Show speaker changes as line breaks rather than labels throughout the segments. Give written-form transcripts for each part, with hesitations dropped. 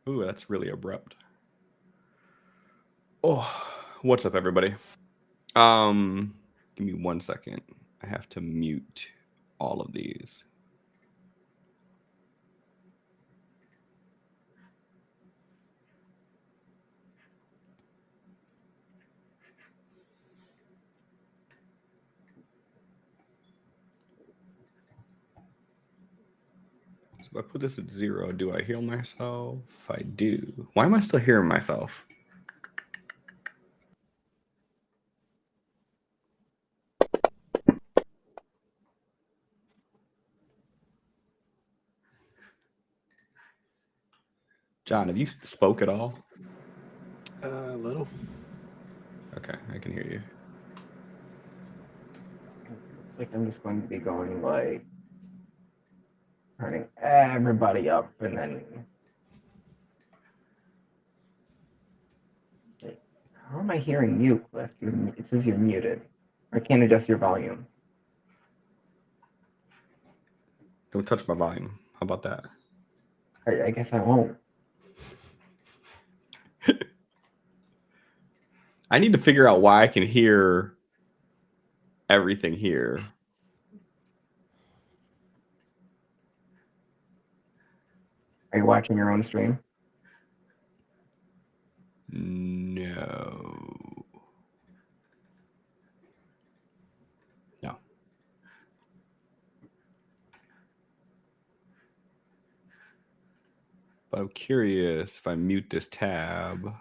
Ooh, that's really abrupt. Oh, what's up, everybody? Give me 1 second. I have to mute all of these. So if I put this at 0, do I hear myself? I do. Why am I still hearing myself? John, have you spoke at all?
A little.
Okay, I can hear you.
Looks like I'm just going to be going like turning everybody up and then how am I hearing you, Cliff? It says you're muted. I can't adjust your volume.
Don't touch my volume. How about that?
I guess I won't.
I need to figure out why I can hear everything here.
Are you watching your own stream?
No. No. But I'm curious if I mute this tab.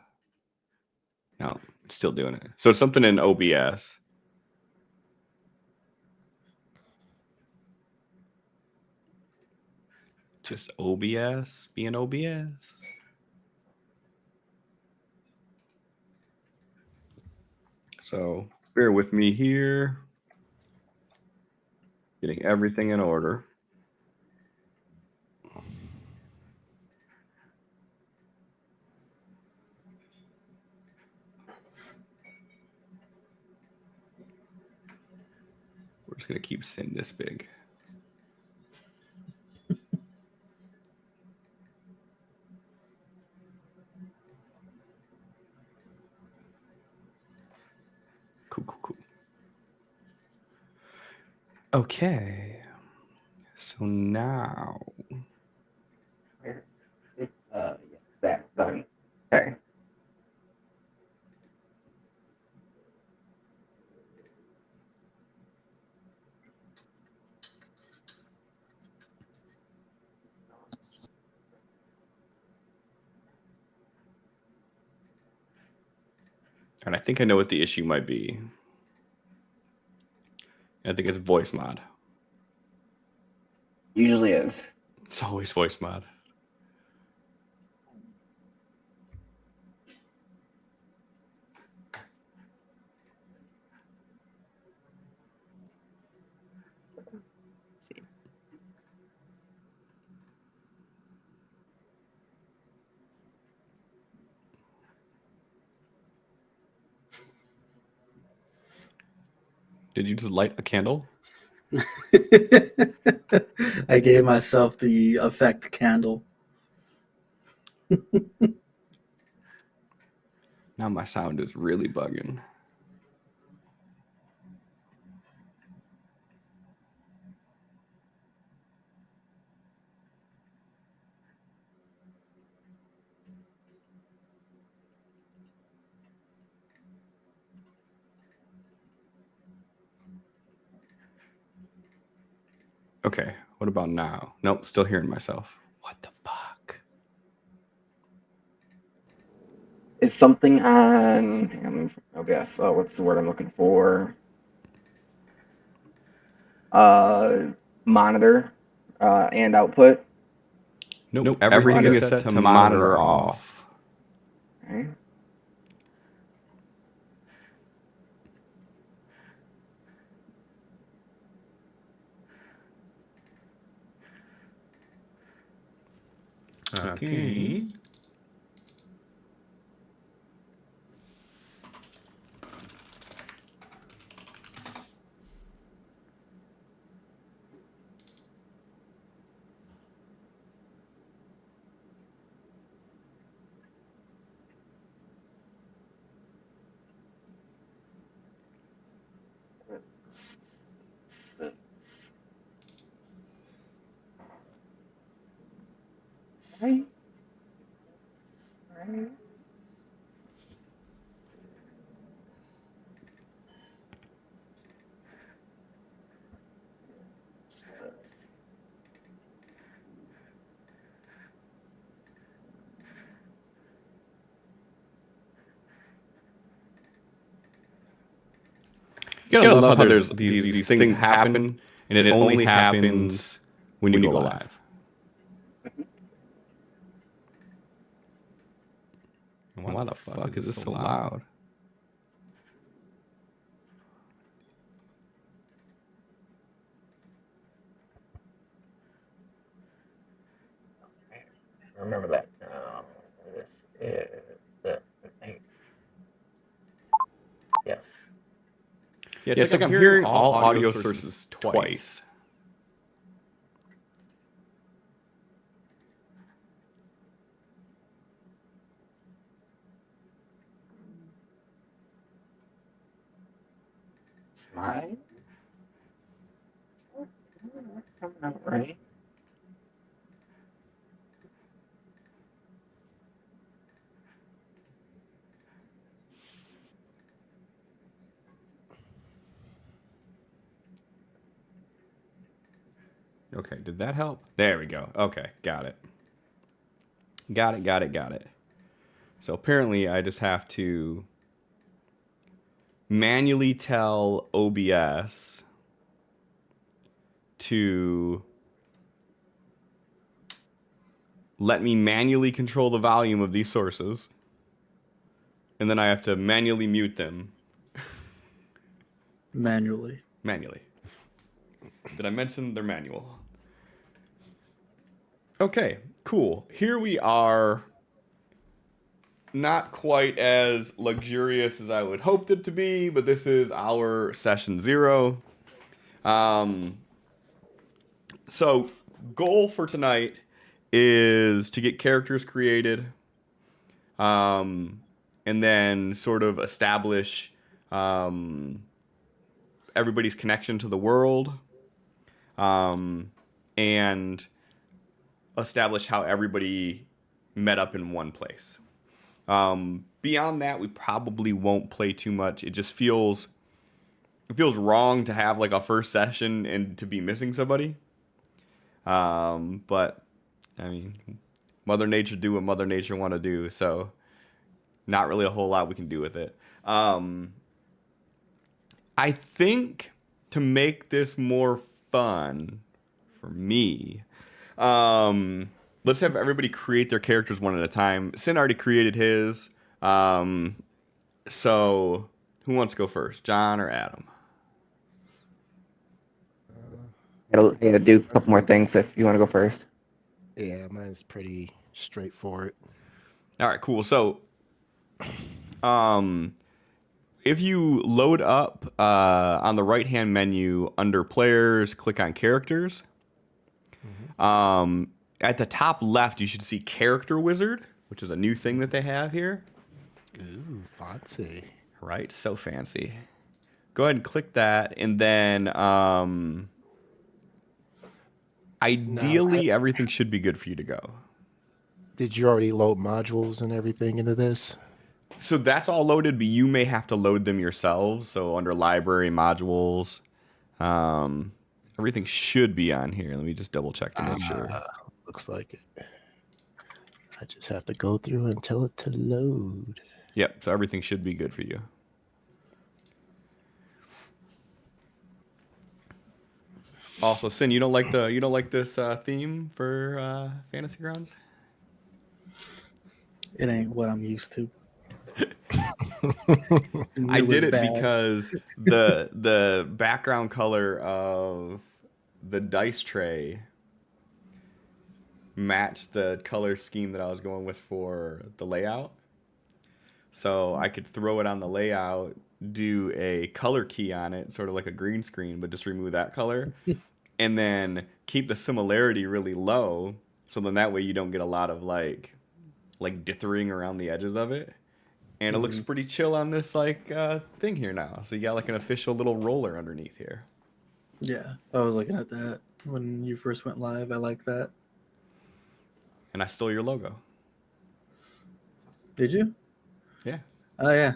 No, it's still doing it. So it's something in OBS. Just OBS being OBS. So bear with me here. Getting everything in order. We're just going to keep sitting this big. Cool. Okay. So now.
It's that done. Okay.
And I think I know what the issue might be. I think it's voice mod.
Usually is.
It's always voice mod. Did you just light a candle?
I gave myself the effect candle.
Now my sound is really bugging. Okay, what about now? Nope, still hearing myself. What the fuck?
Is something on OBS? Oh, what's the word I'm looking for? Monitor and output.
Nope, everything is set to monitor off.
Okay.
Okay. You gotta love how there's these things happen, and it only happens when you go live. Why the fuck is this so loud?
Remember that. This is the thing. Yes.
Yeah, it's like I'm hearing all audio sources twice.
It's mine. Coming up right.
Okay, did that help? There we go. Okay, got it. Got it. So apparently I just have to manually tell OBS to let me manually control the volume of these sources. And then I have to manually mute them.
Manually.
Did I mention they're manual? Okay, cool. Here we are. Not quite as luxurious as I would hoped it to be, but this is our session 0. So goal for tonight is to get characters created, and then sort of establish everybody's connection to the world, and establish how everybody met up in one place. Beyond that, we probably won't play too much. It just feels wrong to have like a first session and to be missing somebody. But I mean, Mother Nature do what Mother Nature want to do, so not really a whole lot we can do with it. I think to make this more fun for me, let's have everybody create their characters one at a time. Sin already created his. So who wants to go first, John or Adam?
Gotta do a couple more things if you want to go first.
Yeah, mine's pretty straightforward.
All right, cool. So, if you load up on the right-hand menu under Players, click on Characters. At the top left, you should see Character Wizard, which is a new thing that they have here.
Ooh, fancy.
Right, so fancy. Go ahead and click that, and then ideally everything should be good for you to go.
Did you already load modules and everything into this?
So that's all loaded, but you may have to load them yourselves. So under library modules, everything should be on here. Let me just double check to make sure.
Looks like it. I just have to go through and tell it to load.
Yep, so everything should be good for you. Also, Sin, you don't like this theme for Fantasy Grounds?
It ain't what I'm used to.
I did it because the background color of the dice tray matched the color scheme that I was going with for the layout. So I could throw it on the layout, do a color key on it, sort of like a green screen, but just remove that color, and then keep the similarity really low. So then that way you don't get a lot of like dithering around the edges of it. And it looks pretty chill on this thing here now. So you got like an official little roller underneath here.
Yeah, I was looking at that when you first went live. I like that.
And I stole your logo.
Did you?
Yeah.
Oh yeah.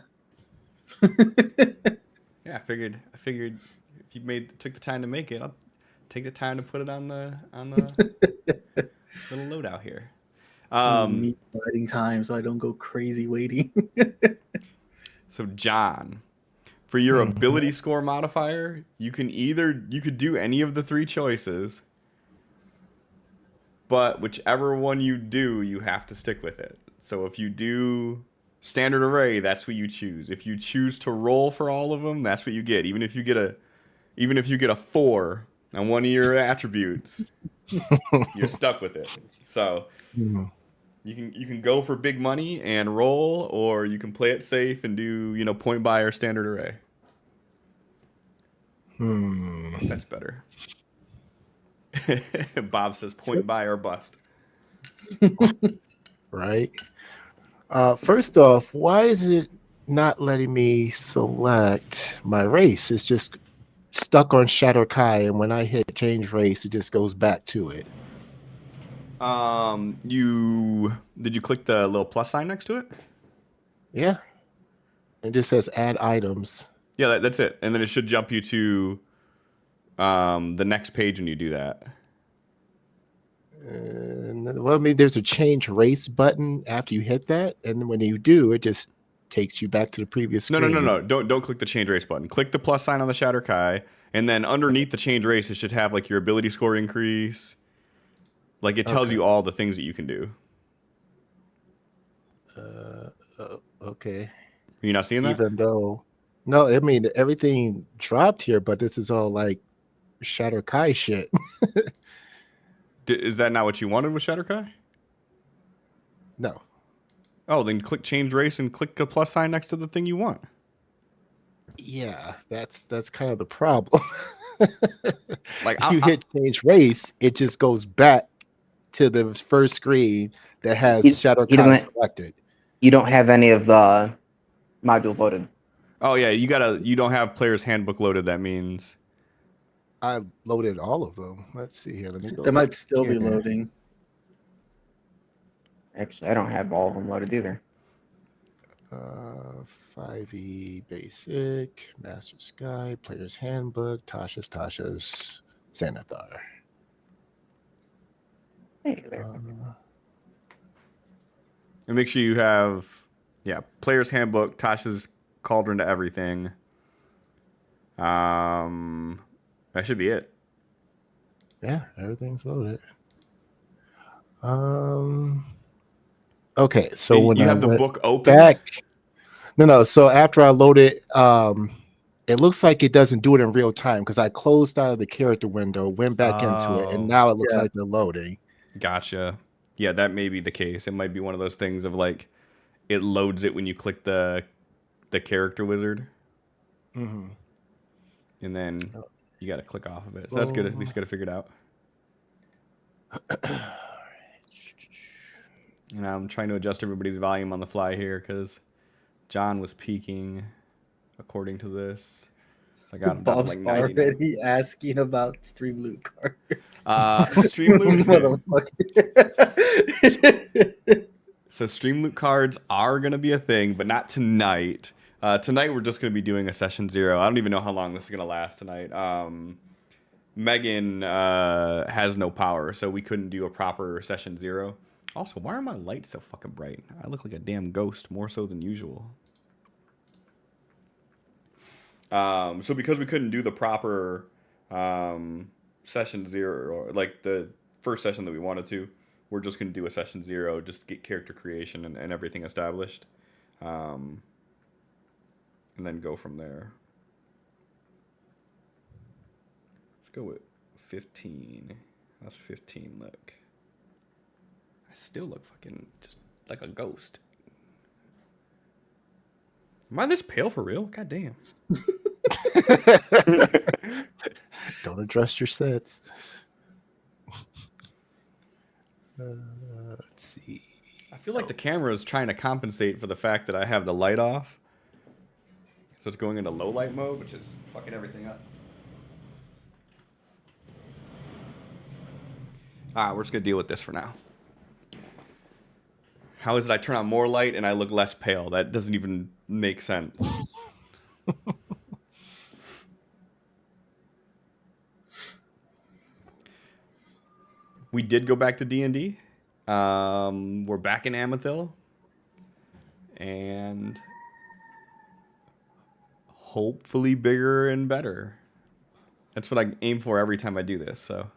Yeah, I figured if you took the time to make it, I'll take the time to put it on the little loadout here.
Me writing time so I don't go crazy waiting.
So John, For your ability score modifier, you could do any of the 3 choices, but whichever one you do, you have to stick with it. So if you do standard array, that's what you choose. If you choose to roll for all of them, that's what you get. Even if you get a 4 on one of your attributes, you're stuck with it. So
Hmm.
you can go for big money and roll, or you can play it safe and do point buy or standard array.
Hmm.
That's better. Bob says point buy or bust.
Right. First off, why is it not letting me select my race? It's just stuck on Shadow Kai, and when I hit change race, it just goes back to it.
Did you click the little plus sign next to it?
Yeah. It just says add items.
Yeah, that's it. And then it should jump you to the next page when you do that.
Well, I mean, there's a change race button after you hit that, and when you do, it just takes you back to the previous
No, no, no,
screen.
no. Don't click the change race button. Click the plus sign on the Shatter Kai, and then underneath the change race, it should have like your ability score increase. Like it tells
Okay.
you all the things that you can do.
Okay.
Are you not seeing that?
Even though, no, I mean everything dropped here, but this is all like Shatter Kai shit.
Is that not what you wanted with Shatter Kai?
No.
Oh, then click change race and click the plus sign next to the thing you want.
Yeah, that's kind of the problem.
Like
You hit change race, it just goes back to the first screen that has Shadow
He
Kai
doesn't.
selected.
You don't have any of the modules loaded.
oh yeah, you don't have player's handbook loaded. That means
I loaded all of them. Let's see here. Let me go
They
back
might still be
here.
loading.
Actually, I don't have all of them loaded either.
5e basic, Master Sky, Player's Handbook, Tasha's Xanathar.
Hey, there's
and make sure you have player's handbook, Tasha's cauldron to everything. That should be it.
Yeah, everything's loaded. Okay, so when
You
I
have the
went
book open.
back, no. So after I loaded, it looks like it doesn't do it in real time because I closed out of the character window, went back into it, and
Oh,
now it looks
Yeah.
like they're loading.
gotcha. Yeah, that may be the case. It might be one of those things of like it loads it when you click the character wizard,
Mm-hmm.
and then you got to click off of it. So that's good. At least you got to figure it out. And I'm trying to adjust everybody's volume on the fly here because John was peaking, according to this. I got him down to
Bob's
like 90 now.
already asking about stream loot cards.
Stream loot.
Motherfucker.
So stream loot cards are gonna be a thing, but not tonight. Tonight we're just gonna be doing a session 0. I don't even know how long this is gonna last tonight. Megan has no power, so we couldn't do a proper session 0. Also, why are my lights so fucking bright? I look like a damn ghost, more so than usual. So because we couldn't do the proper session 0, or like the first session that we wanted to, we're just going to do a session 0 just to get character creation and everything established. And then go from there. Let's go with 15. How's 15 look? I still look fucking just like a ghost. Am I this pale for real? God damn.
Don't adjust your sets. Let's see.
I feel like the camera is trying to compensate for the fact that I have the light off. So it's going into low light mode, which is fucking everything up. Alright, we're just gonna deal with this for now. How is it I turn on more light and I look less pale? That doesn't even make sense. We did go back to D&D. We're back in Amethil. And hopefully bigger and better. That's what I aim for every time I do this, so.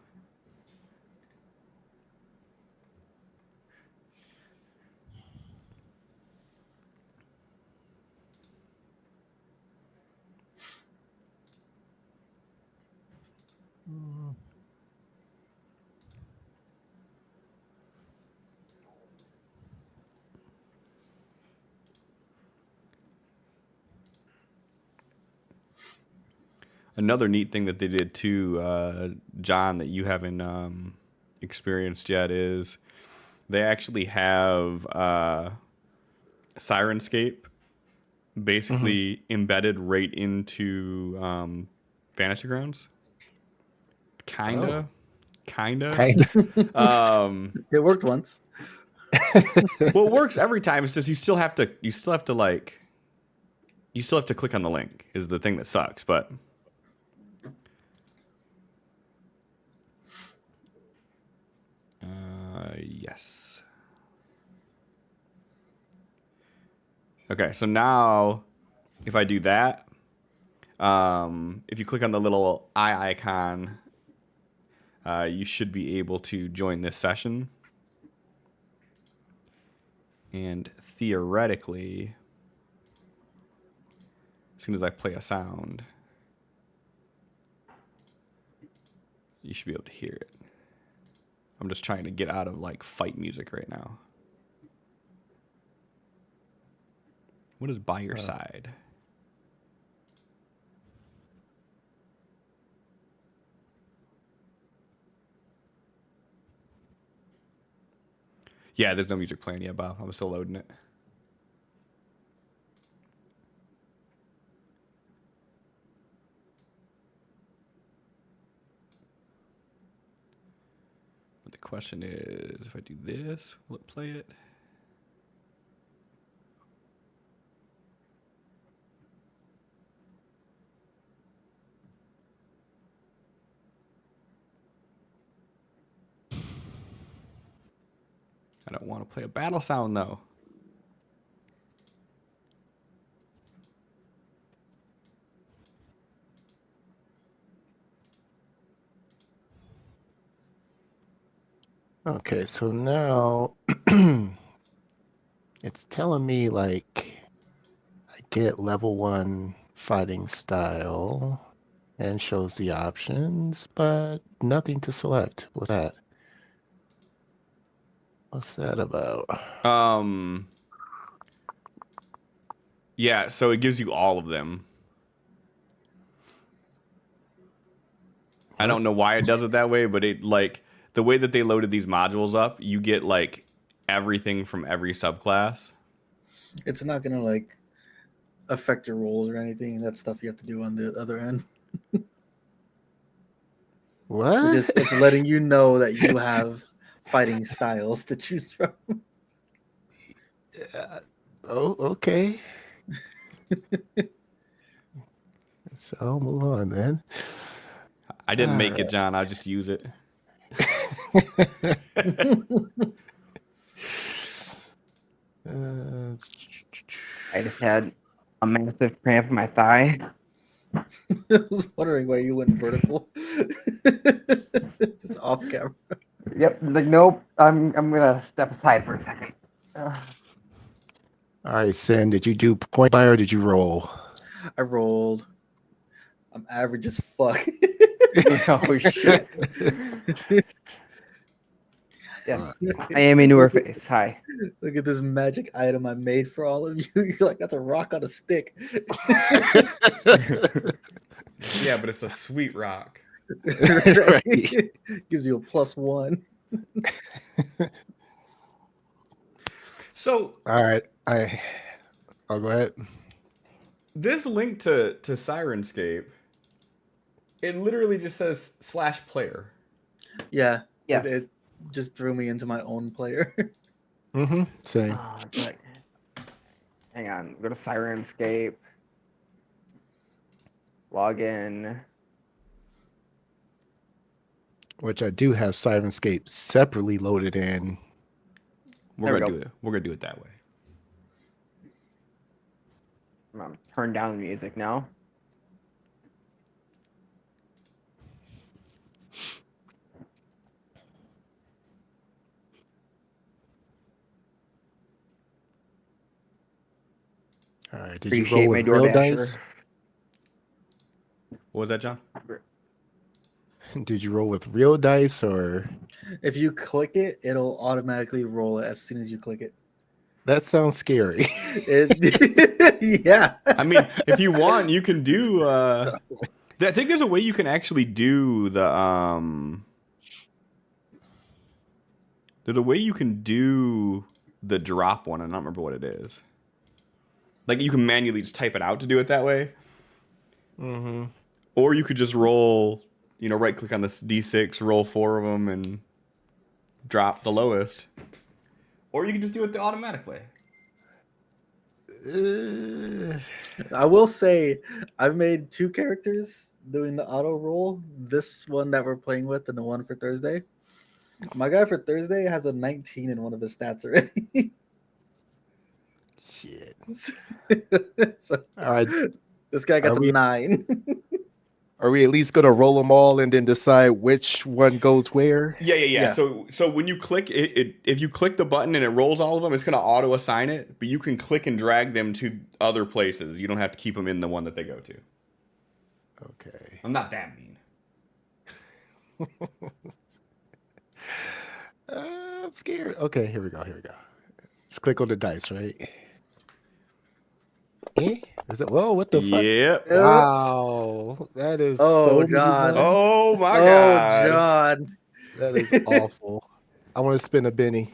Another neat thing that they did too, John, that you haven't experienced yet is they actually have Sirenscape basically embedded right into Fantasy Grounds.
Oh.
Kinda.
Kind of.
It worked once.
Well, it works every time. It's just you still have to click on the link is the thing that sucks, but yes. Okay, so now if I do that, if you click on the little eye icon, you should be able to join this session. And theoretically, as soon as I play a sound, you should be able to hear it. I'm just trying to get out of like fight music right now. What is by your side? Yeah, there's no music playing yet, Bob. I'm still loading it. But the question is, if I do this, will it play it? I don't want to play a battle sound though.
Okay, so now it's telling me like I get level 1 fighting style and shows the options, but nothing to select. What's that? What's that about?
Yeah, so it gives you all of them. I don't know why it does it that way, but it like the way that they loaded these modules up, you get like everything from every subclass.
It's not gonna like affect your rolls or anything. That's stuff you have to do on the other end.
What?
It's letting you know that you have fighting styles to choose from.
Oh, okay. So I'll move on then.
I didn't
All
make it, John. I'll just use it.
Uh,
I just had a massive cramp in my thigh.
I was wondering why you went vertical. Just off camera.
Yep. Like nope. I'm gonna step aside for a second.
all right, Sin, did you do point buy or did you roll?
I rolled. I'm average as fuck.
Oh shit. Yes, I am a newer face. Hi.
Look at this magic item I made for all of you. You're like, that's a rock on a stick.
Yeah, but it's a sweet rock.
Right?
Right.
Gives you a +1.
So
All right, I'll go ahead.
this link to Sirenscape, it literally just says /player.
Yeah.
Yes.
It just threw me into my own player.
Same.
Good. Hang on. Go to Sirenscape. Log in.
Which I do have Sirenscape separately loaded in.
We're
There we
gonna
go.
do it. We're gonna do it that way.
Turn down the music now.
right. Did you roll
Appreciate my
with real
DoorDasher.
dice?
What was that, John?
Did you roll with real dice or?
If you click it, it'll automatically roll it as soon as you click it.
That sounds scary.
Yeah.
I mean, if you want, you can do. I think there's a way you can actually do the. There's a way you can do the drop one. I don't remember what it is. Like you can manually just type it out to do it that way,
Mm-hmm.
or you could just roll. Right click on this D6, roll 4 of them, and drop the lowest. Or you can just do it the automatic way.
I will say I've made 2 characters doing the auto roll. This one that we're playing with and the one for Thursday. My guy for Thursday has a 19 in one of his stats already.
Shit.
So,
All right.
this guy got
Are
a
we
9.
are we at least gonna roll them all and then decide which one goes where?
Yeah.
Yeah.
So when you click it, if you click the button and it rolls all of them, it's gonna auto assign it. But you can click and drag them to other places. You don't have to keep them in the one that they go to.
Okay.
I'm not that mean.
I'm scared. Okay, here we go. Let's click on the dice, right? Is it? Whoa, what the fuck?
Yep.
Wow, that is
Oh,
so many
John.
ones.
Oh my
Oh,
god.
John.
That is awful. I want to spin a Benny.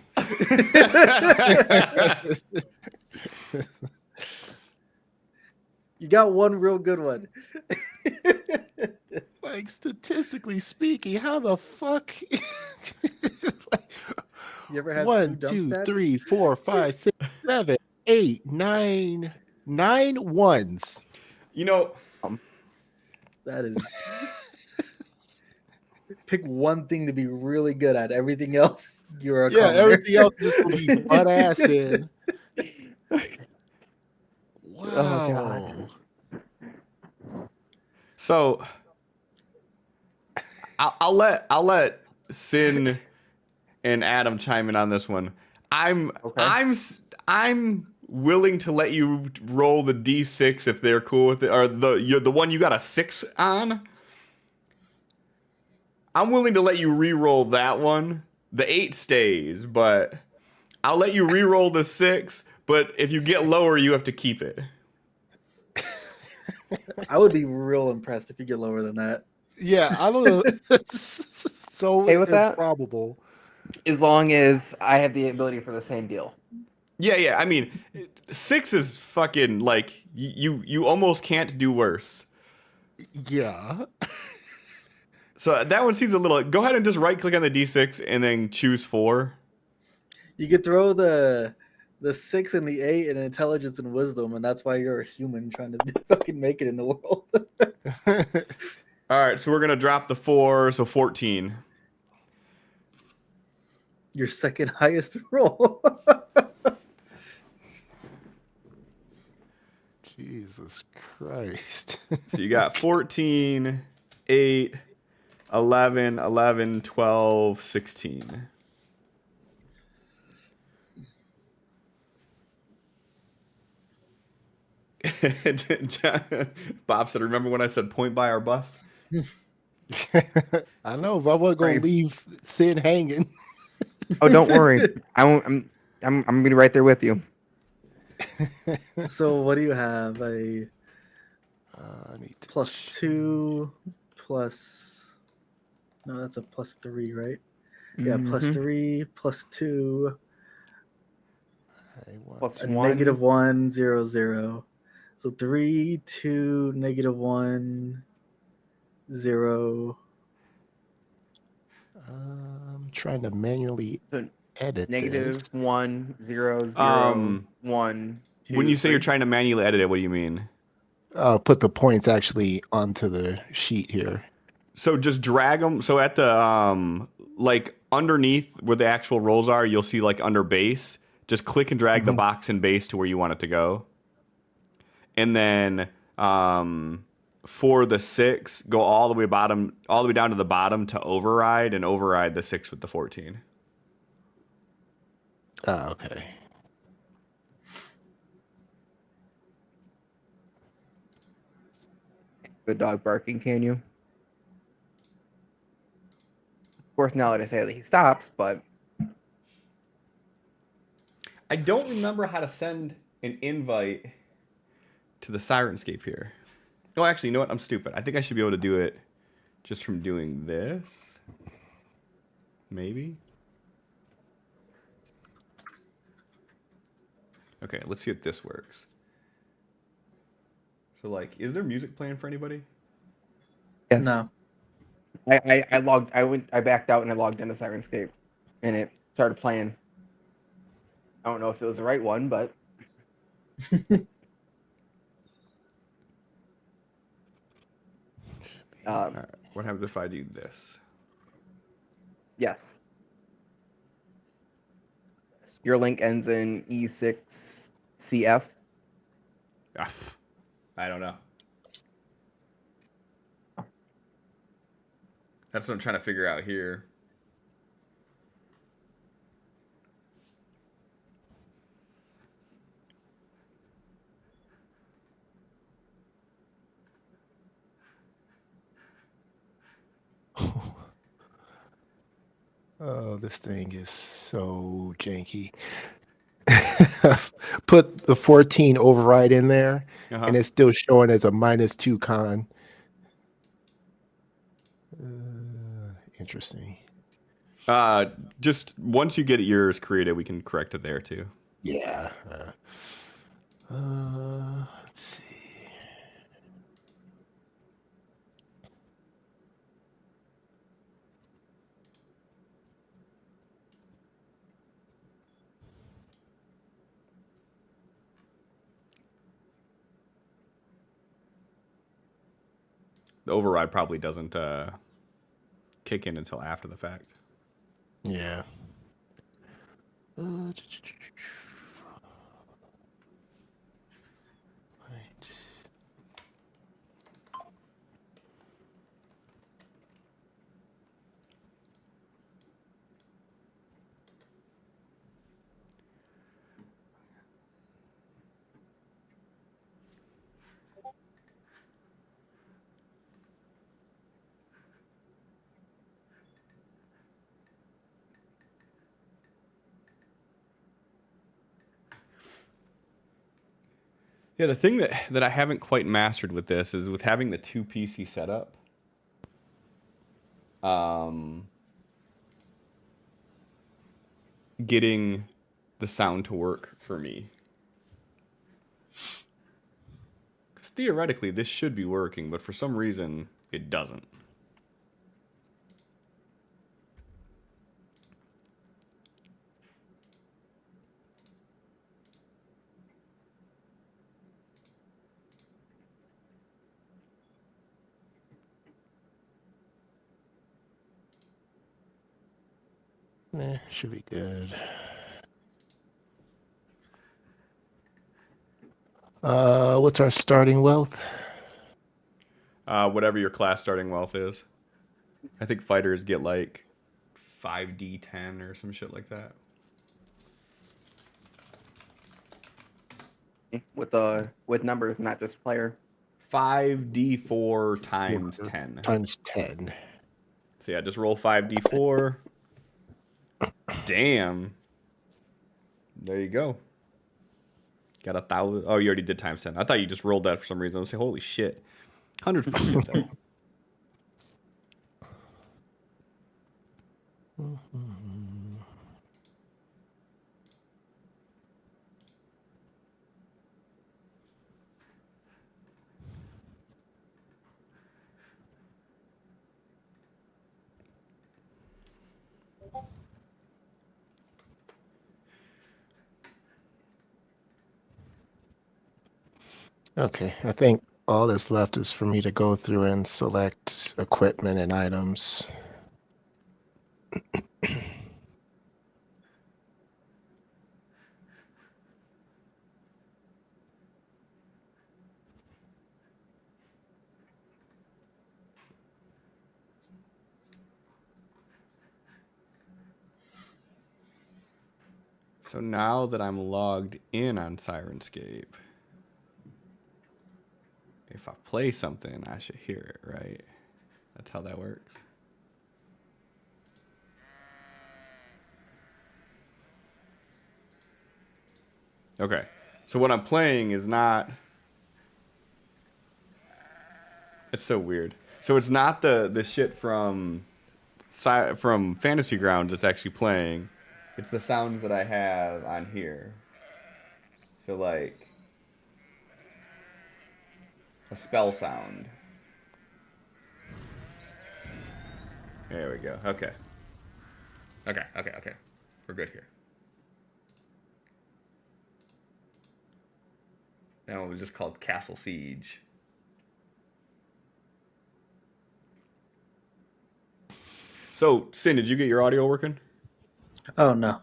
You got one real good one.
Like statistically speaking, how the fuck?
You ever have 2
One,
dump
2,
stats?
3, 4, 5, 6, 7, 8, 9, 9 ones.
That is. Pick one thing to be really good at. Everything else, you're a
Yeah,
commoner.
everything else just will be butt ass in.
Oh, God.
Wow.
So I'll let Sin and Adam chime in on this one. I'm willing to let you roll the D6 if they're cool with it, or the one you got a 6 on. I'm willing to let you re-roll that one. The 8 stays, but I'll let you re-roll the 6. But if you get lower, you have to keep it.
I would be real impressed if you get lower than that.
Yeah, I don't know. It's so
Okay with that?
improbable.
As long as I have the ability for the same deal.
Yeah. I mean, 6 is fucking like you almost can't do worse.
Yeah.
So that one seems a little. Go ahead and just right click on the D6 and then choose 4.
You could throw the 6 and the 8 in intelligence and wisdom, and that's why you're a human trying to fucking make it in the world.
All right, so we're gonna drop the 4, so 14.
Your second highest roll.
Jesus Christ.
So you got 14, 8, 11, 11, 12, 16. Bob said, "Remember when I said point by our bust?"
I know, but I wasn't gonna
Right.
leave Sid hanging.
Oh, don't worry. I'm gonna be right there with you.
So what do you have? A
I need to
+2 plus. No, that's a +3, right? Yeah,
Mhm.
+3 +2
I want
Plus
a
one.
-1 0 0. So 3 2 -1 0.
I'm trying to manually
So
edit
negative
this.
1 0 0 1 2
When you say you're
3.
trying to manually edit it, what do you mean?
Put the points actually onto the sheet here.
So just drag them. So at the like underneath where the actual rolls are, you'll see like under base. Just click and drag the box in base to where you want it to go. And then for the 6, go all the way down to the bottom to override, and override the 6 with the 14.
Okay.
the dog barking, can you? Of course, now that I say that he stops, but
I don't remember how to send an invite to the Sirenscape here. Oh, actually, you know what? I'm stupid. I think I should be able to do it just from doing this. Maybe. Okay, let's see if this works. So, like, is there music playing for anybody?
yes.
No.
I backed out and I logged into Sirenscape, and it started playing. I don't know if it was the right one, but
All right, what happens if I do this?
yes. Your link ends in E6CF.
Ah, I don't know. That's what I'm trying to figure out here.
Oh, this thing is so janky. Put the 14 override in there,
Uh-huh.
and it's still showing as a -2 con. Interesting.
Just once you get yours created, we can correct it there too.
Yeah. Let's see.
The override probably doesn't kick in until after the fact.
Yeah. Right.
Yeah, the thing that I haven't quite mastered with this is with having the two PC setup. Getting the sound to work for me. Because theoretically, this should be working, but for some reason, it doesn't.
Should be good. What's our starting wealth?
Whatever your class starting wealth is. I think fighters get like 5d10 or some shit like that.
With numbers, not just player.
5d4 times
4
10.
times 10.
So yeah, just roll 5d4. Damn. There you go. Got 1,000. Oh, you already did times 10. I thought you just rolled that for some reason. I was like, holy shit. 100's pretty good though.
Okay, I think all that's left is for me to go through and select equipment and items.
So now that I'm logged in on Sirenscape, If I play something, I should hear it, right? That's how that works. Okay. So what I'm playing is not... It's so weird. So it's not the shit from Fantasy Grounds that's actually playing. It's the sounds that I have on here. So like a spell sound. There we go. Okay. Okay. We're good here. That one was just called Castle Siege. So, Sin, did you get your audio working?
Oh no.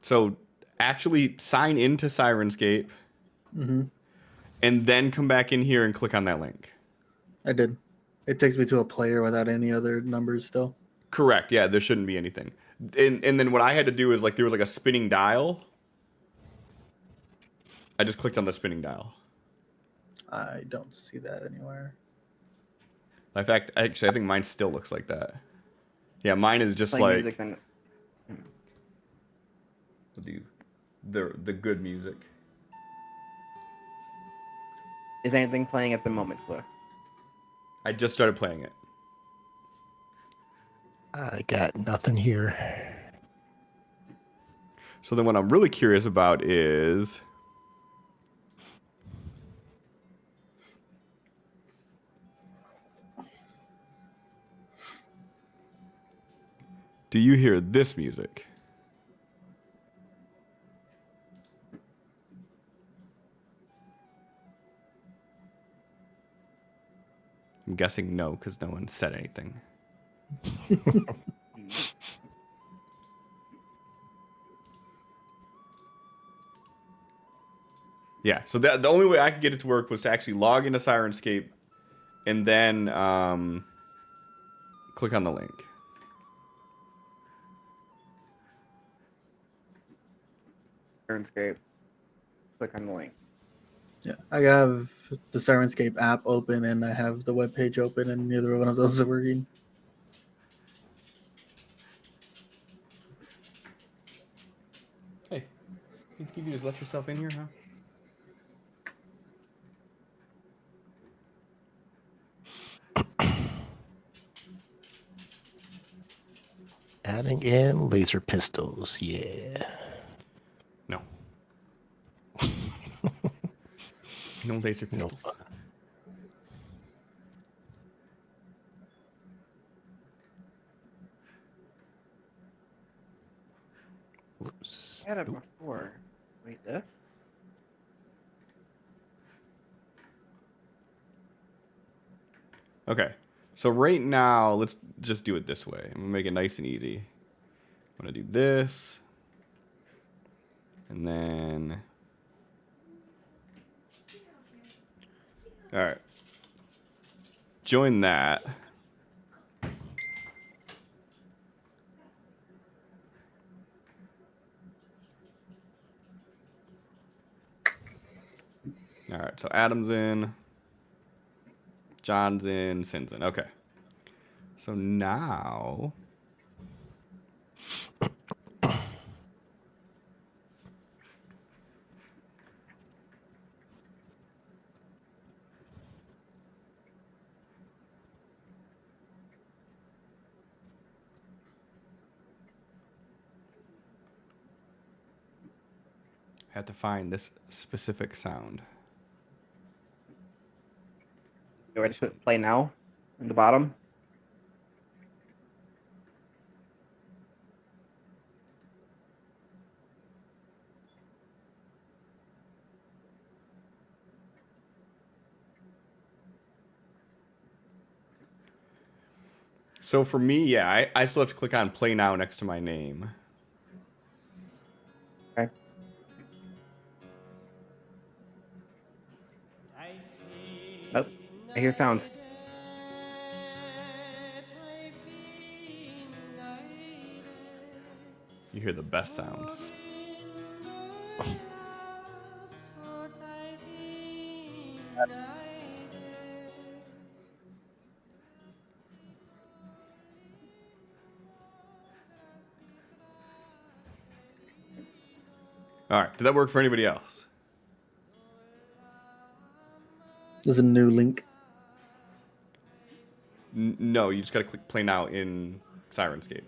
So, actually sign into Sirenscape
Mm-hmm.
and then come back in here and click on that link.
I did. It takes me to a player without any other numbers still.
Correct. Yeah, there shouldn't be anything. And then what I had to do is like there was like a spinning dial. I just clicked on the spinning dial.
I don't see that anywhere.
In fact, actually, I think mine still looks like that. Yeah, mine is just
Playing
like
music, then
we'll do the good music.
is anything playing at the moment, Flo?
I just started playing it.
I got nothing here.
So then what I'm really curious about is do you hear this music? I'm guessing no, because no one said anything. Yeah, so the only way I could get it to work was to actually log into Sirenscape and then click on the link.
Sirenscape. Click on the link.
Yeah, I have the Sirenscape app open and I have the web page open, and neither one of those are working.
Hey, you think you can just let yourself in here, huh?
Adding in laser pistols. Yeah.
No. No laser
No.
pistols.
Whoops.
I had it
Nope.
before. Wait, this?
Okay. So right now, let's just do it this way. I'm gonna make it nice and easy. I'm gonna do this. And then all right. Join that. All right, so Adam's in, John's in, Sin's in. Okay. So now I have to find this specific sound.
You ready to hit play now? In the bottom?
So for me, yeah, I still have to click on play now next to my name.
Okay. Oh, I hear sounds.
You hear the best sound. All right. Did that work for anybody else?
There's a new link.
No, you just gotta click play now in Sirenscape.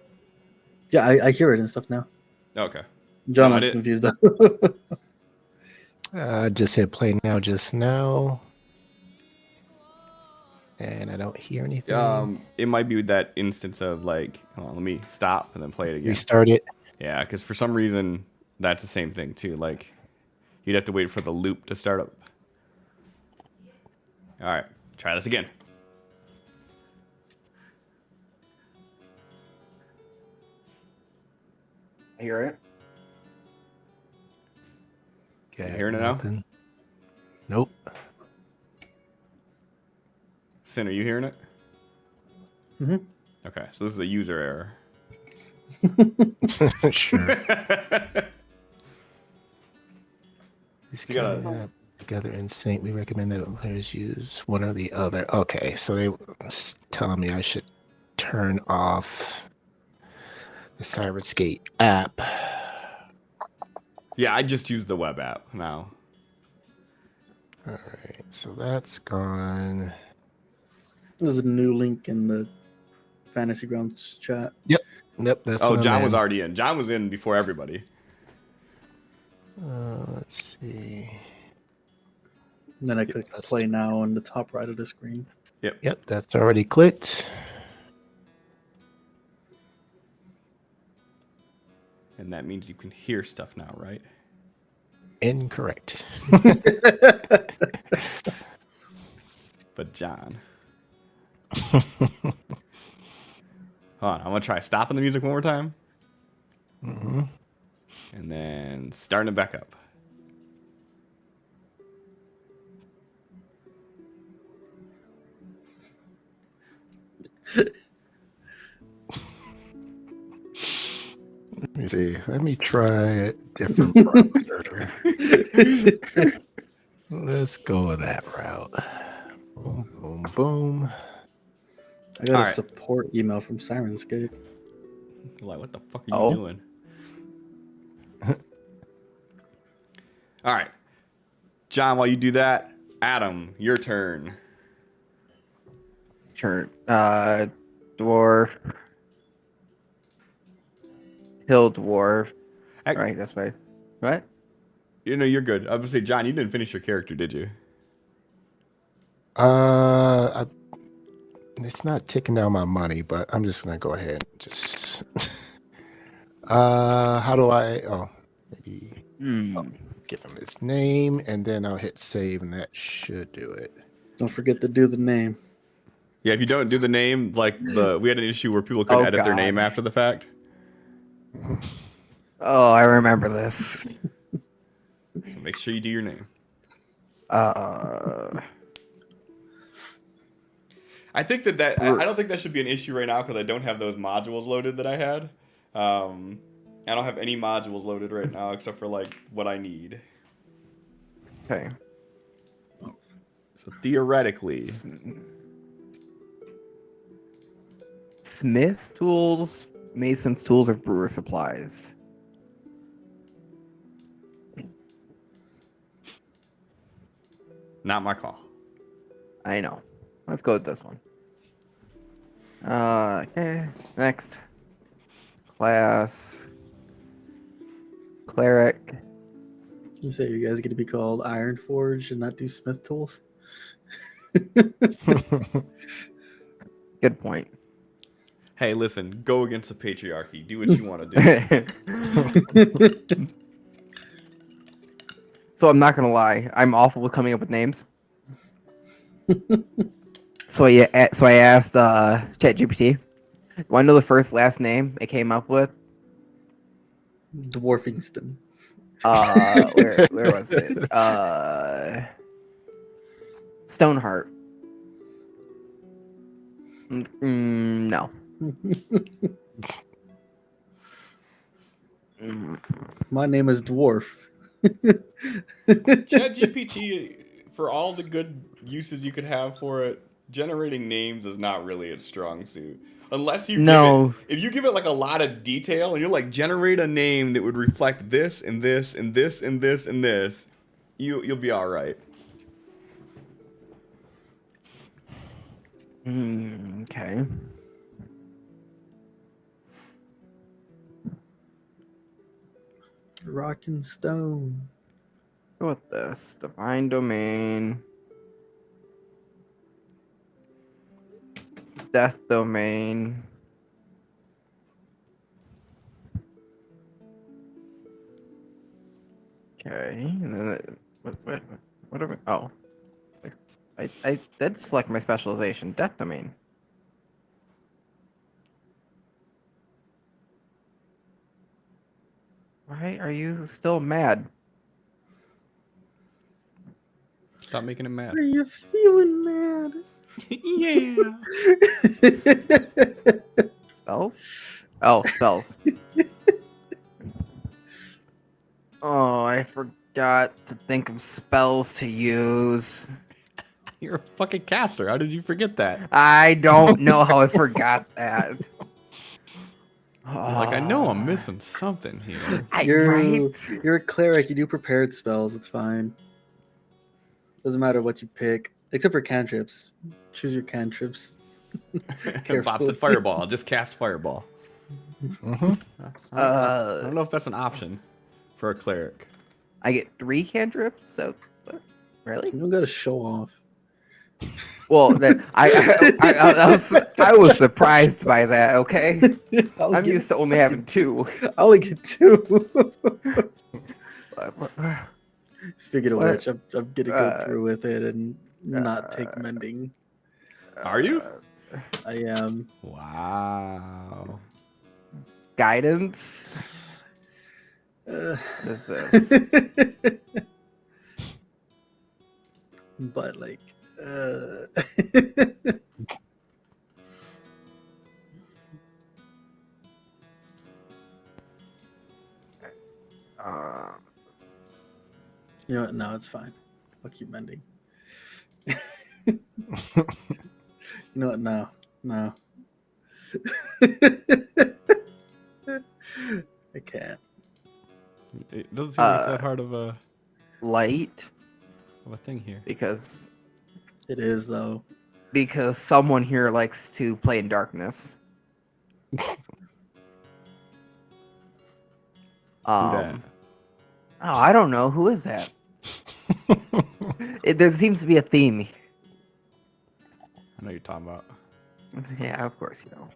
Yeah, I hear it and stuff now.
Okay.
John
No, I
looks
didn't.
confused.
I just hit play now just now. And I don't hear anything.
It might be that instance of like, hold on, let me stop and then play it again.
Restart it.
Yeah, because for some reason that's the same thing too. Like, you'd have to wait for the loop to start up. All right, try this again.
I hear it.
Got
hearing it now?
nothing. Nope.
Sin, are you hearing it?
Mhm.
Okay, so this is a user error.
Sure. These
You gotta-
currently together in sync. We recommend that players use one or the other. Okay, so they telling me I should turn off the Sirenscape app.
Yeah, I just used the web app now.
All right, so that's gone.
There's a new link in the Fantasy Grounds chat.
Yep, that's
Oh,
what I'm
John was
in.
already in. John was in before everybody.
Let's see.
And then I click
that's-
play now on the top right of the screen.
Yep, that's already clicked.
And that means you can hear stuff now, right?
Incorrect.
But John. Hold on, I'm gonna try stopping the music one more time.
Mhm.
And then starting it back up.
Let me see. Let me try a different browser. Let's go with that route. Boom, boom, boom.
I got
All
a
right.
support email from Sirenscape.
Like, what the fuck are you doing? All right. John, while you do that, Adam, your turn.
Turn. Dwarf. Hill dwarf. Right, that's right. What?
You know, you're good. I was gonna say, John, you didn't finish your character, did you?
It's not ticking down my money, but I'm just gonna go ahead and just. How do I? Oh, maybe give him his name, and then I'll hit save, and that should do it.
Don't forget to do the name.
Yeah, if you don't do the name, like we had an issue where people couldn't
Oh,
edit their name
God.
after the fact.
Oh, I remember this.
So make sure you do your name. I think I don't think that should be an issue right now because I don't have those modules loaded that I had. I don't have any modules loaded right now except for like what I need.
Okay.
So theoretically,
Smith's tools, Mason's tools, or brewer supplies.
not my call.
I know. Let's go with this one. Okay. Next. Class. Cleric.
You say you guys going to be called Iron Forge and not do Smith Tools?
Good point.
Hey, listen, go against the patriarchy. Do what you want to do.
So I'm not gonna lie, I'm awful with coming up with names. So I asked ChatGPT, "Want to know the first last name it came up with?"
Dwarfingston.
Where was it? Stoneheart. No.
My name is Dwarf.
ChatGPT, for all the good uses you could have for it, generating names is not really its strong suit. Unless you
No.
give it, if you give it like a lot of detail and you're like generate a name that would reflect this and this and this and this and this, you'll be all right.
Okay.
Rock and stone.
Go with this. Divine domain. Death domain. Okay. And then what are we? Oh. I did select my specialization. Death domain. Why are you still mad?
Stop making him mad.
Are you feeling mad?
Yeah.
Spells? Oh, spells. Oh, I forgot to think of spells to use.
You're a fucking caster. How did you forget that?
I don't know how I forgot that.
You're like, I know I'm missing something here.
You're a cleric. You do prepared spells. It's fine. Doesn't matter what you pick, except for cantrips. Choose your cantrips.
Bob
Careful.
said fireball. Just cast fireball.
Mm-hmm.
I don't know if that's an option for a cleric.
I get 3 cantrips. So, really?
You don't gotta show off.
Well, then I was surprised by that. Okay, I'm used to only having 2.
I only get 2.
What?
Speaking of
What?
which, I'm gonna go through with it and not take mending.
Are you?
I am.
Wow.
Guidance.
Uh,
What is this?
but like, you know what? No, it's fine. I'll keep mending. You know what? No. I can't.
It doesn't seem like it's that hard of a
Light,
thing here.
because
It is though.
someone here likes to play in darkness.
Who that?
Oh, I don't know. Who is that? There seems to be a theme.
I know what you're talking about.
Yeah, of course you know.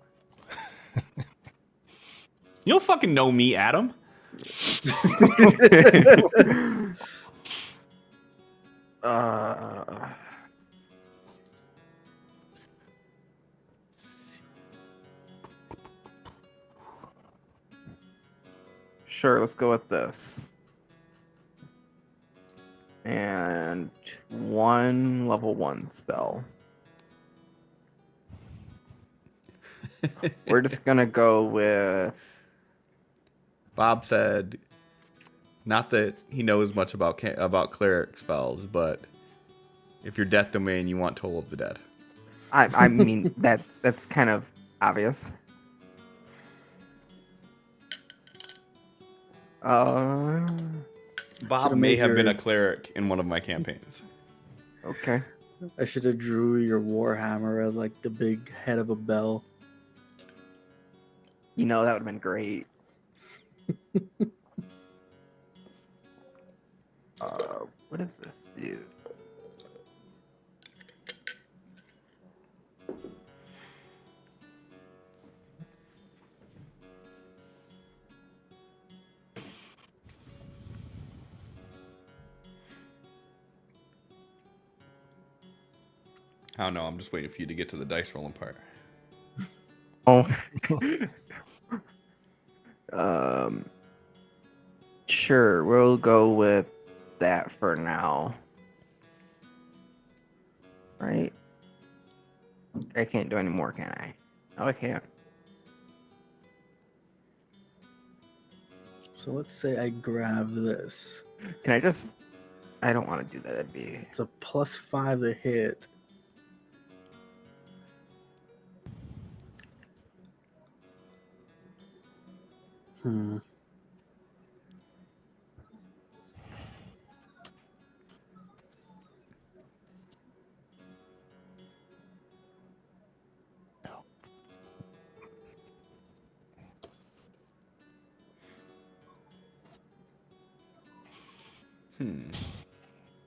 You don't fucking know me, Adam.
Sure, let's go with this. And 1 level 1 spell. We're just gonna go with
Bob said, not that he knows much about cleric spells, but if you're death domain, you want Toll of the Dead.
I mean that's kind of obvious.
Bob
Should've
may
made
have been
your-
a cleric in one of my campaigns.
Okay.
I should have drew your warhammer as like the big head of a bell.
You know, that would have been great. What does this do?
I don't know. I'm just waiting for you to get to the dice rolling part.
Oh. Sure, we'll go with that for now. Right? I can't do any more, can I? Oh, I can't.
So let's say I grab this.
Can I just... I don't want to do that. That'd be...
It's a +5 to hit. Hmm.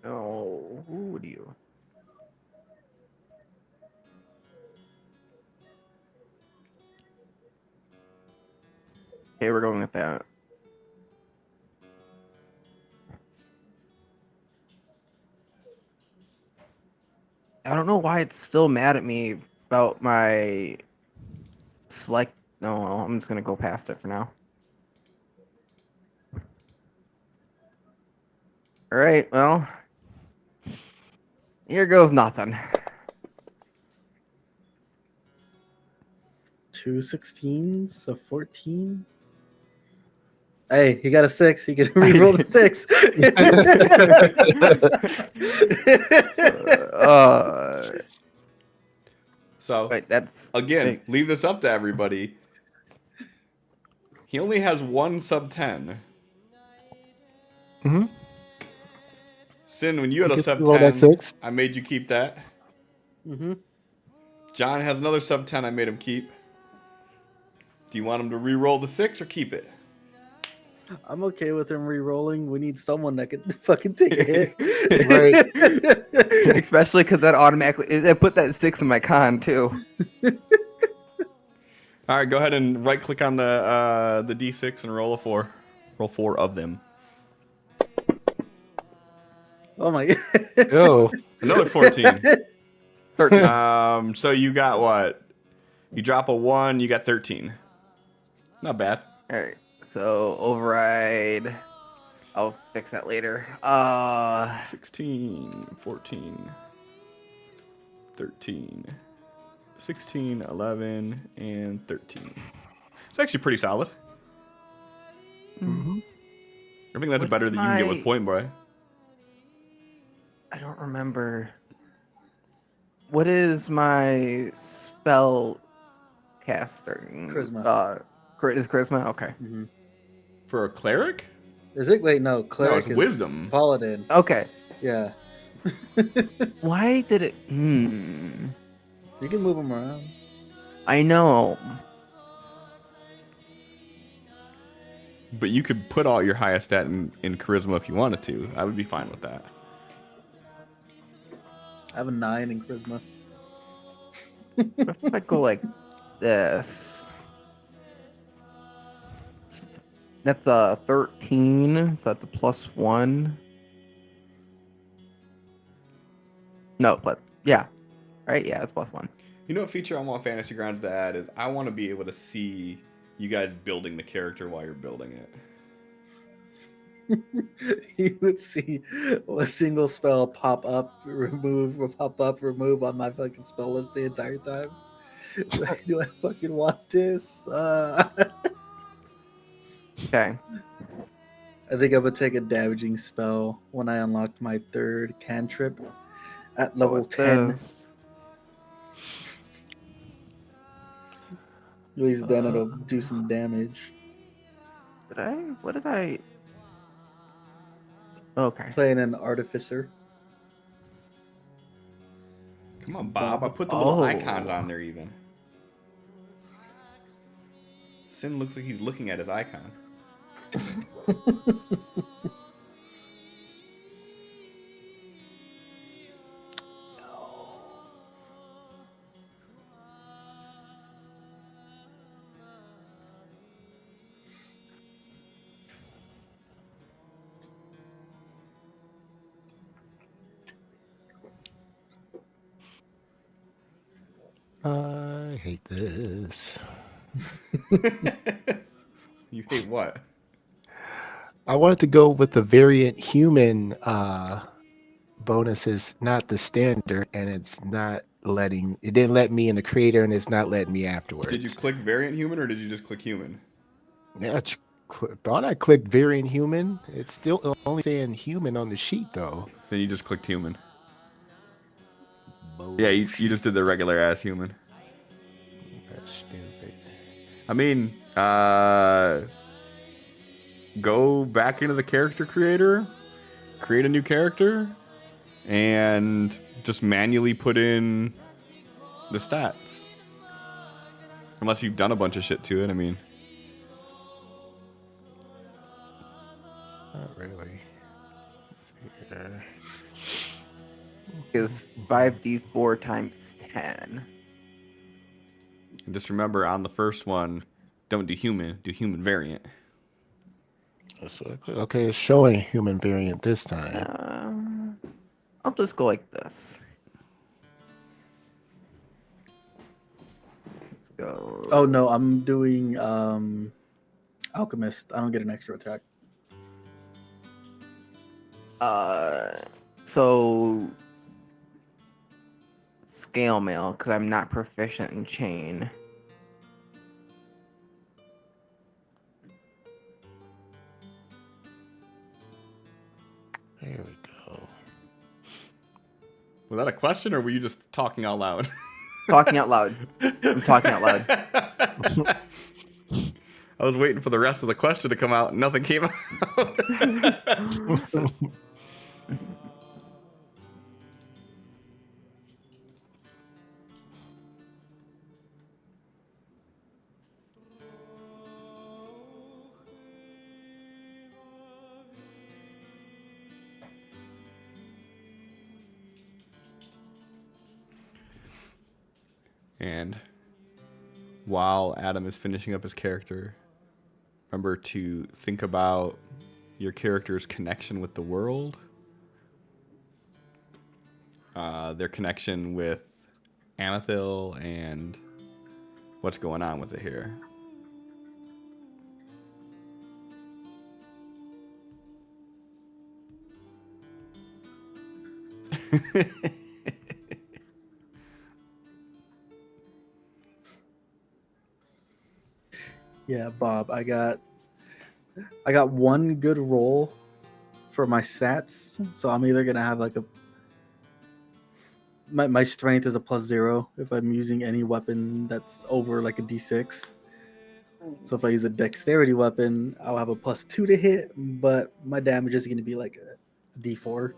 Oh, who would you? Okay, we're going with that. I don't know why it's still mad at me about my select. No, I'm just gonna go past it for now. All right, well, here goes nothing.
2 16s, a 14. Hey, he got a 6. He can re-roll the 6.
So
Wait, that's
again,
wait,
leave this up to everybody. He only has one sub 10.
Mm-hmm.
Sin, when you had
You
a
can
sub
roll that
10,
6.
I made you keep that.
Mm-hmm.
John has another sub 10 I made him keep. Do you want him to re-roll the 6 or keep it?
I'm okay with him re-rolling. We need someone that can fucking take a hit.
Right.
especially because that automatically it put that 6 in my con too.
All right, go ahead and right click on the D6 and roll a 4. Roll 4 of them.
Oh my god.
Oh.
Another 14.
13.
So you got what? You drop a 1, you got 13. Not bad.
All right, so override. I'll fix that later.
16, 14, 13, 16, 11, and 13. It's actually pretty solid.
Mm-hmm.
I think that's
What's
better than you can get with
my-
Point Boy.
I don't remember. What is my spell caster?
Charisma.
Is charisma? Okay.
Mm-hmm.
For a cleric?
Is it? Wait, no.
No,
Cleric
it's
is
wisdom.
Paladin.
Okay.
Yeah.
Why did it?
You can move him around.
I know.
But you could put all your highest stat in charisma if you wanted to. I would be fine with that.
I have a 9 in charisma.
What if I go like this? That's a 13, so that's a +1. No, but yeah, right? Yeah, it's +1.
You know what feature I want Fantasy Grounds to add is I want to be able to see you guys building the character while you're building it.
You would see a single spell pop up, remove, pop up, remove on my fucking spell list the entire time. Like, do I fucking want this?
Okay.
I think I would take a damaging spell when I unlocked my 3rd cantrip at
So
level
what's
10.
this?
At least then it'll do some damage.
What did I? Okay.
Playing an artificer.
Come on, Bob. I put the little
Oh.
icons on there even. Sin looks like he's looking at his icon.
I hate this.
You hate what?
I wanted to go with the variant human bonuses, not the standard, and it's not letting. It didn't let me in the creator, and it's not letting me afterwards.
Did you click variant human or did you just click human?
Yeah, thought I clicked variant human. It's still only saying human on the sheet though.
Then you just clicked human. Yeah, you
Bullshit.
just did the regular ass human.
That's stupid.
I mean, go back into the character creator, create a new character, and just manually put in the stats. Unless you've done a bunch of shit to it, I mean.
Not really. Let's see here.
Is 5d4 times 10.
And just remember on the first one, don't do human variant.
Okay, it's showing human variant this time.
I'll just go like this. Let's go.
Oh no, I'm doing Alchemist. I don't get an extra attack.
So scale mail, because I'm not proficient in chain.
There we go.
Was that a question, or were you just talking out loud?
Talking out loud. I'm talking out loud.
I was waiting for the rest of the question to come out, and nothing came out. And while Adam is finishing up his character, remember to think about your character's connection with the world, their connection with Amethil, and what's going on with it here.
Yeah, Bob, I got one good roll for my stats, so I'm either gonna have like my strength is a +0 if I'm using any weapon that's over like a D6. So if I use a dexterity weapon, I'll have a +2 to hit, but my damage is gonna be like a D4.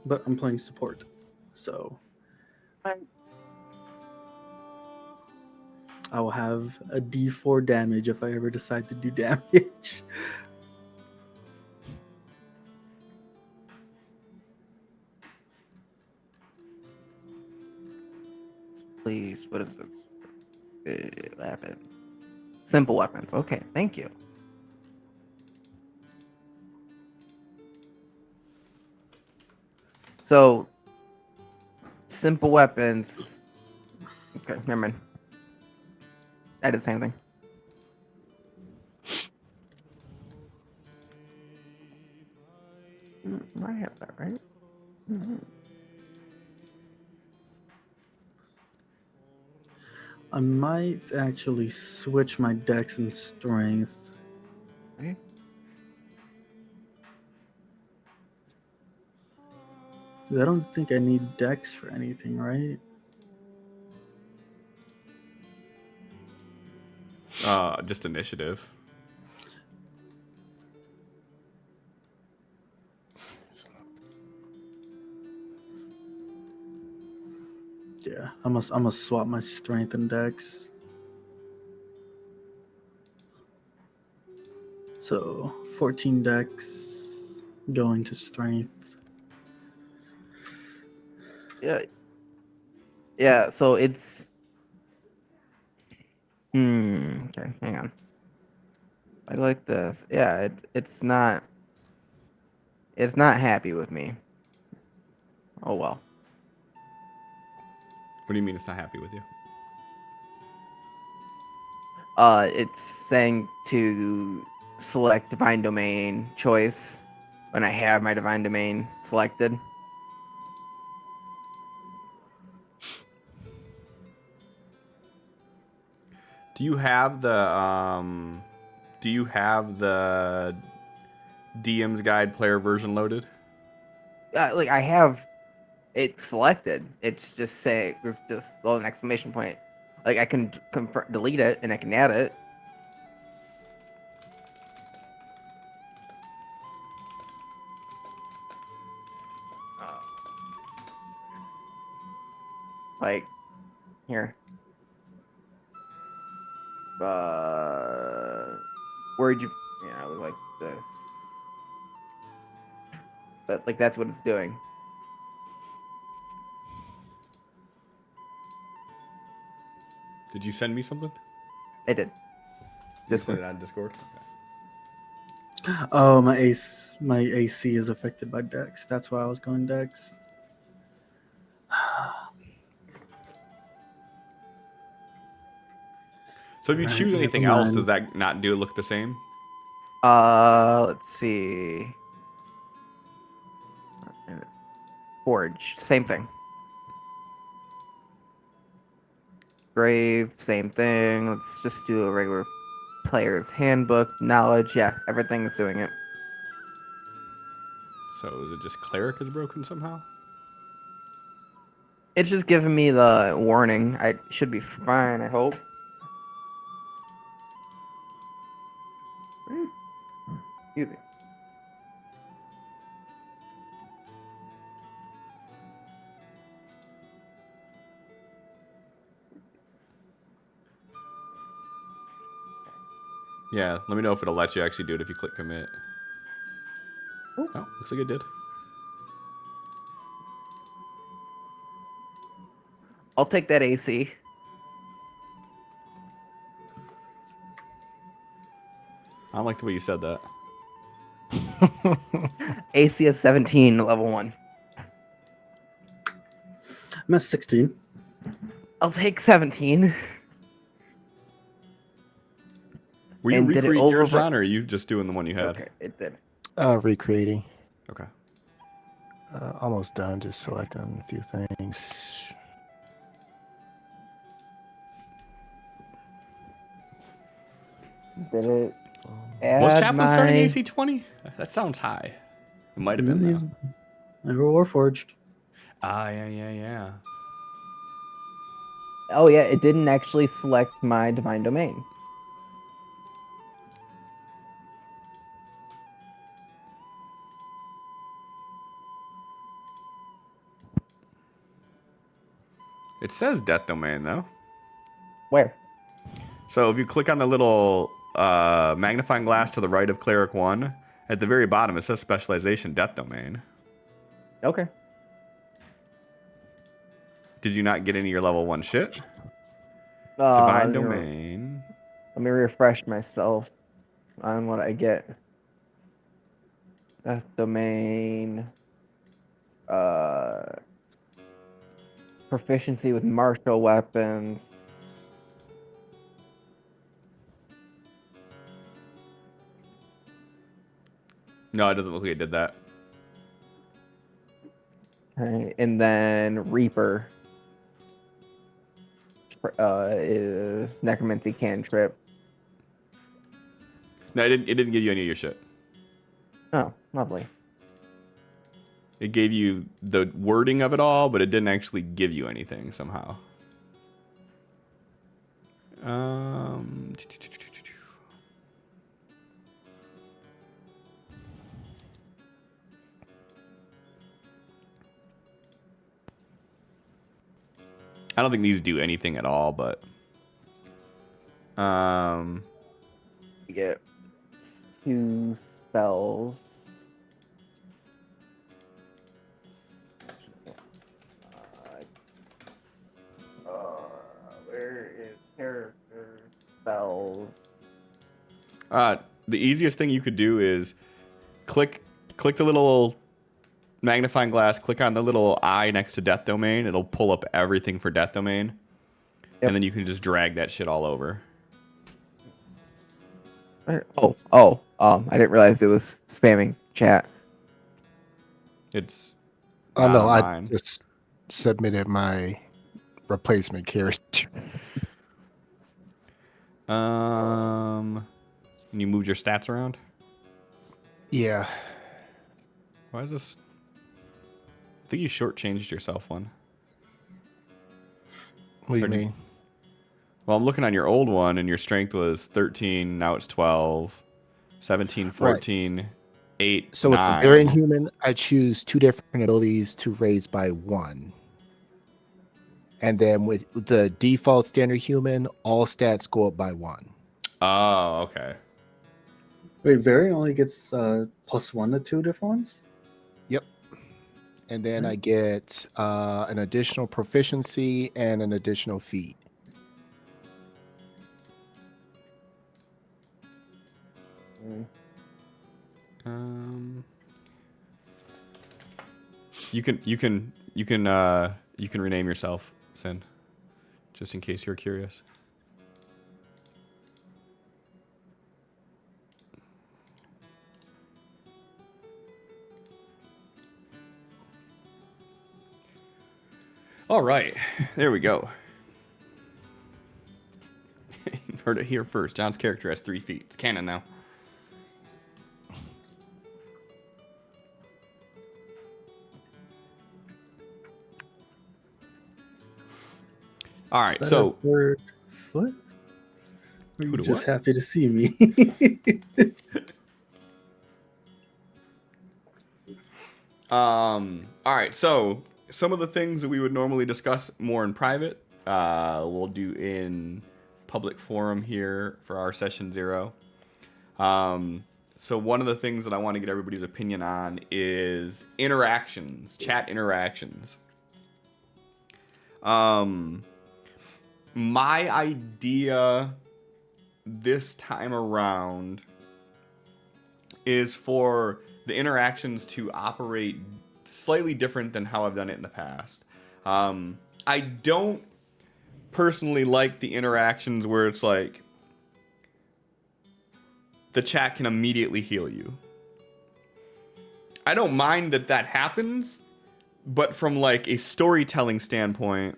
But I'm playing support, so I will have a D4 damage if I ever decide to do damage.
Please, what is this? Weapons. Simple weapons. Okay, thank you. So, simple weapons. Okay, never mind. I did the same thing. I have that, right? Mm-hmm.
I might actually switch my dex and strength.
Okay.
I don't think I need dex for anything, right?
Just initiative.
Yeah, I must swap my strength and dex. So 14 dex going to strength.
Yeah. Yeah, so it's okay, hang on. I like this. Yeah, it's not happy with me. Oh well.
What do you mean it's not happy with you?
It's saying to select divine domain choice when I have my divine domain selected.
Do you have the DM's guide player version loaded?
Like I have it selected. It's just saying there's just an exclamation point. Like I can delete it and I can add it. Like here. Where'd you? Yeah, I look like this. But like that's what it's doing.
Did you send me something?
It did.
You sent
Discord.
it on Discord? Okay.
Oh, my AC is affected by Dex. That's why I was going Dex.
So if you
Alright,
choose
never
anything else, does
mind.
that not do it look the same?
Let's see. Forge, same thing. Grave, same thing. Let's just do a regular player's handbook. Knowledge, yeah, everything's doing it.
So is it just cleric is broken somehow?
It's just giving me the warning. I should be fine, I hope. Excuse me.
Yeah, let me know if it'll let you actually do it if you click commit.
Ooh.
Oh, looks like it did.
I'll take that AC.
I don't like the way you said that.
AC of 17, level 1.
I'm at 16.
I'll take 17.
Were you
And did it
recreating yours,
over-
John, or are you just doing the one you had?
Okay, it did.
Recreating.
Okay.
Almost done. Just selecting a few things.
Did it
Was
add
Chaplain starting
my...
AC 20? That sounds high. It might have been,
He's
though.
never Warforged.
Ah, yeah.
Oh yeah, it didn't actually select my divine domain.
It says Death Domain, though.
Where?
So if you click on the little magnifying glass to the right of Cleric 1, at the very bottom it says Specialization Death Domain.
Okay.
Did you not get any of your level 1 shit?
Uh,
Divine
let me-
Domain.
Let me refresh myself on what I get. Death domain. Proficiency with martial weapons.
No, it doesn't look like it did that.
Okay, and then Reaper is necromancy cantrip.
No, it didn't give you any of your shit.
Oh, lovely.
It gave you the wording of it all, but it didn't actually give you anything somehow. I don't think these do anything at all, but
You get 2 spells. Where is character spells?
the easiest thing you could do is click the little magnifying glass, click on the little eye next to Death Domain. It'll pull up everything for Death Domain.
Yep.
And then you can just drag that shit all over.
I didn't realize it was spamming chat.
It's
Oh
not
no,
on
I
mine.
just submitted my replacement character.
And you moved your stats around?
Yeah.
Why is this? I think you shortchanged yourself one.
What do you
Or did-
mean?
Well, I'm looking on your old one, and your strength was 13. Now it's 12, 17,
Right.
14, 8,
So with the Barbarian
9.
Human, I choose 2 different abilities to raise by 1. And then with the default standard human, all stats go up by 1.
Oh, okay.
Wait, Varian only gets +1 to 2 different ones?
Yep. And then I get an additional proficiency and an additional feat.
You can rename yourself, Sin, just in case you're curious. All right, there we go. You heard it here first. John's character has 3 feet. It's canon now. All right,
Is that
so
a third foot? Or are
Who
you
to
just
what?
happy to see me?
all right, so some of the things that we would normally discuss more in private, we'll do in public forum here for our session 0. So one of the things that I want to get everybody's opinion on is interactions, chat interactions. My idea this time around is for the interactions to operate slightly different than how I've done it in the past. I don't personally like the interactions where it's like the chat can immediately heal you. I don't mind that that happens, but from like a storytelling standpoint,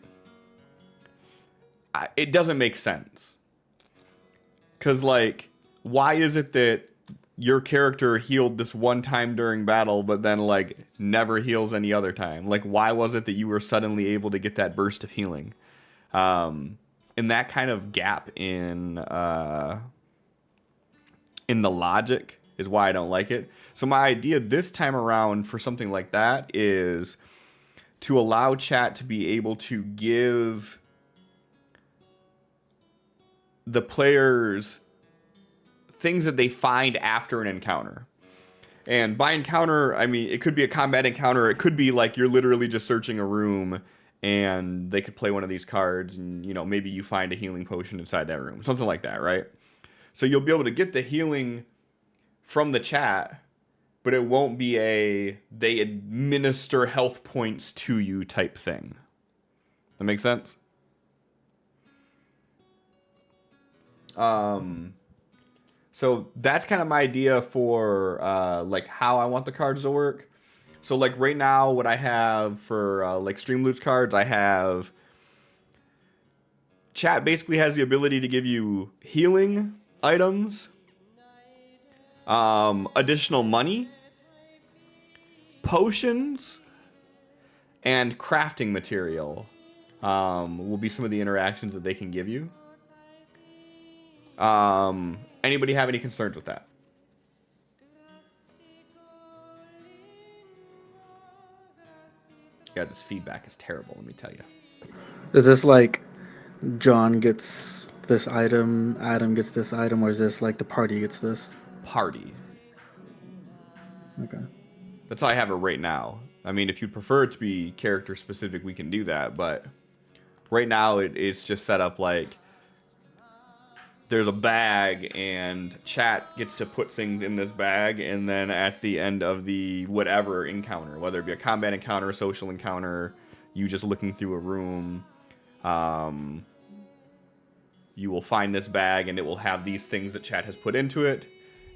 it doesn't make sense. Because like, why is it that your character healed this one time during battle, but then like never heals any other time? Like, why was it that you were suddenly able to get that burst of healing? And that kind of gap in the logic is why I don't like it. So my idea this time around for something like that is to allow chat to be able to give the players things that they find after an encounter. And by encounter, I mean, it could be a combat encounter. It could be like you're literally just searching a room and they could play one of these cards and, you know, maybe you find a healing potion inside that room. Something like that, right? So you'll be able to get the healing from the chat, but it won't be a they administer health points to you type thing. That make sense? So that's kind of my idea for like how I want the cards to work. So like right now, what I have for like Stream Loot cards, I have chat basically has the ability to give you healing items, additional money, potions, and crafting material. Will be some of the interactions that they can give you. Anybody have any concerns with that? Guys, this feedback is terrible, let me tell you.
Is this like John gets this item, Adam gets this item, or is this like the party gets this?
Party.
Okay.
That's how I have it right now. I mean, if you prefer it to be character specific, we can do that, but right now it's just set up like there's a bag and chat gets to put things in this bag, and then at the end of the whatever encounter, whether it be a combat encounter, a social encounter, you just looking through a room, you will find this bag and it will have these things that chat has put into it,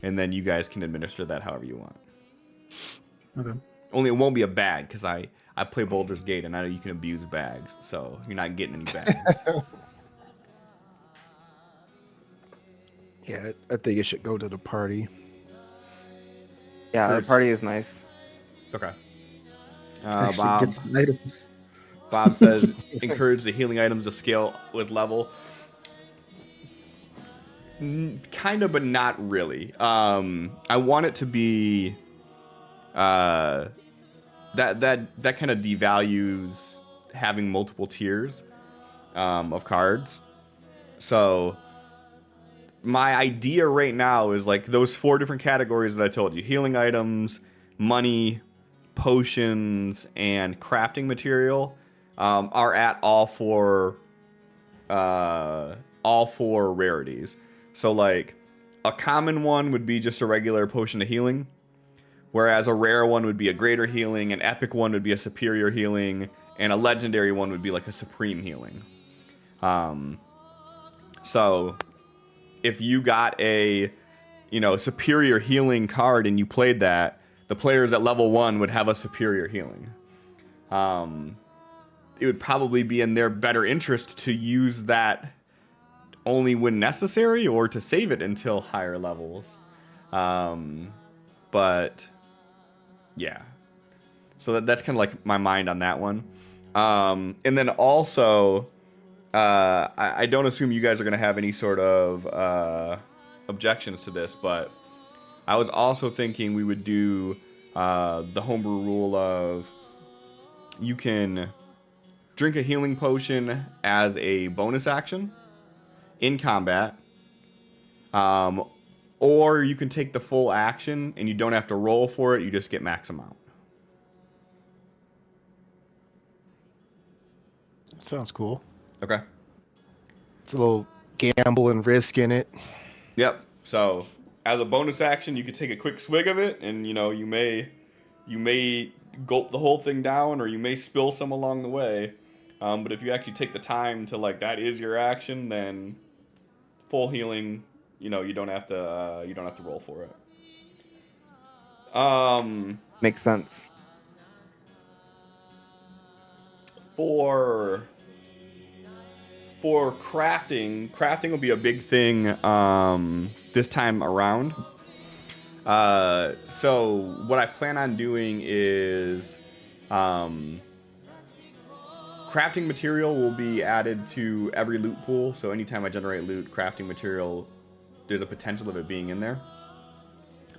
and then you guys can administer that however you want.
Okay.
Only it won't be a bag, because I play Baldur's Gate and I know you can abuse bags, so you're not getting any bags.
Yeah, I think it should go to the party.
Yeah, the
First.
party is nice.
Okay.
Actually get some items.
Bob says encourage the healing items to scale with level. Kind of, but not really. I want it to be that kind of devalues having multiple tiers of cards. So my idea right now is like those 4 different categories that I told you: healing items, money, potions, and crafting material are at all four rarities. So like a common one would be just a regular potion of healing, whereas a rare one would be a greater healing, an epic one would be a superior healing, and a legendary one would be like a supreme healing. So if you got a superior healing card and you played that, the players at level 1 would have a superior healing. It would probably be in their better interest to use that only when necessary or to save it until higher levels. But yeah, so that's kind of like my mind on that one. And then also, I don't assume you guys are going to have any sort of objections to this, but I was also thinking we would do the homebrew rule of you can drink a healing potion as a bonus action in combat, or you can take the full action and you don't have to roll for it, you just get max amount.
Sounds cool.
Okay.
It's a little gamble and risk in it.
Yep. So as a bonus action, you could take a quick swig of it, and you may gulp the whole thing down, or you may spill some along the way. But if you actually take the time to that is your action, then full healing. You don't have to roll for it.
Makes sense.
For crafting will be a big thing this time around. So what I plan on doing is crafting material will be added to every loot pool. So anytime I generate loot, crafting material, there's a potential of it being in there.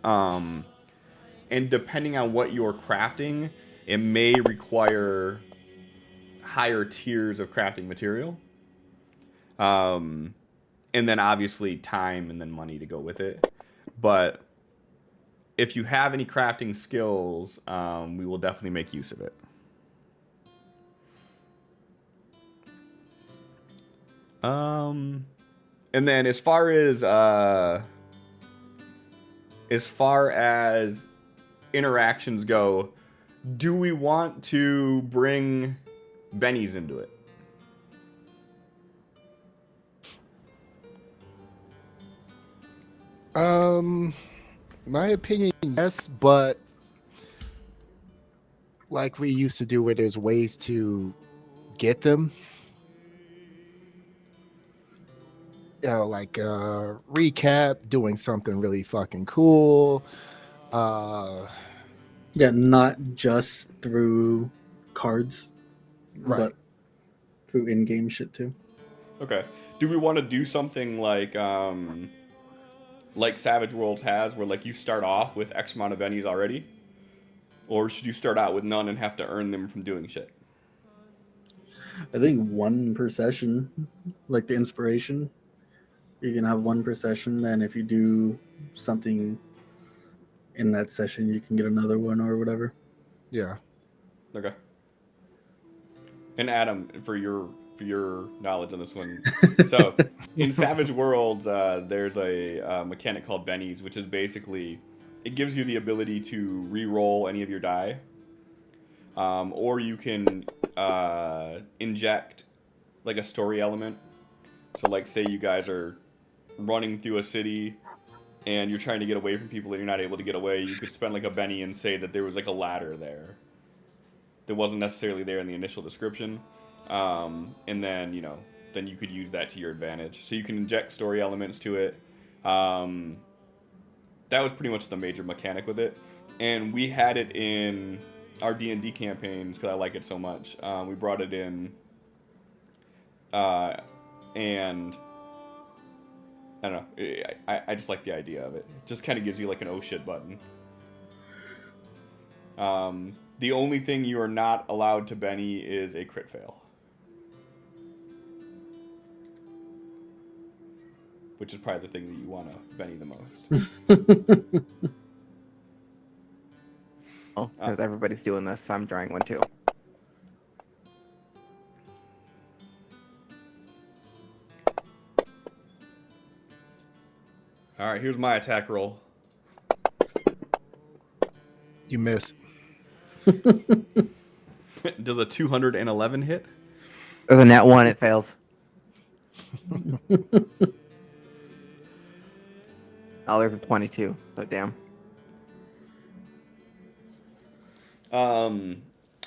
And depending on what you're crafting, it may require higher tiers of crafting material. And then obviously time and then money to go with it. But if you have any crafting skills, we will definitely make use of it. And then as far as interactions go, do we want to bring bennies into it?
My opinion, yes, but like we used to do where there's ways to get them. Like recap, doing something really fucking cool.
Yeah, not just through cards,
Right.
but through in-game shit too.
Okay. Do we want to do something like Savage Worlds has, where you start off with X amount of bennies already? Or should you start out with none and have to earn them from doing shit?
I think 1 per session, like the inspiration. You can have 1 per session, and if you do something in that session, you can get another one or whatever.
Yeah.
Okay. And Adam, for your knowledge on this one, so in Savage Worlds, there's a mechanic called bennies, which is basically it gives you the ability to re-roll any of your die, or you can inject a story element. So say you guys are running through a city and you're trying to get away from people and you're not able to get away, you could spend a benny and say that there was a ladder there that wasn't necessarily there in the initial description, and then then you could use that to your advantage. So you can inject story elements to it. That was pretty much the major mechanic with it, and we had it in our D&D campaigns because I like it so much. We brought it in, and I don't know. I just like the idea of it. It just kind of gives you like an oh shit button. The only thing you are not allowed to Benny is a crit fail. Which is probably the thing that you want to Benny the most.
Oh, because everybody's doing this, so I'm drawing one too.
Alright, here's my attack roll.
You miss.
Does a 211 hit?
Other than that one, it fails. Oh, there's a 22. So damn.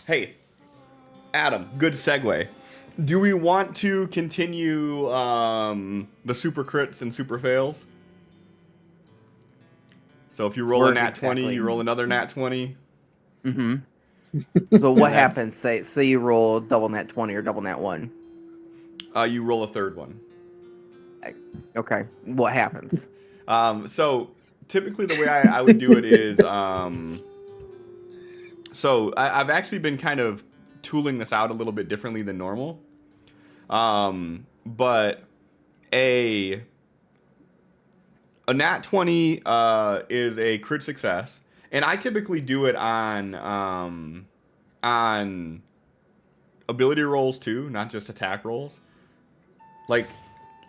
Hey, Adam, good segue. Do we want to continue the super crits and super fails? So if you roll a
Work
nat 20,
exactly.
you roll another nat 20.
Mm-hmm. So what
That's-
happens? Say you roll double nat 20 or double nat 1.
You roll a third one.
Okay. What happens?
So typically the way I would do it is, so I've actually been kind of tooling this out a little bit differently than normal. But a nat 20 is a crit success, and I typically do it on ability rolls too, not just attack rolls. Like,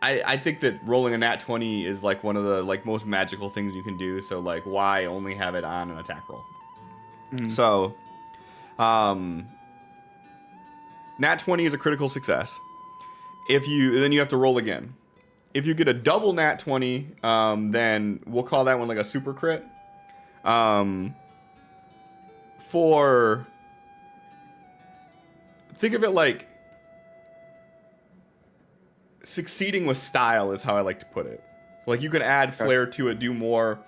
I think that rolling a nat 20 is like one of the like most magical things you can do. So like, why only have it on an attack roll?
Mhm.
So, nat 20 is a critical success. Then you have to roll again. If you get a double nat 20, then we'll call that one like a super crit. Think of it like succeeding with style is how I like to put it. Like you can add flair to it, do more.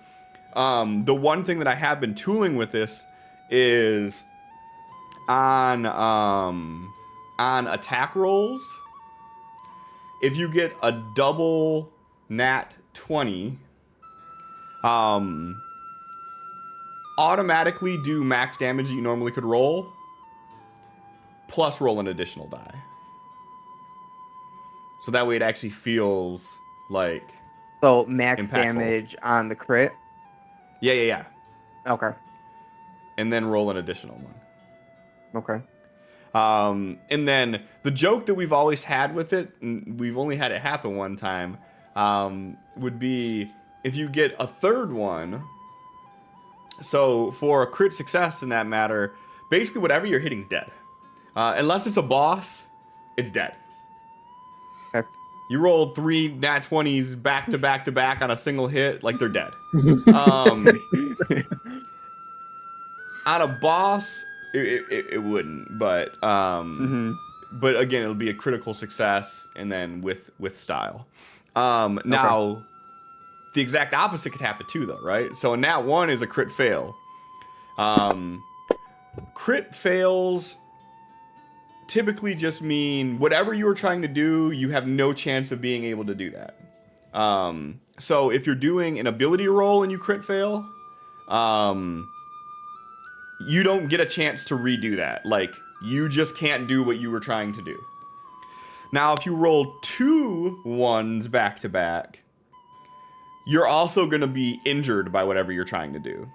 The one thing that I have been tooling with this is on attack rolls. If you get a double nat 20, automatically do max damage that you normally could roll, plus roll an additional die. So that way it actually feels like
So max
impactful.
damage on the crit.
Yeah.
Okay.
And then roll an additional one.
Okay.
And then the joke that we've always had with it, and we've only had it happen one time, would be if you get a third one. So for a crit success in that matter, basically whatever you're hitting is dead. Unless it's a boss, it's dead.
Okay.
You rolled 3 nat 20s back to back to back on a single hit, like they're dead. On a boss, it wouldn't, but but again, it'll be a critical success, and then with style. Now, the exact opposite could happen too, though, right? So a nat 1 is a crit fail. Crit fails typically just mean whatever you were trying to do, you have no chance of being able to do that. So if you're doing an ability roll and you crit fail, you don't get a chance to redo that. Like, you just can't do what you were trying to do. Now, if you roll 2 1s back to back, you're also going to be injured by whatever you're trying to do.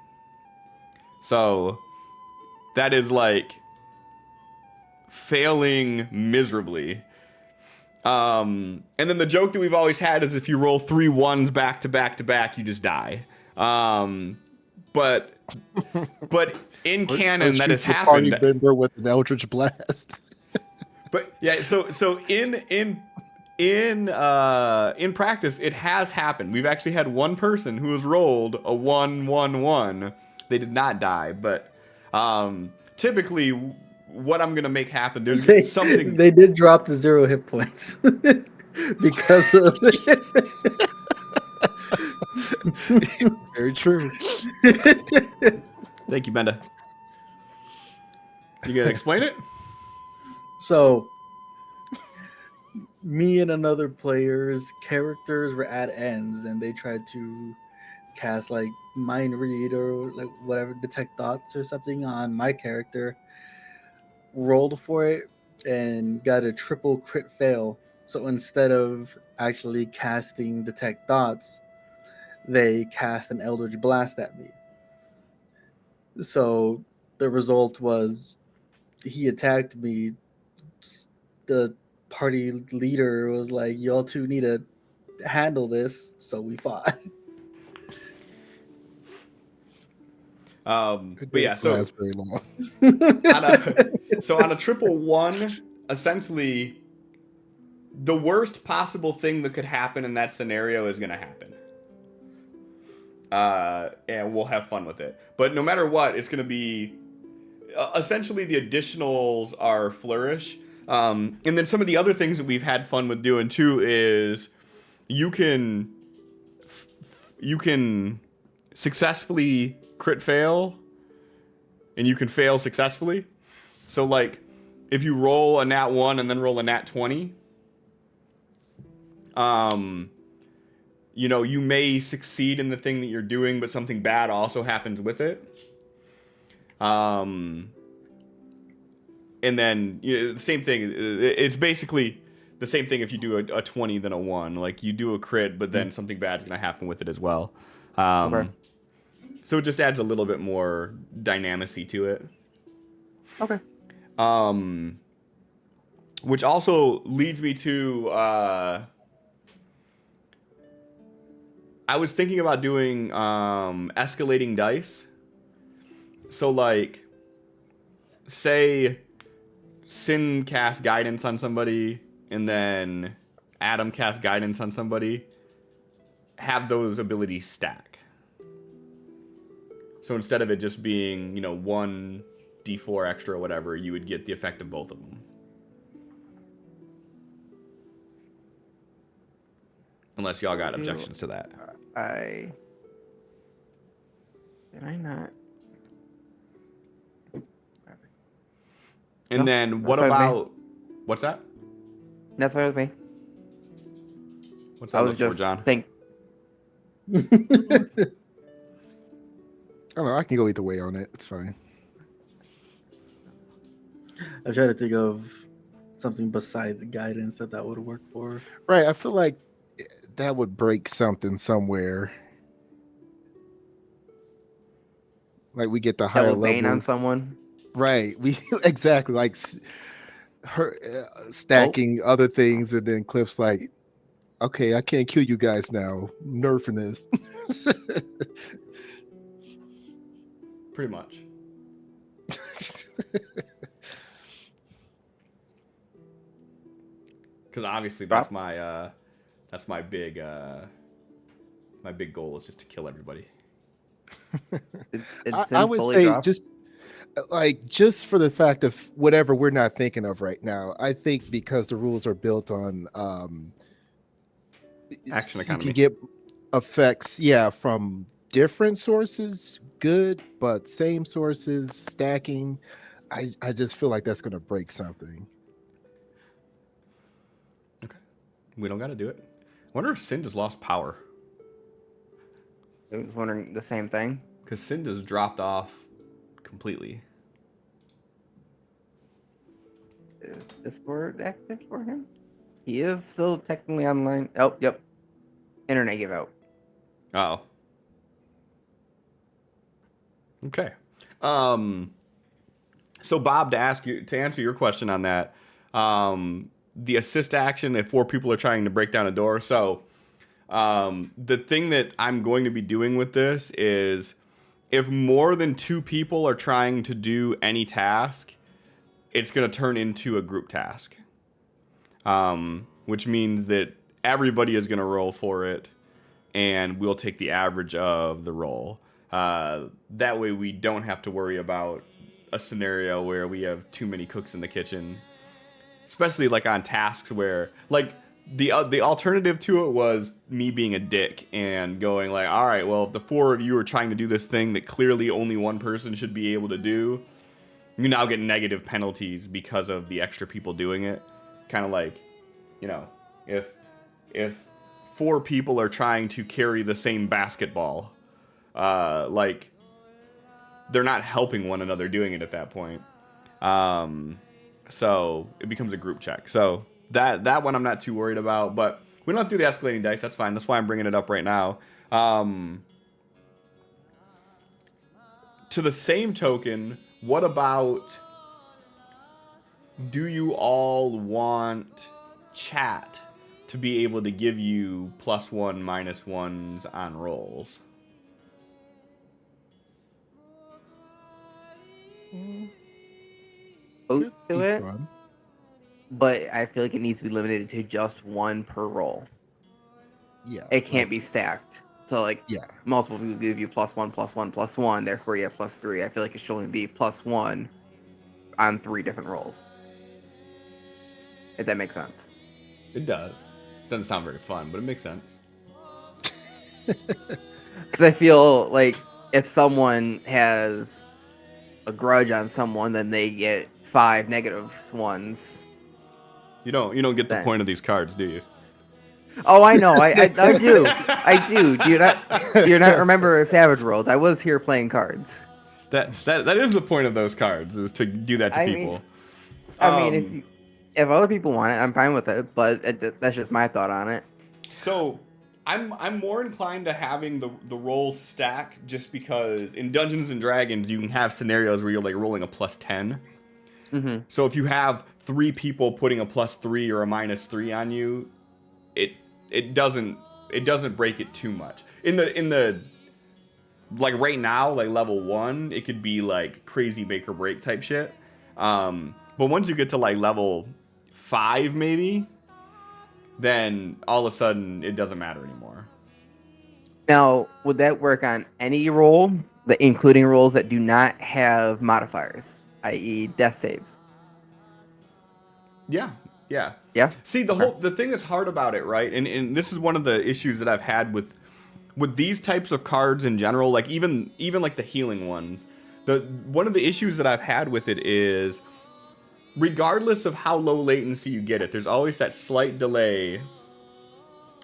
So, that is like failing miserably. And then the joke that we've always had is if you roll 3 1s back to back to back, you just die. But in canon, that has happened.
Party member with an Eldritch Blast.
But yeah, so in practice, it has happened. We've actually had one person who has rolled a 1-1-1. They did not die, but typically, what I'm gonna make happen, there's something.
They did drop to 0 hit points because of
Very true.
Thank you, Benda. You gonna explain it?
So me and another player's characters were at ends, and they tried to cast like mind read or like whatever, detect thoughts or something on my character. Rolled for it and got a triple crit fail. So instead of actually casting detect thoughts, they cast an Eldritch Blast at me. So the result was he attacked me. The party leader was like, "Y'all two need to handle this." So we fought.
It
But
didn't
yeah, so
last very long.
on a triple one, essentially, the worst possible thing that could happen in that scenario is going to happen. And we'll have fun with it. But no matter what, it's going to be essentially the additionals are flourish. And then some of the other things that we've had fun with doing too is you can successfully crit fail, and you can fail successfully. So like, if you roll a nat 1 and then roll a nat 20, you may succeed in the thing that you're doing, but something bad also happens with it. And then the same thing. It's basically the same thing if you do a 20 then a 1. Like you do a crit, but then something bad's gonna happen with it as well.
Okay.
So it just adds a little bit more dynamicy to it.
Okay.
Which also leads me to I was thinking about doing escalating dice. So like, say Sin cast guidance on somebody, and then Adam cast guidance on somebody. Have those abilities stack. So instead of it just being 1d4 extra or whatever, you would get the effect of both of them. Unless y'all got objections to that.
Did I not?
And
No,
then what
that's fine with me.
about... What's that?
That's fine with me.
What's
I
that
was
look for,
just
John?
I don't know. I can go either way on it. It's fine.
I try to think of something besides guidance that would work for.
Right. I feel like that would break something somewhere. Like we get the higher
Tell Bane on
levels.
someone.
Right. We exactly like her stacking other things, and then Cliff's like, "Okay, I can't kill you guys now. Nerfing this."
Pretty much. Because obviously that's my big goal is just to kill everybody.
Did
I
Sin
would
fully
say
drop?
just for the fact of whatever we're not thinking of right now. I think because the rules are built on
Action
you can
economy.
get effects, from different sources, good, but same sources stacking. I just feel like that's going to break something.
Okay. We don't got to do it. I wonder if Sin just lost power.
I was wondering the same thing.
Because Sin just dropped off completely.
Is Discord active for him? He is still technically online. Oh, yep. Internet gave out.
Oh. Okay. So Bob, to answer your question on that, the assist action if 4 people are trying to break down a door. So, the thing that I'm going to be doing with this is if more than 2 people are trying to do any task, it's going to turn into a group task. Which means that everybody is going to roll for it, and we'll take the average of the roll. That way we don't have to worry about a scenario where we have too many cooks in the kitchen. Especially like on tasks where like the alternative to it was me being a dick and going like, all right, well, if the 4 of you are trying to do this thing that clearly only one person should be able to do, you now get negative penalties because of the extra people doing it. Kind of like you know, if 4 people are trying to carry the same basketball, like they're not helping one another doing it at that point. So it becomes a group check. So that one I'm not too worried about, but we don't have to do the escalating dice. That's fine. That's why I'm bringing it up right now. To the same token, what about, do you all want chat to be able to give you +1, -1s on rolls?
Close
Could
to
be
it,
fun.
but I feel like it needs to be limited to just 1 per roll.
Yeah.
It can't
like,
be stacked. So like
Yeah.
multiple people give you +1, +1, +1. Therefore, you have +3. I feel like it should only be +1 on 3 different rolls. If that makes sense.
It does. Doesn't sound very fun, but it makes sense.
Because I feel like if someone has a grudge on someone, then they get 5 negative ones.
You don't get the
Then.
point of these cards, do you?
Oh, I know. I do. I do. Do you not remember Savage World? I was here playing cards.
That is the point of those cards, is to do that to
I
people.
mean, if other people want it, I'm fine with it. But that's just my thought on it.
So I'm more inclined to having the rolls stack, just because in Dungeons and Dragons you can have scenarios where you're like rolling a +10.
Mm-hmm.
So if you have 3 people putting a +3 or a -3 on you, it doesn't break it too much. In the like right now, like level 1, it could be like crazy make or break type shit. But once you get to like level 5 maybe, then all of a sudden it doesn't matter anymore.
Now, would that work on any roll, including rolls that do not have modifiers, i.e., death saves?
Yeah.
Yeah.
See, the thing that's hard about it, right? And this is one of the issues that I've had with these types of cards in general, like even like the healing ones. One of the issues that I've had with it is, regardless of how low latency you get it, there's always that slight delay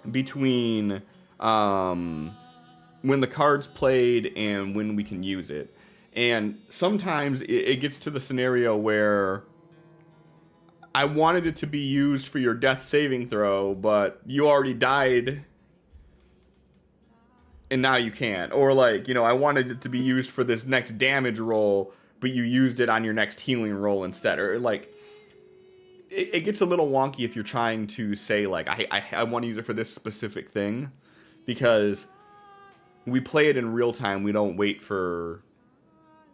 between when the card's played and when we can use it. And sometimes it gets to the scenario where I wanted it to be used for your death saving throw, but you already died and now you can't. Or like, I wanted it to be used for this next damage roll, but you used it on your next healing roll instead. Or like, it gets a little wonky if you're trying to say like, I want to use it for this specific thing, because we play it in real time. We don't wait for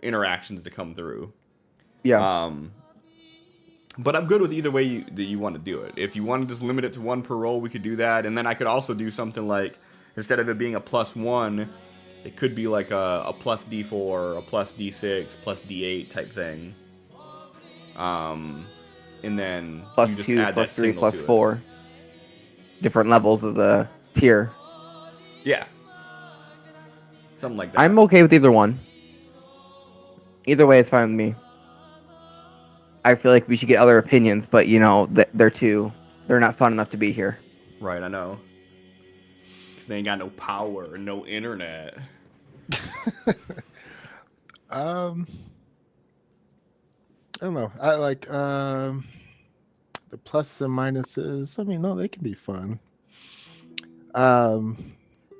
interactions to come through.
Yeah.
But I'm good with either way that you want to do it. If you want to just limit it to 1 per roll, we could do that. And then I could also do something like, instead of it being a +1, it could be like a +D4, a +D6, +D8 type thing. And then you just
+2,
add that
+3,
signal to it.
+4. Different levels of the tier.
Yeah. Something like that.
I'm okay with either one. Either way, it's fine with me. I feel like we should get other opinions, but they're not fun enough to be here.
Right, I know. Because they ain't got no power and no internet.
I don't know. I like the pluses and minuses. I mean, no, they can be fun. I'm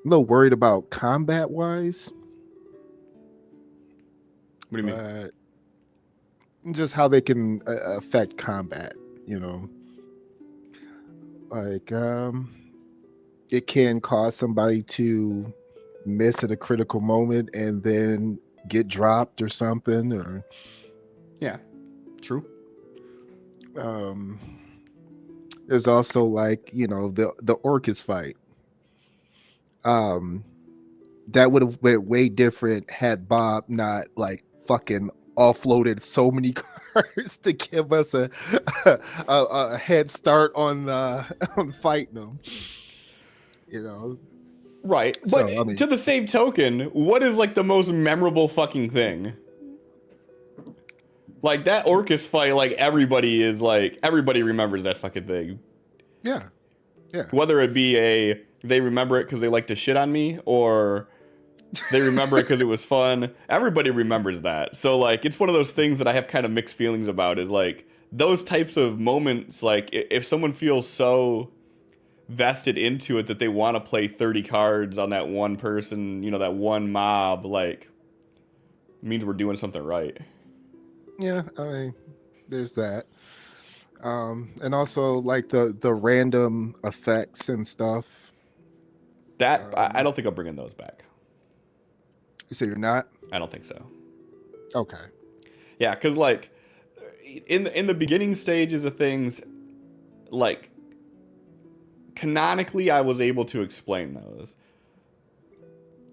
a little worried about combat wise.
What do you mean?
But just how they can affect combat, like it can cause somebody to miss at a critical moment and then get dropped or something, or
Yeah, true.
there's also like the Orcus fight, that would have been way different had Bob not like fucking offloaded so many cards to give us a head start on fighting them.
Right,
So,
but
I mean,
to the same token, what is like the most memorable fucking thing? Like that Orcus fight, like everybody remembers that fucking thing.
Yeah. Yeah.
Whether it be they remember it because they like to shit on me, or they remember it because it was fun. Everybody remembers that. So like, it's one of those things that I have kind of mixed feelings about. Is like those types of moments. Like if someone feels so vested into it that they want to play 30 cards on that one person, that one mob, like, means we're doing something right.
Yeah. I mean, there's that. And also like the random effects and stuff.
That I don't think I'm bringing those back.
You say you're not?
I don't think so.
Okay.
Yeah, because like in the beginning stages of things, like canonically, I was able to explain those.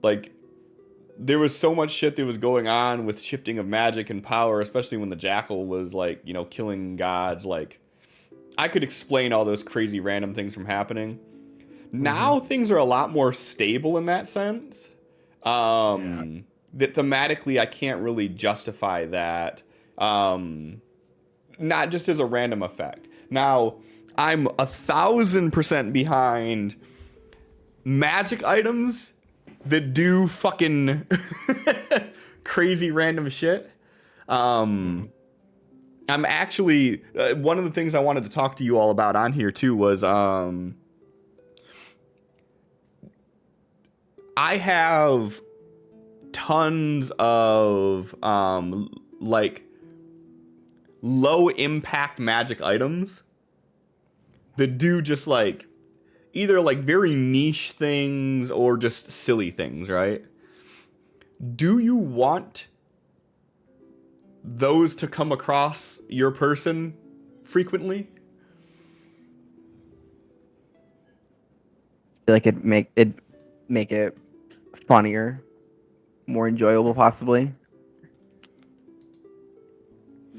Like there was so much shit that was going on with shifting of magic and power, especially when the jackal was like killing gods. Like I could explain all those crazy random things from happening. Now things are a lot more stable in that sense. That thematically I can't really justify that. Not just as a random effect. Now, I'm 1,000% behind magic items that do fucking crazy random shit. I'm actually one of the things I wanted to talk to you all about on here too was I have tons of like low impact magic items that do just like either like very niche things or just silly things, right? Do you want those to come across your person frequently?
I feel like it'd make it funnier, more enjoyable, possibly.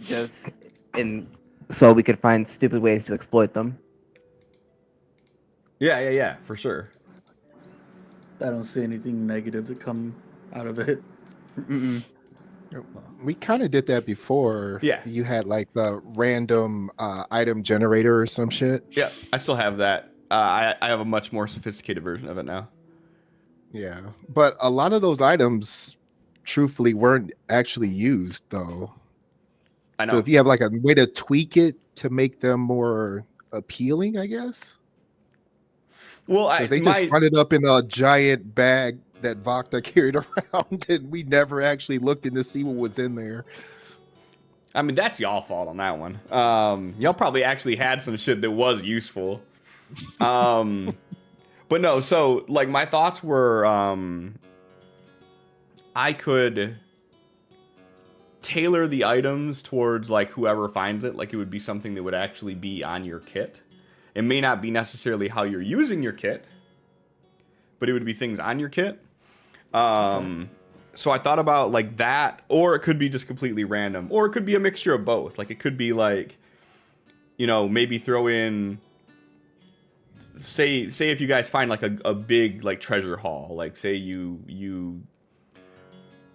Just in so we could find stupid ways to exploit them.
Yeah, for sure.
I don't see anything negative to come out of it.
Mm-mm.
We kind of did that before.
Yeah.
You had like the random item generator or some shit.
Yeah, I still have that. I have a much more sophisticated version of it now.
Yeah. But a lot of those items, truthfully, weren't actually used, though.
I know.
So if you have like a way to tweak it to make them more appealing, I guess.
Well,
Because they just run it up in a giant bag that Vakta carried around, and we never actually looked in to see what was in there.
I mean, that's y'all fault on that one. Y'all probably actually had some shit that was useful. But no, so like my thoughts were, I could tailor the items towards like whoever finds it. Like it would be something that would actually be on your kit. It may not be necessarily how you're using your kit, but it would be things on your kit. So I thought about like that, or it could be just completely random, or it could be a mixture of both. Like it could be like, maybe throw in, say if you guys find like a big like treasure haul, like say you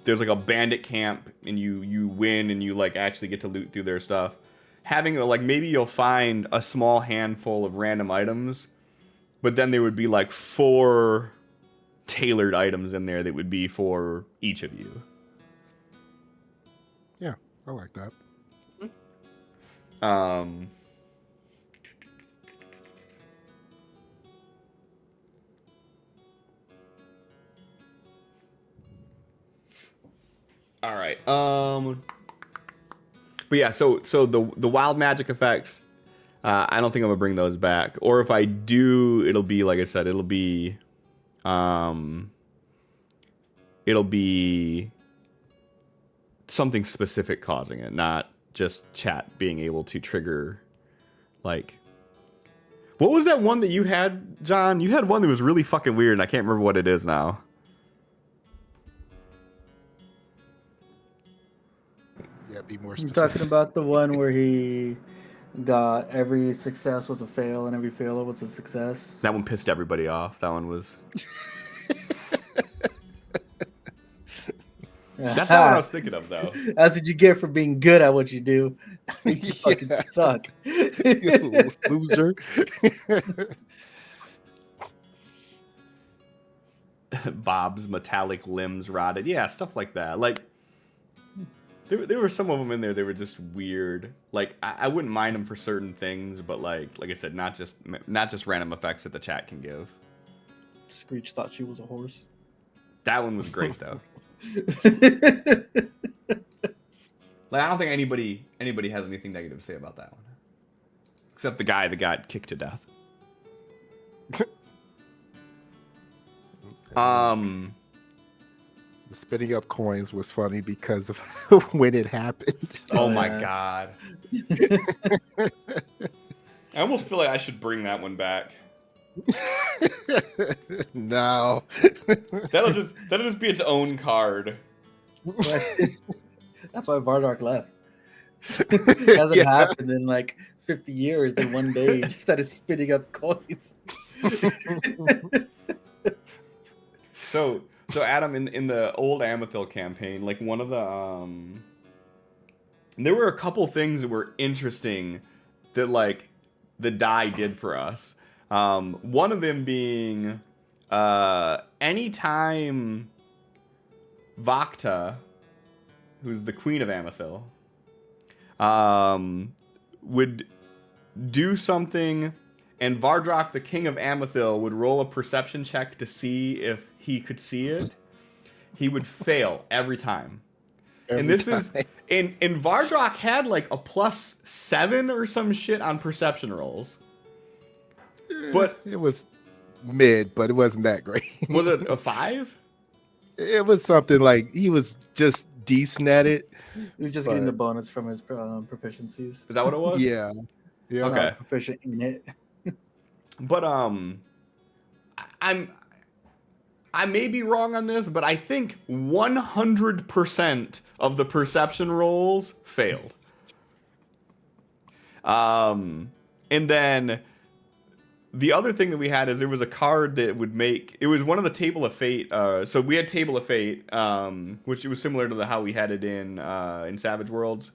there's like a bandit camp and you win and you like actually get to loot through their stuff. Having like maybe you'll find a small handful of random items, but then there would be like 4 tailored items in there that would be for each of you.
Yeah, I like that.
All right. But yeah, so the wild magic effects, I don't think I'm gonna bring those back. Or if I do, it'll be like I said, it'll be something specific causing it, not just chat being able to trigger like. What was that one that you had, John? You had one that was really fucking weird, and I can't remember what it is now.
Yeah, be more
You're
specific.
talking about the one where he got every success was a fail and every failure was a success.
That one pissed everybody off. That one was. That's not what I was thinking of, though.
That's what you get for being good at what you do. You fucking
Yeah.
suck.
You loser.
Bob's metallic limbs rotted. Yeah, stuff like that. Like, there were some of them in there. They were just weird. Like, I wouldn't mind them for certain things, but like I said, not just random effects that the chat can give.
Screech thought she was a horse.
That one was great though. Like, I don't think anybody has anything negative to say about that one, except the guy that got kicked to death.
The spitting up coins was funny because of when it happened.
Oh
Oh,
my
yeah.
god. I almost feel like I should bring that one back.
No.
That'll just be its own card.
That's why Vardark left. It hasn't
Yeah.
happened in like 50 years. Then one day, he just started spitting up coins.
So Adam, in the old Amethil campaign, like one of the there were a couple things that were interesting that like the die did for us. One of them being anytime Vakta, who's the queen of Amethil, would do something, and Vardrak, the king of Amethil, would roll a perception check to see if he could see it, he would fail every time. And this is and Vardrak had like a +7 or some shit on perception rolls. But
it was mid, but it wasn't that great.
was it a 5?
It was something like he was just decent at it.
He was just getting the bonus from his proficiencies.
Is that what it was?
Yeah. Yeah.
Okay.
Not proficient in it.
But I may be wrong on this, but I think 100% of the perception rolls failed. And then the other thing that we had is there was a card that would make, it was one of the Table of Fate. So we had Table of Fate, which it was similar to how we had it in Savage Worlds,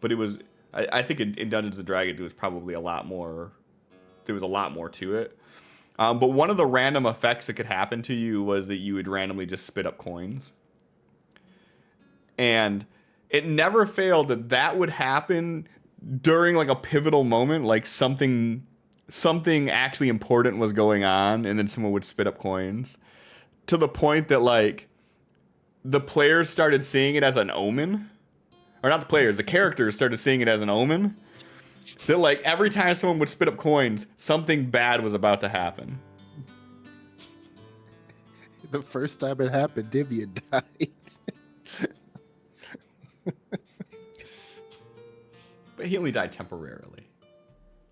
but it was, I think in Dungeons and Dragons it was probably a lot more. There was a lot more to it. But one of the random effects that could happen to you was that you would randomly just spit up coins. And it never failed that would happen during like a pivotal moment, like something actually important was going on, and then someone would spit up coins. To the point that like the players started seeing it as an omen. Or not the players, the characters started seeing it as an omen. That like every time someone would spit up coins, something bad was about to happen.
The first time it happened, Divian died.
But he only died temporarily.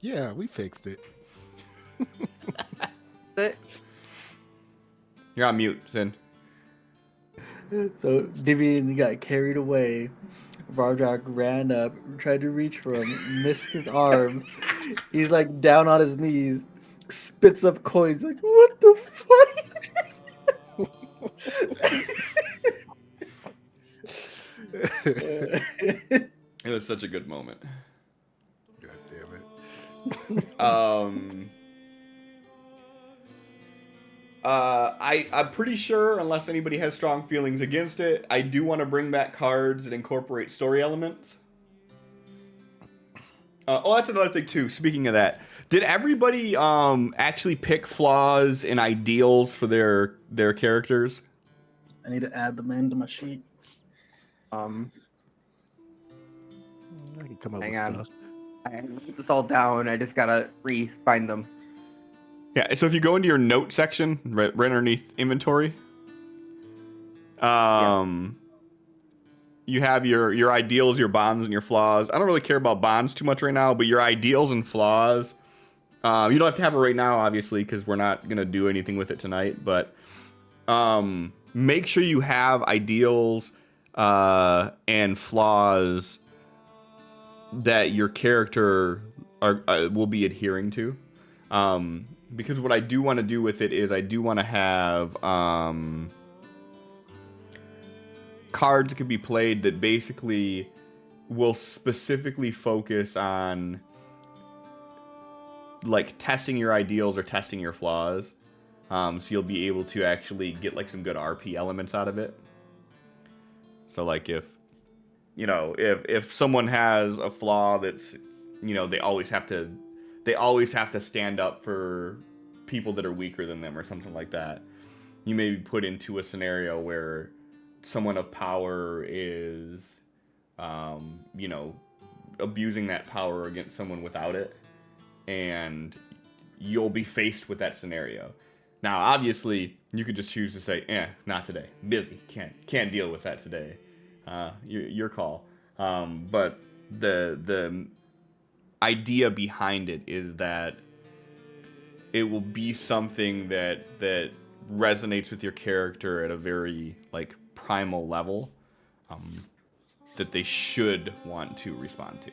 Yeah, we fixed it.
You're on mute, Sin.
So Divian got carried away. Vardrak ran up, tried to reach for him, missed his arm. He's like down on his knees, spits up coins. Like, what the fuck?
It was such a good moment.
God damn it.
I'm pretty sure, unless anybody has strong feelings against it, I do want to bring back cards that incorporate story elements. That's another thing too. Speaking of that, did everybody actually pick flaws and ideals for their characters?
I need to add them into my sheet.
I can come up
Hang
with
on.
stuff.
I wrote this all down. I just gotta re-find them.
Yeah, so if you go into your note section, right underneath inventory, you have your ideals, your bonds, and your flaws. I don't really care about bonds too much right now, but your ideals and flaws, you don't have to have it right now, obviously, because we're not going to do anything with it tonight, but make sure you have ideals and flaws that your character will be adhering to. Because what I do want to do with it is I do want to have cards that can be played that basically will specifically focus on like testing your ideals or testing your flaws. So you'll be able to actually get like some good RP elements out of it. So like if someone has a flaw that's, they always have to stand up for people that are weaker than them or something like that. You may be put into a scenario where someone of power is, abusing that power against someone without it, and you'll be faced with that scenario. Now, obviously, you could just choose to say, not today, busy, can't deal with that today. Your call. But the idea behind it is that it will be something that resonates with your character at a very like primal level, that they should want to respond to.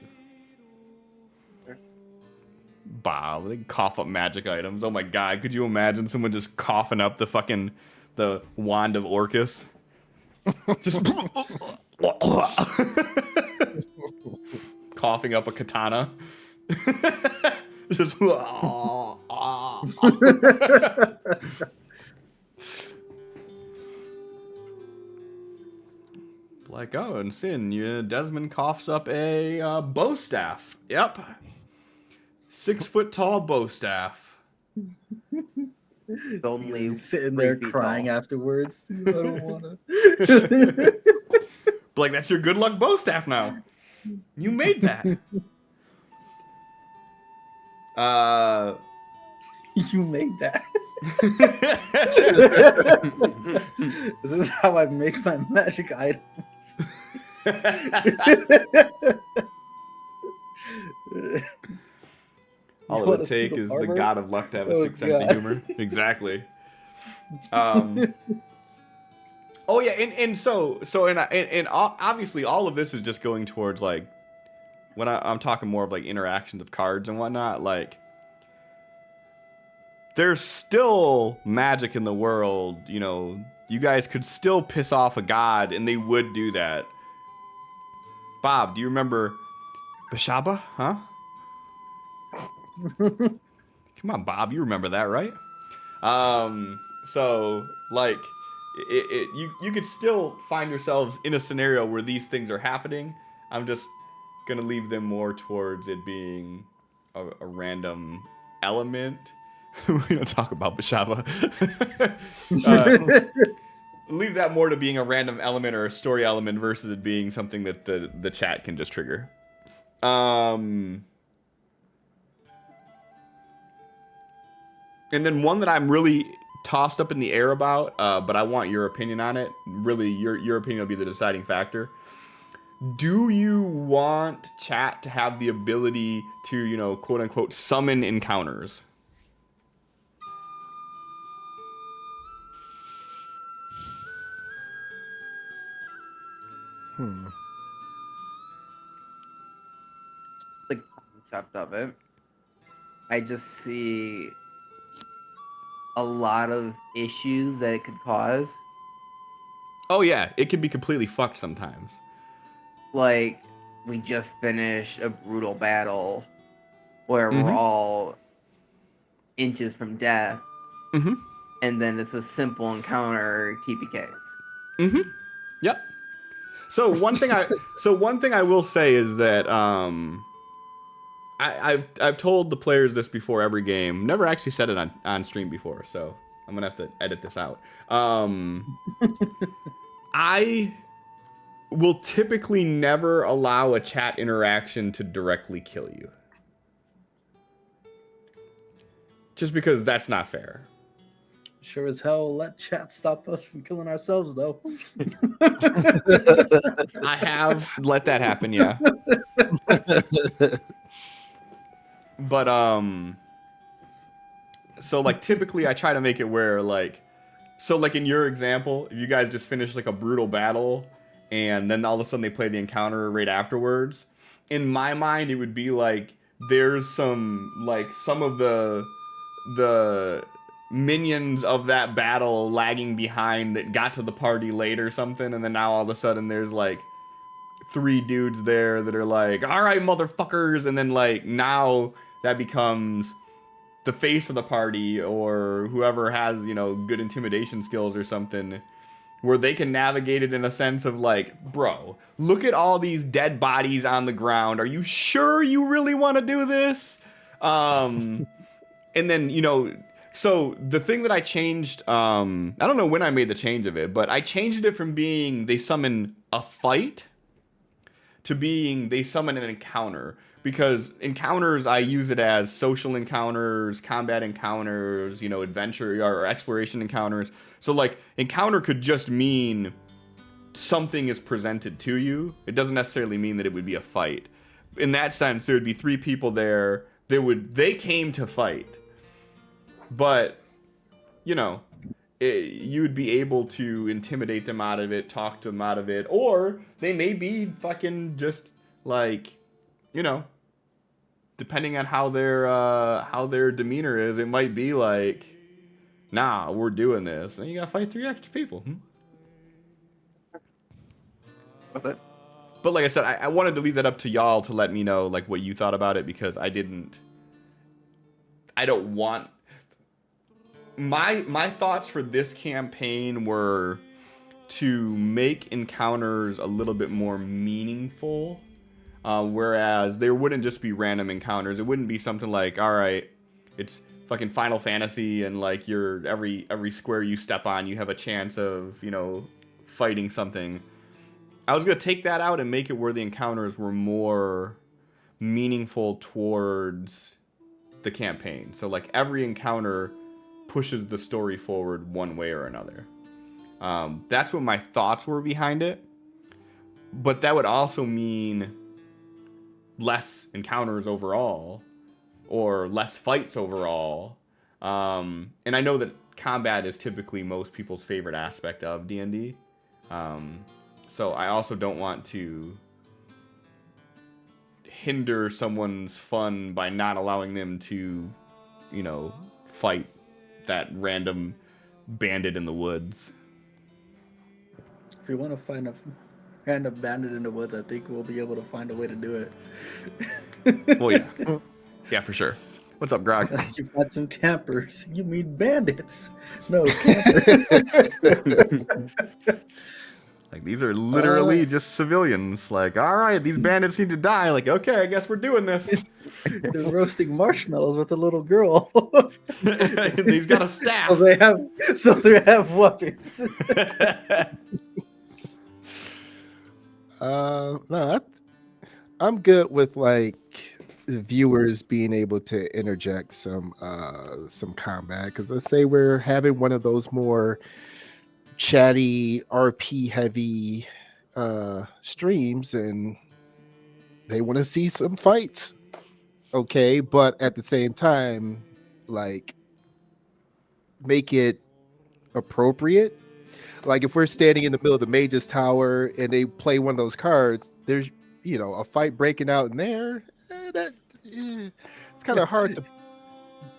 Bob, they cough up magic items. Oh my god, could you imagine someone just coughing up the wand of Orcus? Just coughing up a katana. Just like, oh, and Sin, Desmond coughs up a bow staff. Yep. 6 foot tall bow staff.
It's only
Sitting
3
there
feet
crying
tall.
afterwards. I don't want to.
But like, that's your good luck bow staff now. You made that.
You made that. This is how I make my magic items.
All
You
it
want
would
a
take
suit of
is the
armor?
god of luck to have a
Oh,
sixth sense of
God.
humor. Exactly. Oh yeah, and so obviously all of this is just going towards like when I'm talking more of like interactions of cards and whatnot. Like, there's still magic in the world. You guys could still piss off a god, and they would do that. Bob, do you remember Bashaba? Huh? Come on, Bob, you remember that, right? So like, you could still find yourselves in a scenario where these things are happening. I'm just gonna leave them more towards it being a random element. We don't talk about Bashaba. Leave that more to being a random element or a story element versus it being something that the chat can just trigger. And then one that I'm really tossed up in the air about, but I want your opinion on it. Really, your opinion will be the deciding factor. Do you want chat to have the ability to, quote unquote, summon encounters?
The concept of it. I just see a lot of issues that it could cause.
Oh yeah, it can be completely fucked sometimes.
Like, we just finished a brutal battle where we're all inches from death,
Mm-hmm.
and then it's a simple encounter TPKs.
Mm-hmm. Yep. So one thing I will say is that I've told the players this before every game. Never actually said it on stream before, so I'm gonna have to edit this out. I will typically never allow a chat interaction to directly kill you. Just because that's not fair.
Sure as hell let chat stop us from killing ourselves, though.
I have let that happen, yeah. But so like typically I try to make it where like, so like in your example, if you guys just finish like a brutal battle and then all of a sudden they play the encounter right afterwards, in my mind it would be like there's some of the minions of that battle lagging behind that got to the party late or something, and then now all of a sudden there's like three dudes there that are like, all right, motherfuckers, and then like now that becomes the face of the party or whoever has, you know, good intimidation skills or something, where they can navigate it in a sense of like, bro, look at all these dead bodies on the ground. Are you sure you really want to do this? And then, you know, so the thing that I changed, I don't know when I made the change of it, but I changed it from being they summon a fight to being they summon an encounter. Because encounters, I use it as social encounters, combat encounters, you know, adventure or exploration encounters. So, like, encounter could just mean something is presented to you. It doesn't necessarily mean that it would be a fight. In that sense, there would be three people there. They came to fight. But, you know, you would be able to intimidate them out of it, talk to them out of it, or they may be fucking just like, you know, depending on how their demeanor is, it might be like, nah, we're doing this, and you gotta fight three extra people.
What's it?
But like I said, I wanted to leave that up to y'all to let me know like what you thought about it, because I don't want my thoughts for this campaign were to make encounters a little bit more meaningful. Whereas there wouldn't just be random encounters. It wouldn't be something like, all right, it's fucking Final Fantasy, and like you're every square you step on, you have a chance of, you know, fighting something. I was gonna take that out and make it where the encounters were more meaningful towards the campaign. So like every encounter pushes the story forward one way or another. That's what my thoughts were behind it. But that would also mean less encounters overall, or less fights overall. And I know that combat is typically most people's favorite aspect of D&D. So I also don't want to hinder someone's fun by not allowing them to, you know, fight that random bandit in the woods.
If you want to find a random bandit in the woods, I think we'll be able to find a way to do it.
Well, yeah. Yeah, for sure. What's up, Grog?
You find some campers. You mean bandits? No, campers.
Like, these are literally just civilians. Like, all right, these bandits need to die. Like, okay, I guess we're doing this.
They're roasting marshmallows with a little girl.
He's got a staff.
So they have weapons.
No, I'm good with like the viewers being able to interject some combat, because let's say we're having one of those more chatty RP heavy streams and they want to see some fights, okay, but at the same time, like, make it appropriate. Like if we're standing in the middle of the mage's tower and they play one of those cards, there's, you know, a fight breaking out in there. It's kind of hard to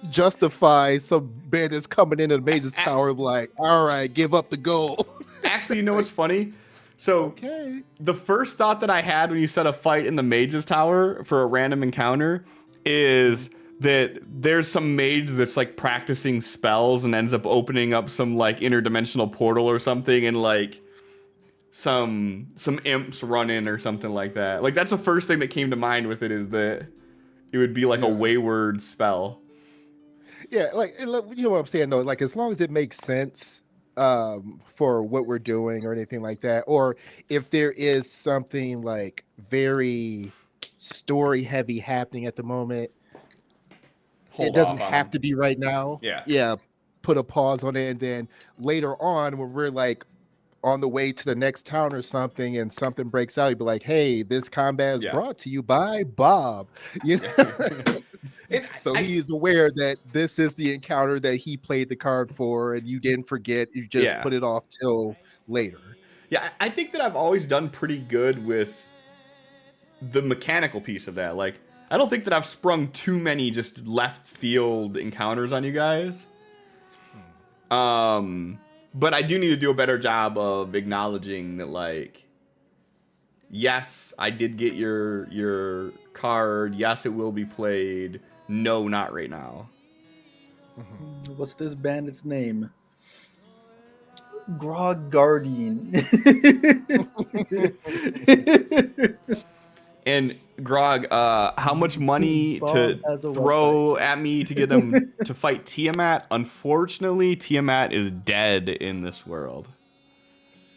justify some bandits coming into the mage's tower like, all right, give up the goal.
Actually, you know what's funny? So
Okay.
the first thought that I had when you said a fight in the mage's tower for a random encounter is that there's some mage that's like practicing spells and ends up opening up some like interdimensional portal or something, and like some imps run in or something like that. Like that's the first thing that came to mind with it, is that it would be like a wayward spell.
Yeah, like, you know what I'm saying though, like as long as it makes sense for what we're doing or anything like that, or if there is something like very story heavy happening at the moment, it doesn't have to be right now.
Yeah.
Put a pause on it, and then later on when we're like on the way to the next town or something and something breaks out, you'd be like, hey, this combat is brought to you by Bob, you know. So he is aware that this is the encounter that he played the card for, and you didn't forget, you just put it off till later.
Yeah, I think that I've always done pretty good with the mechanical piece of that. Like, I don't think that I've sprung too many just left field encounters on you guys. But I do need to do a better job of acknowledging that, like, yes, I did get your card. Yes, it will be played. No, not right now.
What's this bandit's name? Grog Guardian.
And Grog, how much money
Bob
to
has a
throw at me to get them to fight Tiamat? Unfortunately, Tiamat is dead in this world.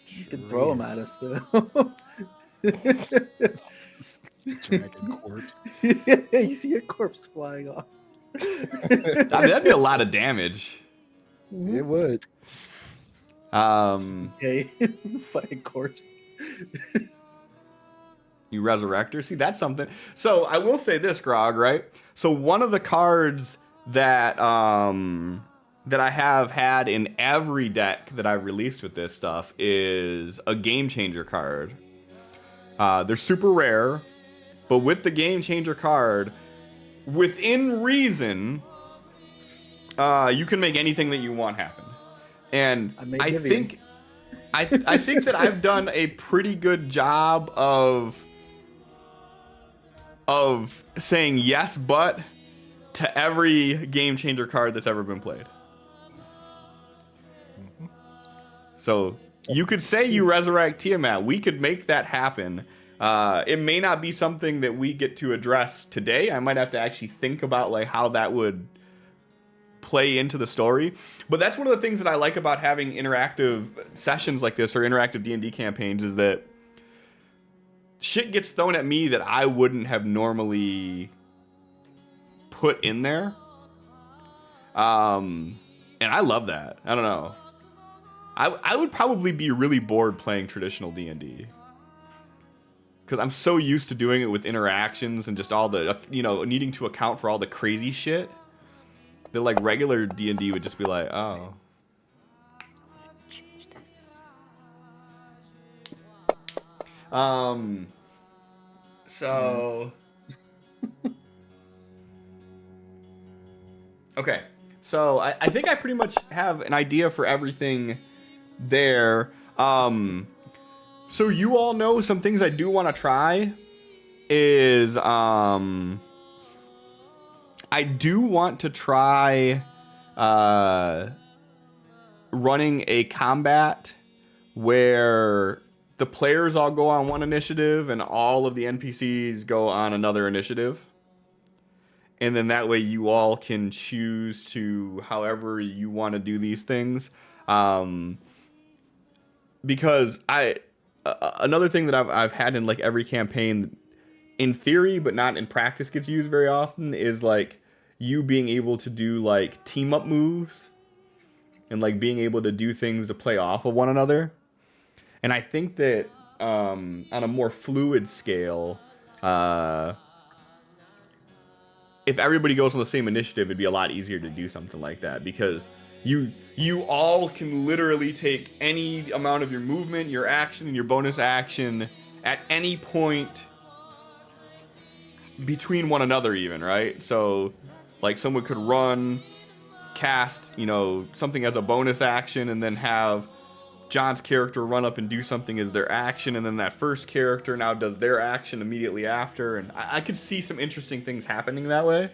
You could throw him at us, though.
Dragon corpse.
You see a corpse flying off.
I mean, that'd be a lot of damage.
It would.
Okay, fighting corpse.
You resurrect her. See, that's something. So I will say this, Grog, right? So one of the cards that that I have had in every deck that I've released with this stuff is a game changer card. They're super rare, but with the game changer card, within reason, you can make anything that you want happen. And I think that I've done a pretty good job of saying yes, but to every game changer card that's ever been played. So you could say you resurrect Tiamat. We could make that happen. It may not be something that we get to address today. I might have to actually think about like how that would play into the story. But that's one of the things that I like about having interactive sessions like this or interactive D&D campaigns is that shit gets thrown at me that I wouldn't have normally put in there. And I love that. I don't know. I would probably be really bored playing traditional D&D. Because I'm so used to doing it with interactions and just all the, needing to account for all the crazy shit. That like regular D&D would just be like, oh.
Change this.
So okay. So I think I pretty much have an idea for everything there. So you all know some things I do want to try is I do want to try running a combat where the players all go on one initiative and all of the NPCs go on another initiative. And then that way you all can choose to however you want to do these things. Because another thing that I've had in like every campaign in theory but not in practice gets used very often is like you being able to do like team up moves and like being able to do things to play off of one another. And I think that on a more fluid scale, if everybody goes on the same initiative, it'd be a lot easier to do something like that because you all can literally take any amount of your movement, your action, and your bonus action at any point between one another even, right? So like someone could run, cast, something as a bonus action and then have John's character run up and do something as their action, and then that first character now does their action immediately after, and I could see some interesting things happening that way.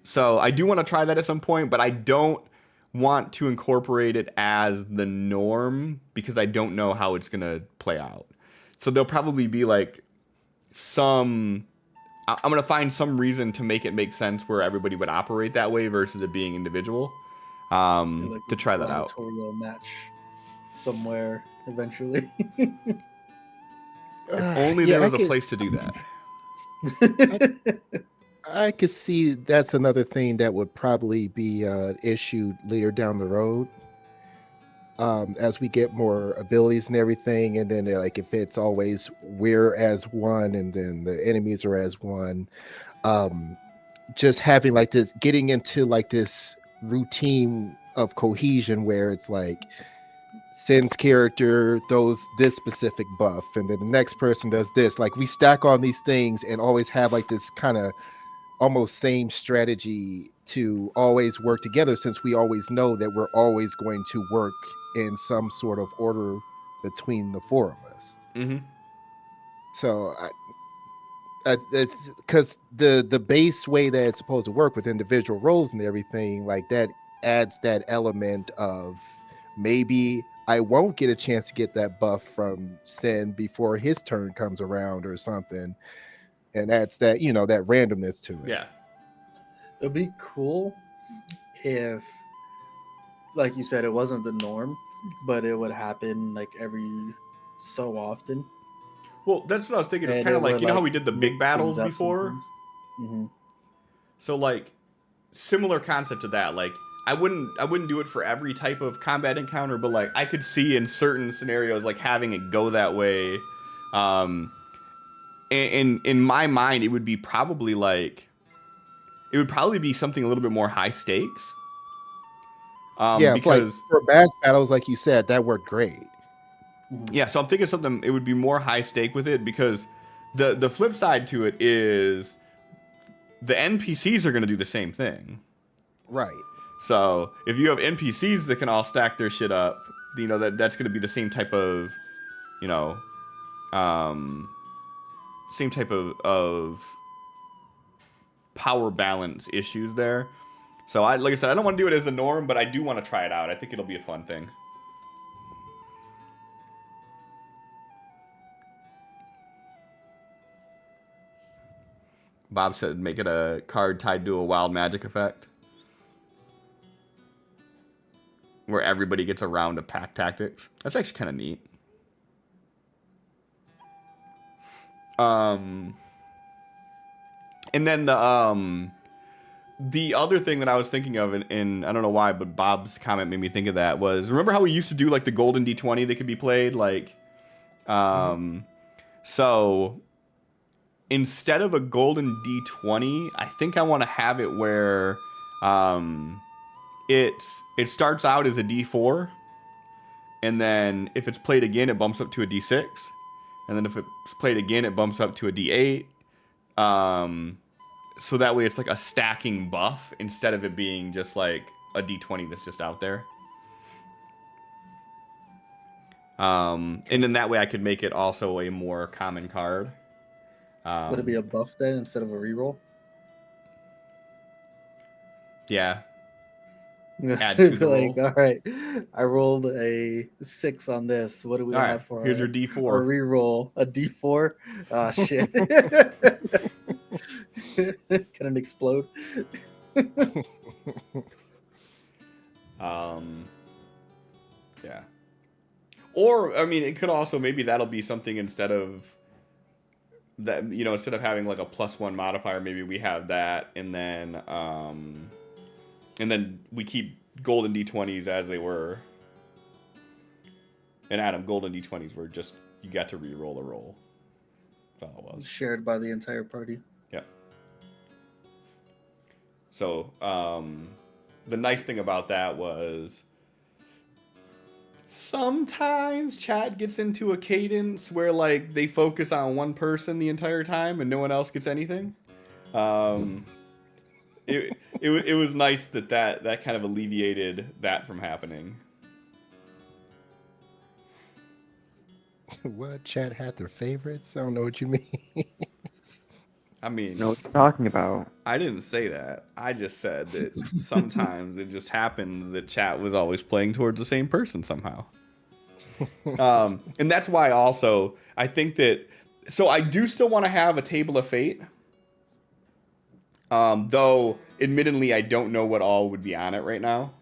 So I do want to try that at some point, but I don't want to incorporate it as the norm because I don't know how it's gonna play out. So there'll probably be like I'm gonna find some reason to make it make sense where everybody would operate that way versus it being individual. To try that out.
Gladiatorial match somewhere eventually.
If only there was a place to do that.
I could see that's another thing that would probably be an issue later down the road. As we get more abilities and everything, and then like if it's always we're as one and then the enemies are as one, just having like this, getting into like this routine of cohesion where it's like Sin's character throws this specific buff and then the next person does this, like we stack on these things and always have like this kind of almost same strategy to always work together, since we always know that we're always going to work in some sort of order between the four of us.
Mm-hmm.
So because the base way that it's supposed to work with individual roles and everything like that adds that element of maybe I won't get a chance to get that buff from Sin before his turn comes around or something, and adds that that randomness to it.
Yeah.
It'd be cool if, like you said, it wasn't the norm, but it would happen like every so often,
Well, that's what I was thinking. It's
and
kind
it
of like,
would
you know how
like
we did the big
mix
battles
things up
before?
sometimes. Mm-hmm.
So like similar concept to that. Like I wouldn't do it for every type of combat encounter, but like I could see in certain scenarios like having it go that way. Um in my mind it would be probably like it would probably be something a little bit more high stakes.
Yeah,
Because
for bass battles, like you said, that worked great.
Mm-hmm.
yeah, so I'm thinking something it would be more high stake with it because the flip side to it is the NPCs are going to do the same thing.
Right.
So if you have NPCs that can all stack their shit up, that's going to be the same type of, you know, um, same type of power balance issues there. So like I said, I don't want to do it as a norm, but I do want to try it out. I think it'll be a fun thing. Bob said make it a card tied to a wild magic effect. Where everybody gets a round of pack tactics. That's actually kind of neat. And then the other thing that I was thinking of, and I don't know why, but Bob's comment made me think of that, was remember how we used to do like the golden D20 that could be played? Like, so instead of a golden D20, I think I want to have it where it starts out as a D4, and then if it's played again, it bumps up to a D6, and then if it's played again, it bumps up to a D8. So that way it's like a stacking buff instead of it being just like a D20 that's just out there. And then that way I could make it also a more common card.
Would it be a buff then instead of a reroll?
Yeah. Add 2 to
Like,
roll.
all right, I rolled a 6 on this. What do we
All right,
have for
here's your
our
D4.
reroll? A D4? Ah, shit. Can it explode?
Yeah. Or I mean, it could also maybe that'll be something instead of that. Instead of having like a +1 modifier, maybe we have that, and then we keep golden D20s as they were. And Adam, golden D20s were just you got to re-roll a roll. That's all it was.
Shared by the entire party.
Yeah. So the nice thing about that was sometimes chat gets into a cadence where like they focus on one person the entire time and no one else gets anything. It was nice that kind of alleviated that from happening.
What? Chat had their favorites? I don't know what you mean.
I mean,
You know what you're talking about.
I didn't say that. I just said that sometimes it just happened that chat was always playing towards the same person somehow. And that's why also I think that so I do still want to have a table of fate. Though admittedly I don't know what all would be on it right now.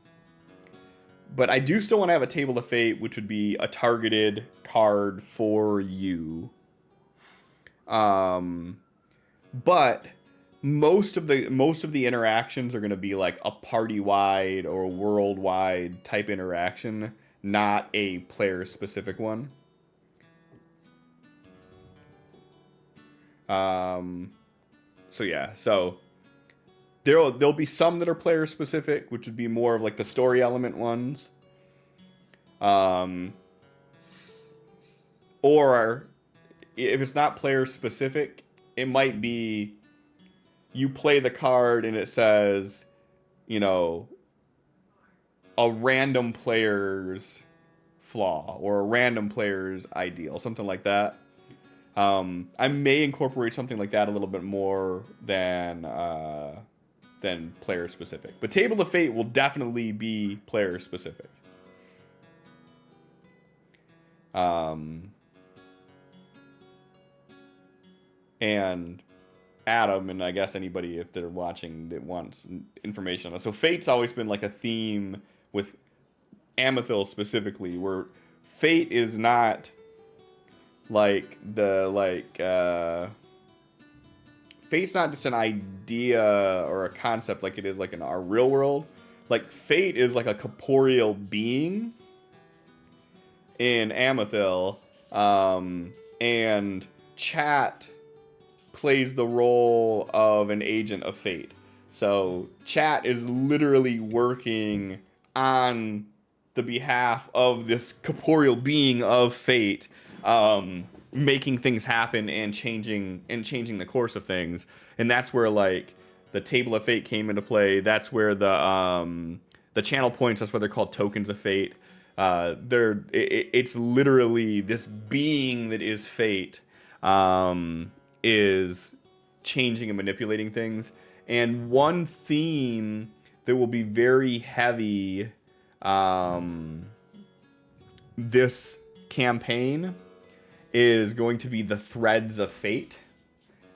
But I do still want to have a table of fate, which would be a targeted card for you. But most of the interactions are going to be like a party-wide or worldwide type interaction, not a player-specific one. So yeah, so there'll be some that are player-specific, which would be more of like the story element ones. Or if it's not player-specific, it might be you play the card and it says, a random player's flaw or a random player's ideal, something like that. I may incorporate something like that a little bit more than player specific. But Table of Fate will definitely be player specific. And Adam, and I guess anybody if they're watching that wants information on it. So Fate's always been like a theme with Amethil specifically, where Fate is not like Fate's not just an idea or a concept like it is like in our real world. Like Fate is like a corporeal being in Amethil, and Chat plays the role of an agent of Fate. So Chat is literally working on the behalf of this corporeal being of Fate, making things happen and changing the course of things. And that's where like the Table of Fate came into play. That's where the channel points, that's why they're called tokens of Fate. It's literally this being that is Fate, is changing and manipulating things. And one theme that will be very heavy this campaign is going to be the threads of Fate.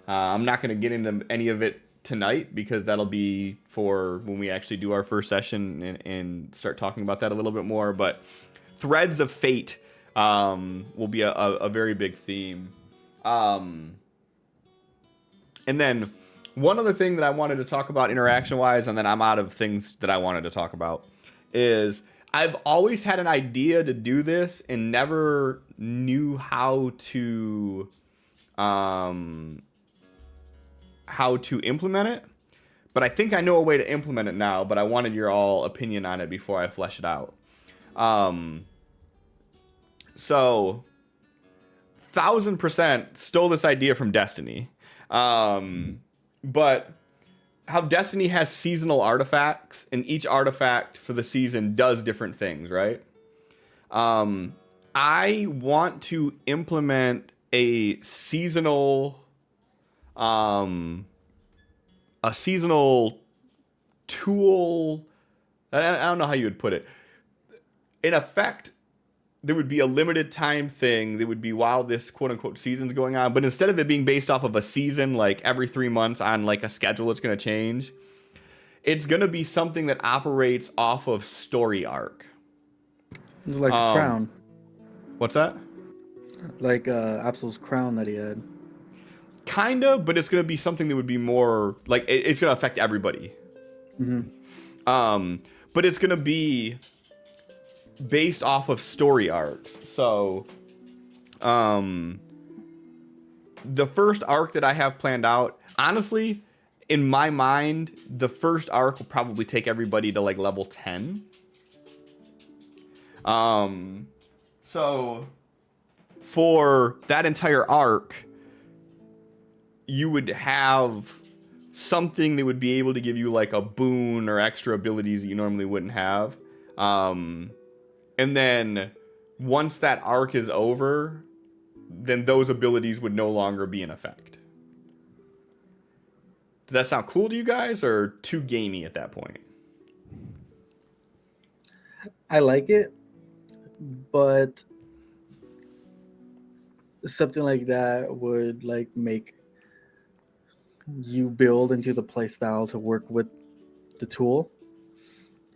I'm not going to get into any of it tonight because that'll be for when we actually do our first session and start talking about that a little bit more. But threads of Fate will be a very big theme. And then one other thing that I wanted to talk about interaction-wise, and then I'm out of things that I wanted to talk about, is I've always had an idea to do this and never knew how to implement it. But I think I know a way to implement it now, but I wanted your all opinion on it before I flesh it out. So 1000% stole this idea from Destiny. But how Destiny has seasonal artifacts, and each artifact for the season does different things, right? I want to implement a seasonal tool. I don't know how you would put it. In effect, there would be a limited time thing that would be while this quote unquote season's going on. But instead of it being based off of a season, like every 3 months on like a schedule, it's going to change. It's going to be something that operates off of story arc.
Like the crown.
What's that?
Like Absol's crown that he had.
Kinda, but it's going to be something that would be more like it's going to affect everybody.
Mm-hmm.
But it's going to be based off of story arcs. So, the first arc that I have planned out, honestly, in my mind, the first arc will probably take everybody to like level 10. So for that entire arc, you would have something that would be able to give you like a boon or extra abilities that you normally wouldn't have. And then once that arc is over, then those abilities would no longer be in effect. Does that sound cool to you guys or too gamey at that point?
I like it, but something like that would like make you build into the playstyle to work with the tool.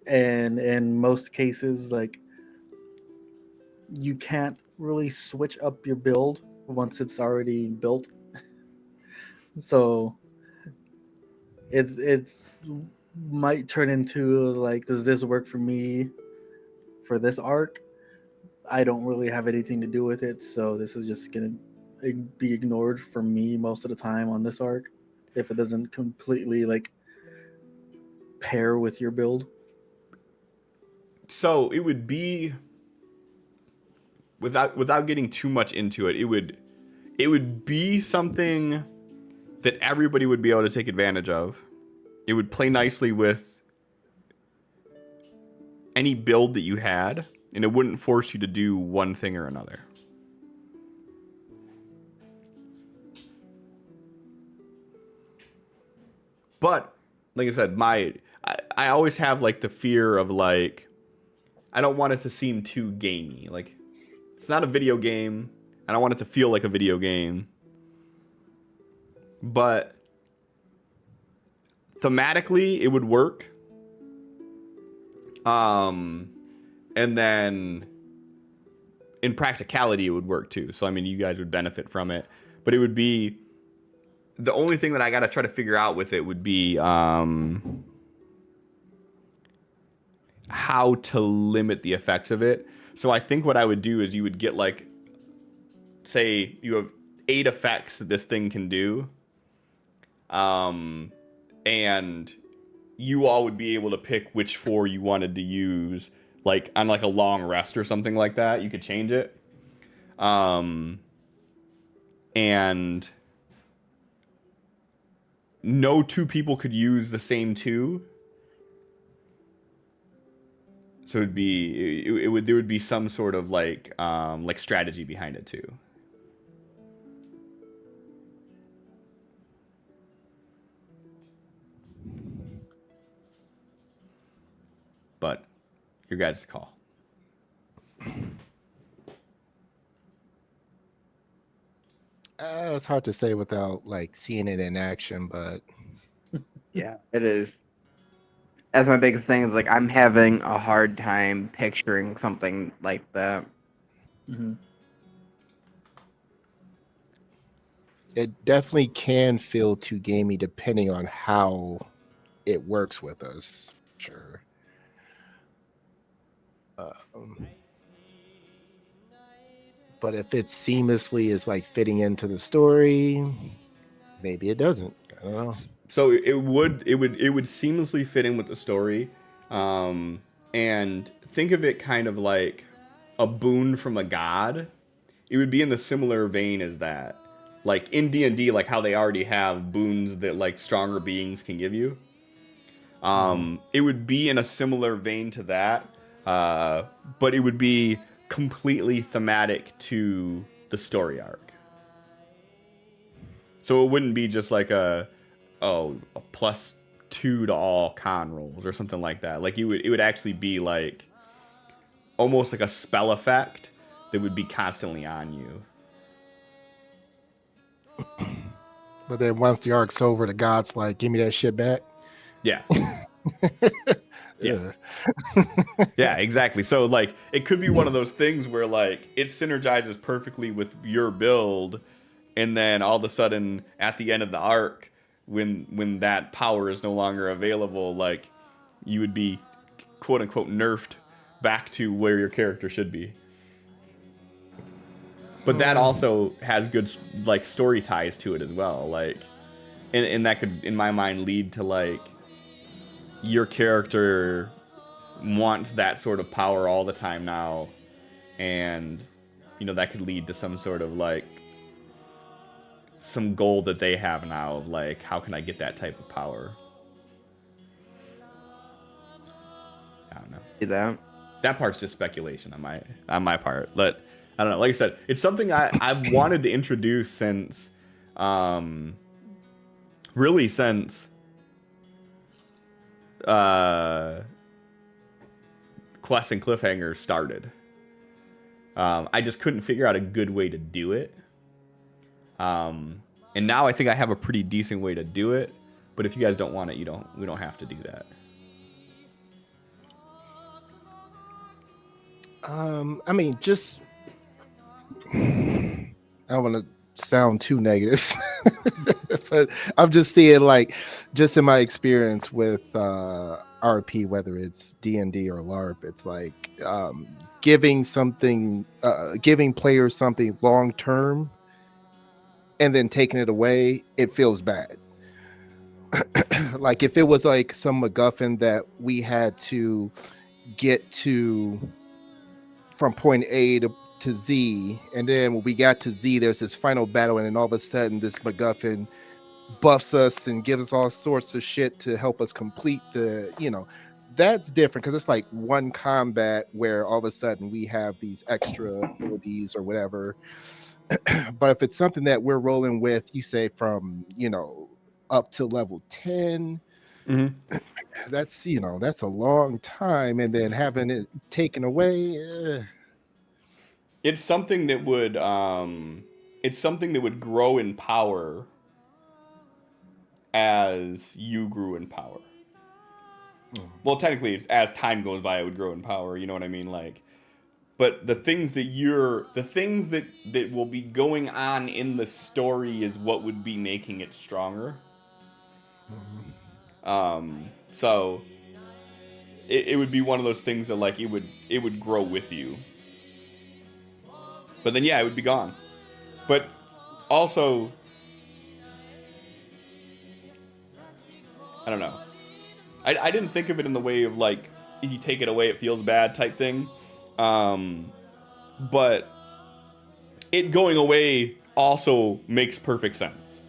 And in most cases, like you can't really switch up your build once it's already built. So it's might turn into like, does this work for me for this arc? I don't really have anything to do with it, so this is just gonna be ignored for me most of the time on this arc if it doesn't completely like pair with your build.
So it would be, without getting too much into it, it would be something that everybody would be able to take advantage of. It would play nicely with any build that you had. and it wouldn't force you to do one thing or another. But like I said, I always have like the fear of like I don't want it to seem too gamey. Like it's not a video game. I don't want it to feel like a video game. But thematically it would work. And then in practicality it would work too. So I mean you guys would benefit from it. But it would be the only thing that I gotta try to figure out with it would be how to limit the effects of it. So I think what I would do is you would get like, say you have 8 effects that this thing can do, and you all would be able to pick which 4 you wanted to use, like on like a long rest or something like that. You could change it, and no 2 people could use the same 2. So there would be some sort of like strategy behind it too. But your guys' call.
It's hard to say without like seeing it in action, but
Yeah, it is. That's my biggest thing. Is like I'm having a hard time picturing something like that.
Mm-hmm.
it definitely can feel too gamey depending on how it works with us. Sure. But if it seamlessly is like fitting into the story, maybe it doesn't. I don't know.
So it would seamlessly fit in with the story, and think of it kind of like a boon from a god. It would be in the similar vein as that, like in D&D, like how they already have boons that like stronger beings can give you. It would be in a similar vein to that, but it would be completely thematic to the story arc. So it wouldn't be just like a +2 to all con rolls or something like that. Like it would actually be like almost like a spell effect that would be constantly on you.
But then once the arc's over, the god's like, give me that shit back.
Yeah.
Yeah.
Yeah, exactly. So like it could be one of those things where like it synergizes perfectly with your build, and then all of a sudden at the end of the arc, when that power is no longer available, like you would be quote unquote nerfed back to where your character should be. But that also has good like story ties to it as well. Like and that could in my mind lead to like your character wants that sort of power all the time now, and that could lead to some sort of like some goal that they have now of like how can I get that type of power. I don't know.
See that?
That part's just speculation on my part, but I don't know. Like I said, it's something I've wanted to introduce since really since Quest and Cliffhanger started. I just couldn't figure out a good way to do it. And now I think I have a pretty decent way to do it. But if you guys don't want it, we don't have to do that.
I mean, just I don't want to sound too negative, but I'm just seeing like, just in my experience with RP, whether it's D&D or LARP, it's like giving players something long term and then taking it away, it feels bad. Like if it was like some MacGuffin that we had to get to from point A to Z, and then when we got to Z, there's this final battle, and then all of a sudden this MacGuffin buffs us and gives us all sorts of shit to help us complete the, that's different because it's like one combat where all of a sudden we have these extra abilities or whatever. But if it's something that we're rolling with, you say from up to level 10,
Mhm.
that's that's a long time, and then having it taken away.
It's something that would grow in power as you grew in power. Well, technically, it's, as time goes by, it would grow in power. You know what I mean? Like, but the things that will be going on in the story is what would be making it stronger. So it would be one of those things that like it would grow with you. But then yeah, it would be gone. But also, I don't know. I didn't think of it in the way of like if you take it away it feels bad type thing. But it going away also makes perfect sense.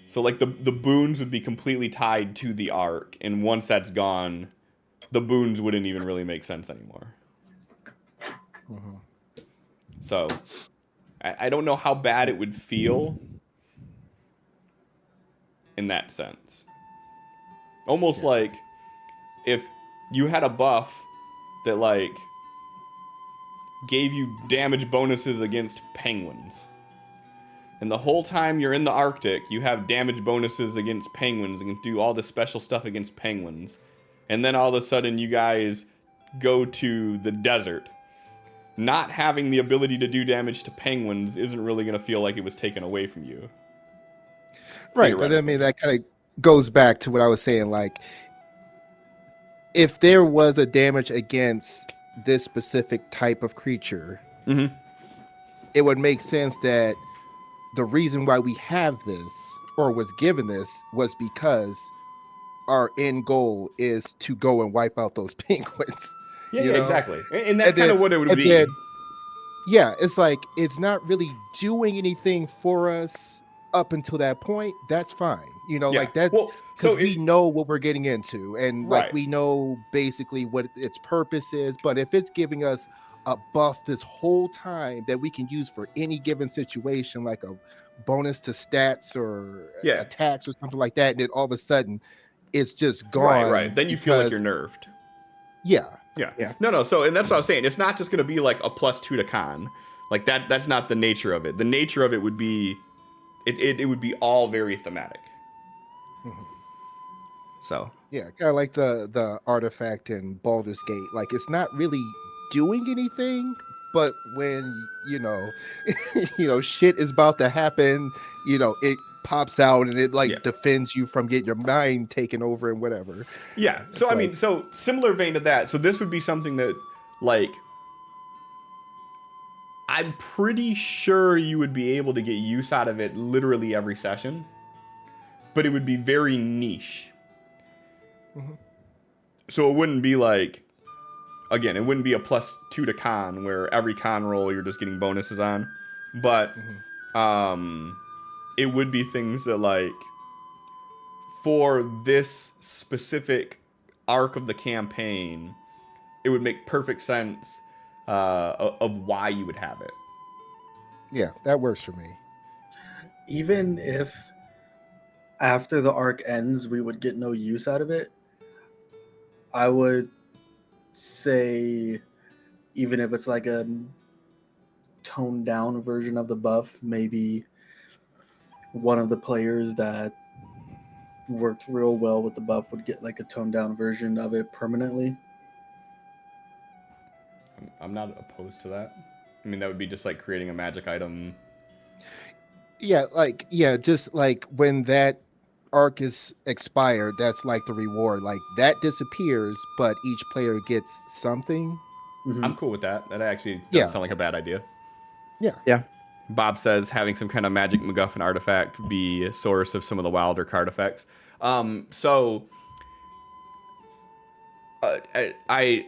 So like the boons would be completely tied to the arc, and once that's gone, the boons wouldn't even really make sense anymore. So I don't know how bad it would feel in that sense. Almost like if you had a buff that like gave you damage bonuses against penguins. And the whole time you're in the Arctic, you have damage bonuses against penguins and can do all this special stuff against penguins. And then all of a sudden you guys go to the desert. Not having the ability to do damage to penguins isn't really going to feel like it was taken away from you.
Right, but I mean that kind of goes back to what I was saying. Like, if there was a damage against this specific type of creature, it would make sense that the reason why we have this or was given this was because our end goal is to go and wipe out those penguins.
Yeah,
you
yeah,
know?
exactly. And that's kind of what it would be.
Then, yeah, it's like it's not really doing anything for us up until that point. That's fine. Like that,
Well,
because
so
we know what we're getting into, and like
right.
we know basically what its purpose is. But if it's giving us a buff this whole time that we can use for any given situation, like a bonus to stats or
Yeah.
attacks or something like that, and then all of a sudden it's just gone.
Right. Then you feel like you're nerfed.
Yeah.
Yeah. No. So, and that's what I was saying. It's not just going to be like a +2 to con. Like that. That's not the nature of it. The nature of it would be, it would be all very thematic. So.
Yeah, kind of like the artifact in Baldur's Gate. Like it's not really doing anything, but when shit is about to happen, it pops out and it like defends you from getting your mind taken over and whatever.
Yeah. So I mean, so similar vein to that. So this would be something that, like, I'm pretty sure you would be able to get use out of it literally every session, but it would be very niche. So it wouldn't be like, again, it wouldn't be a +2 to con where every con roll you're just getting bonuses on, but it would be things that like for this specific arc of the campaign, it would make perfect sense of why you would have it.
Yeah, that works for me.
Even if after the arc ends, we would get no use out of it, I would say even if it's like a toned down version of the buff, maybe one of the players that worked real well with the buff would get like a toned down version of it permanently.
I'm not opposed to that. I mean, that would be just like creating a magic item.
Yeah, just like when that arc is expired, that's like the reward. Like that disappears, but each player gets something.
I'm cool with that. That actually doesn't sound like a bad idea.
Yeah.
Bob says having some kind of magic MacGuffin artifact would be a source of some of the wilder card effects. I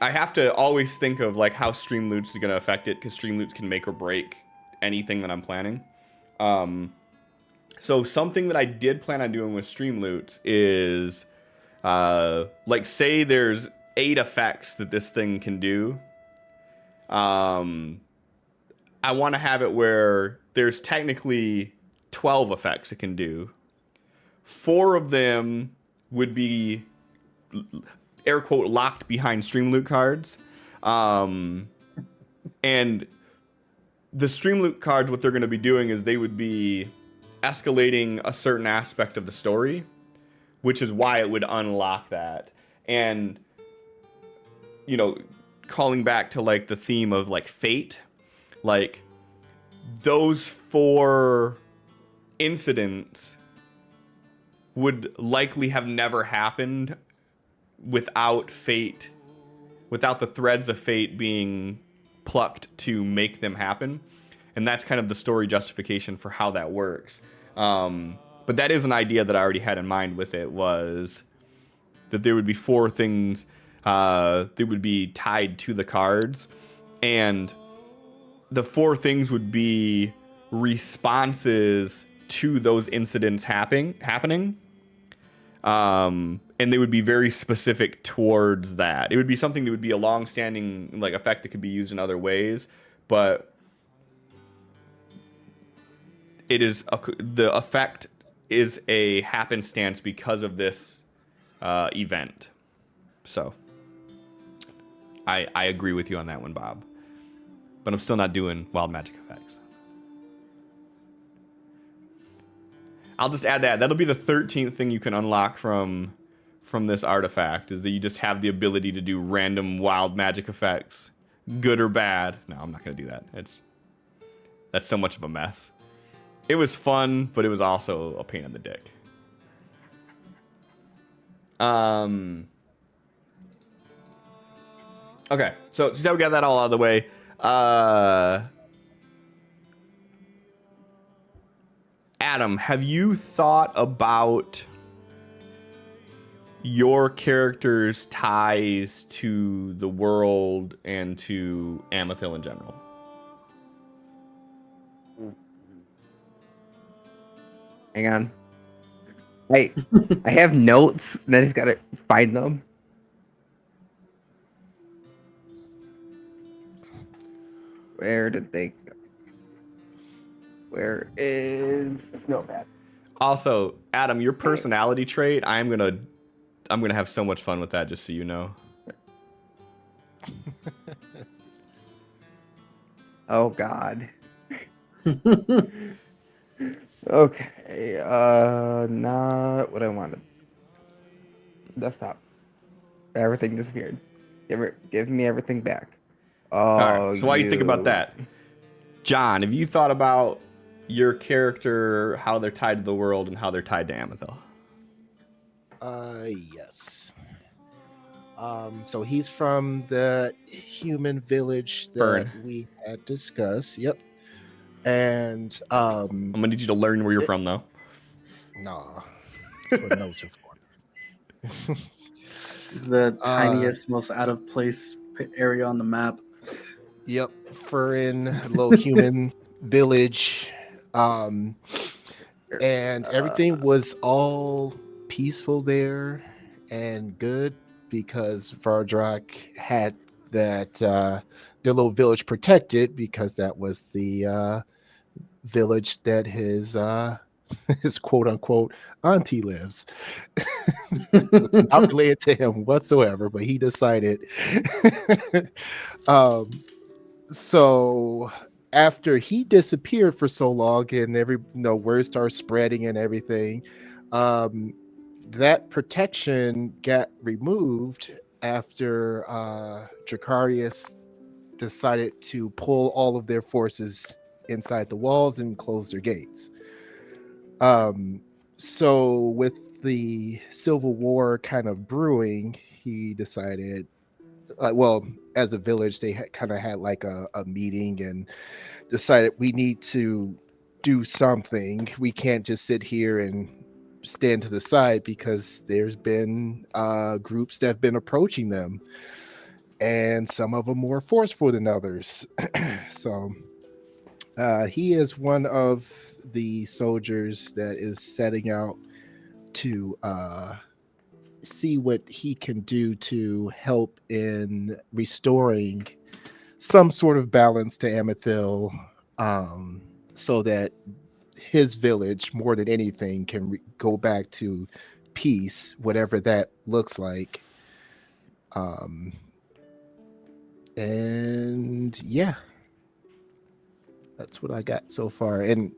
have to always think of like how stream loots is going to affect it, because stream loots can make or break anything that I'm planning. So something that I did plan on doing with stream loots is Like say there's 8 effects that this thing can do. I want to have it where there's technically 12 effects it can do. 4 of them would be air quote locked behind stream loot cards. And the stream loot cards, what they're going to be doing is they would be escalating a certain aspect of the story, which is why it would unlock that. And, you know, calling back to like the theme of like fate, like those 4 incidents would likely have never happened without fate, without the threads of fate being plucked to make them happen. And that's kind of the story justification for how that works. But that is an idea that I already had in mind with it, was that there would be 4 things that would be tied to the cards. And the 4 things would be responses to those incidents happening. And they would be very specific towards that. It would be something that would be a long-standing like effect that could be used in other ways, but it is the effect is a happenstance because of this event. So I agree with you on that one, Bob. But I'm still not doing wild magic effects. I'll just add that. That'll be the 13th thing you can unlock from this artifact, is that you just have the ability to do random wild magic effects, good or bad. No, I'm not going to do that. That's so much of a mess. It was fun, but it was also a pain in the dick. Okay, so since we got that all out of the way, Adam, have you thought about your character's ties to the world and to Amethil in general?
Hang on. I have notes, and I just gotta find them. Where did they go? Where is Notepad?
Also, Adam, your personality trait, I'm gonna have so much fun with that, just so you know.
Oh God. Okay. Not what I wanted. Desktop. Everything disappeared. Give me everything back. Oh,
All right, so while you think about that, John, have you thought about your character, how they're tied to the world and how they're tied to Amethil?
Yes. So he's from the human village that
Fern.
we had discussed. Yep. And
I'm gonna need you to learn where you're from, though.
nah, that's what notes are for.
The tiniest, most out of place area on the map.
Yep, Fern, little human village, and everything was all peaceful there and good because Vardrak had that their little village protected, because that was the village that his his quote unquote auntie lives. It's not related to him whatsoever, but he decided. So after he disappeared for so long and word started spreading and everything, that protection got removed after Dracarius decided to pull all of their forces inside the walls and close their gates. So with the Civil War kind of brewing, he decided, as a village, they kind of had like a meeting and decided we need to do something. We can't just sit here and stand to the side, because there's been groups that have been approaching them, and some of them more forceful than others. So he is one of the soldiers that is setting out to see what he can do to help in restoring some sort of balance to Amethil, so that his village, more than anything, can go back to peace, whatever that looks like. Um, and yeah, that's what I got so far. And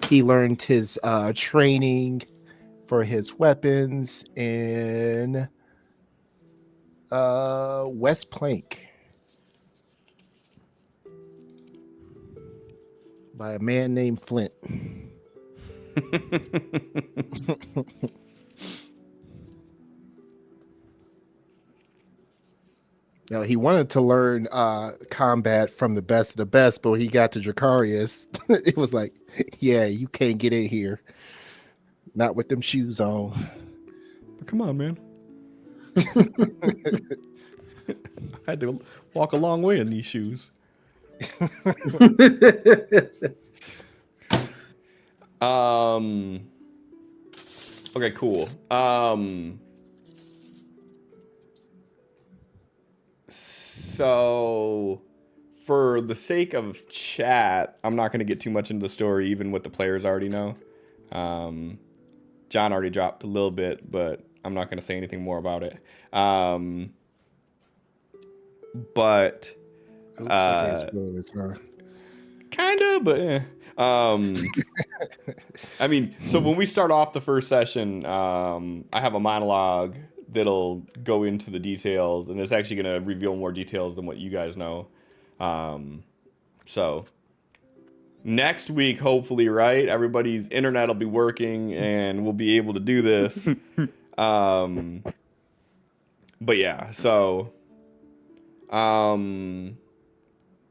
he learned his training for his weapons in West Plank by a man named Flint. You know, he wanted to learn combat from the best of the best, but when he got to Dracarius, it was like, yeah, you can't get in here. Not with them shoes on.
Come on, man. I had to walk a long way in these shoes. Okay, cool. So for the sake of chat, I'm not going to get too much into the story, even what the players already know. John already dropped a little bit, but I'm not going to say anything more about it. But
Oops, I gave spoilers, huh?
kind of, but I mean, so when we start off the first session, I have a monologue that'll go into the details, and it's actually going to reveal more details than what you guys know. So next week, hopefully, right? Everybody's internet will be working, and we'll be able to do this. But yeah, so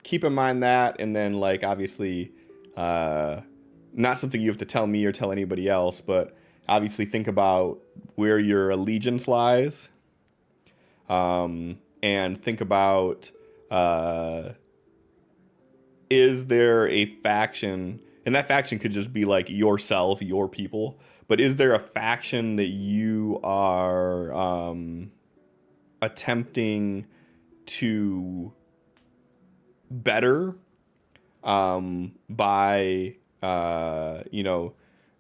keep in mind that, and then like obviously, not something you have to tell me or tell anybody else, but obviously think about where your allegiance lies, and think about is there a faction, and that faction could just be like yourself, your people, but is there a faction that you are attempting to better by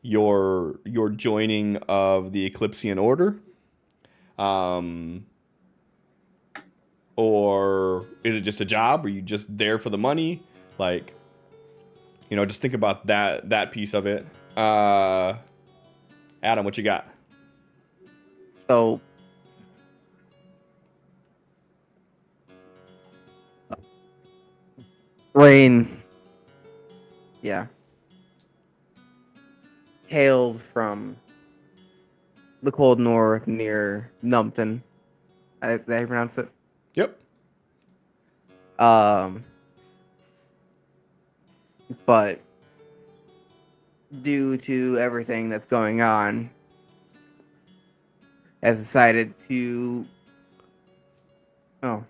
your joining of the Eclipsean Order, or is it just a job? Are you just there for the money? Like, just think about that piece of it. Adam, what you got?
So Rain, yeah, hails from the cold north near Numpton. Did I pronounce it?
Yep.
But due to everything that's going on, has decided to. Oh.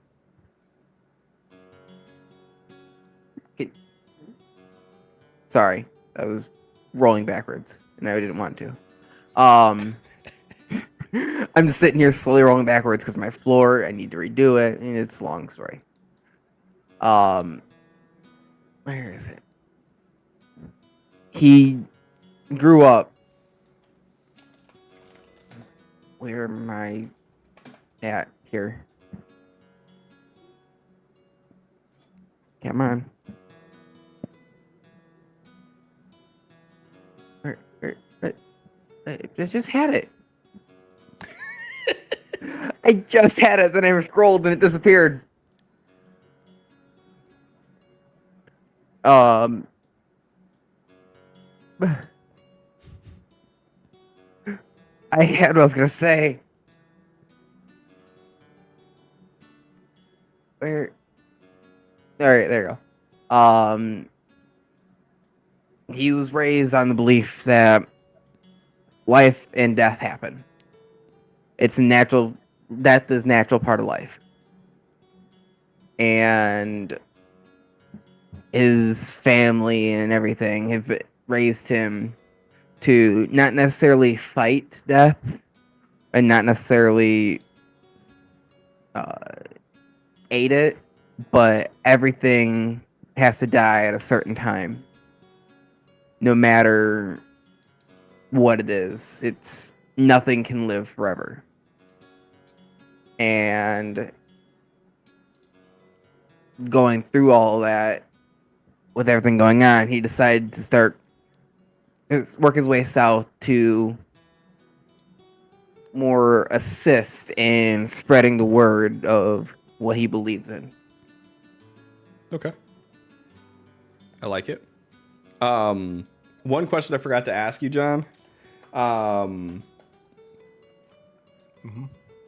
Sorry, I was rolling backwards, and I didn't want to. I'm just sitting here slowly rolling backwards because my floor, I need to redo it, and it's a long story. Where is it? He grew up. Where am I at here? Come on. I just had it. I just had it, then I scrolled and it disappeared. I had what I was gonna say. Where? All right, there you go. He was raised on the belief that life and death happen. It's natural. Death is natural part of life, and his family and everything have raised him to not necessarily fight death, and not necessarily ate it, but everything has to die at a certain time, no matter what it is. It's nothing can live forever. And going through all of that, with everything going on, he decided to work his way south to more assist in spreading the word of what he believes in.
Okay. I like it. One question I forgot to ask you, John.
Mhm.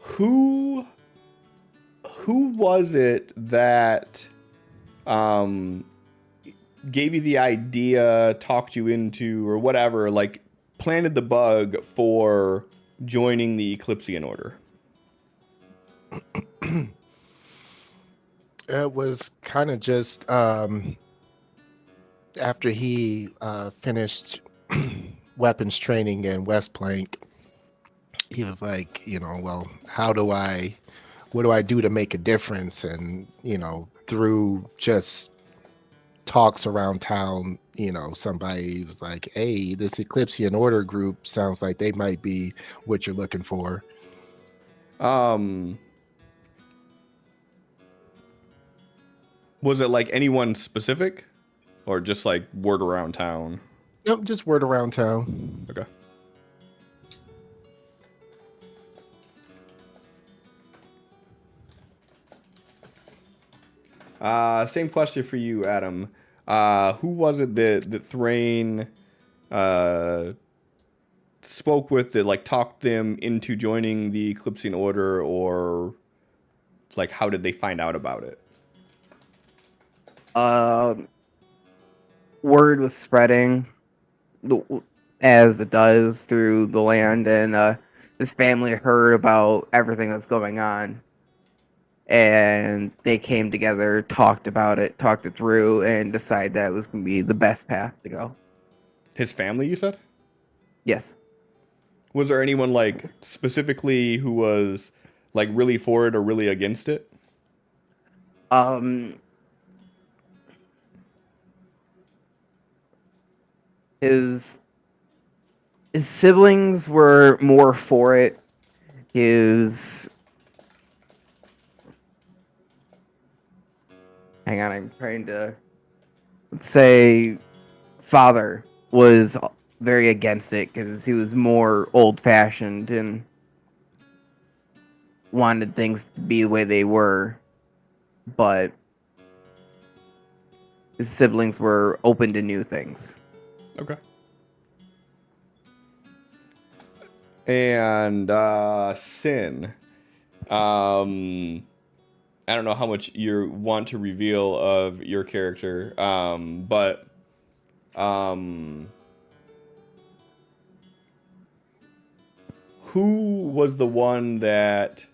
Who was it that gave you the idea, talked you into, or whatever, like planted the bug for joining the Eclipsean Order?
It was kind of just after he finished weapons training in West Plank. He was like, well, what do I do to make a difference? And, through just talks around town, somebody was like, hey, this Eclipsean Order group sounds like they might be what you're looking for.
Was it like anyone specific, or just like word around town?
Nope, just word around town.
Okay. Same question for you, Adam. Who was it that Thrain spoke with, that like talked them into joining the Eclipsing Order, or like how did they find out about it?
Word was spreading as it does through the land, and this family heard about everything that's going on, and they came together, talked about it, talked it through, and decided that it was going to be the best path to go.
His family, you said?
Yes.
Was there anyone like specifically who was like really for it or really against it?
His siblings were more for it. Hang on, I'm trying to, let's say, father was very against it because he was more old-fashioned and wanted things to be the way they were, but his siblings were open to new things.
Okay. And Sin. I don't know how much you want to reveal of your character, but who was the one that,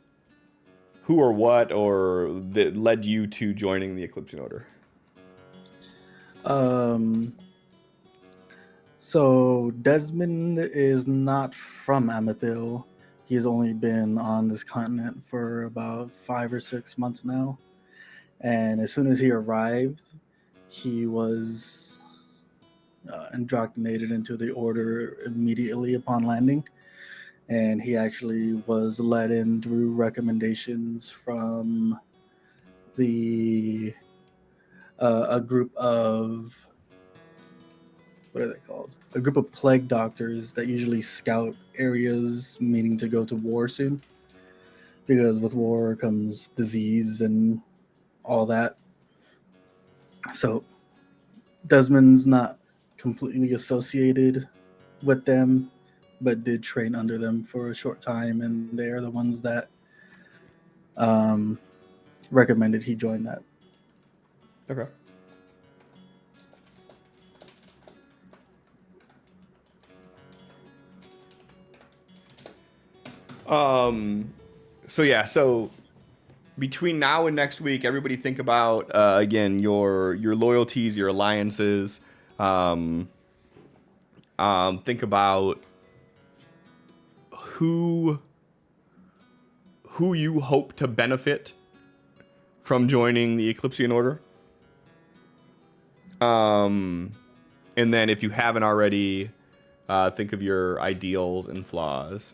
who or what, or that led you to joining the Eclipsing Order?
So Desmond is not from Amethil. He's only been on this continent for about 5 or 6 months now. And as soon as he arrived, he was indoctrinated into the order immediately upon landing. And he actually was let in through recommendations from a group of, what are they called? A group of plague doctors that usually scout areas meaning to go to war soon. Because with war comes disease and all that. So Desmond's not completely associated with them, but did train under them for a short time, and they are the ones that recommended he join that.
Okay. So yeah, so between now and next week, everybody think about again your loyalties, your alliances. Think about who who you hope to benefit from joining the Eclipsean Order. And then if you haven't already, think of your ideals and flaws.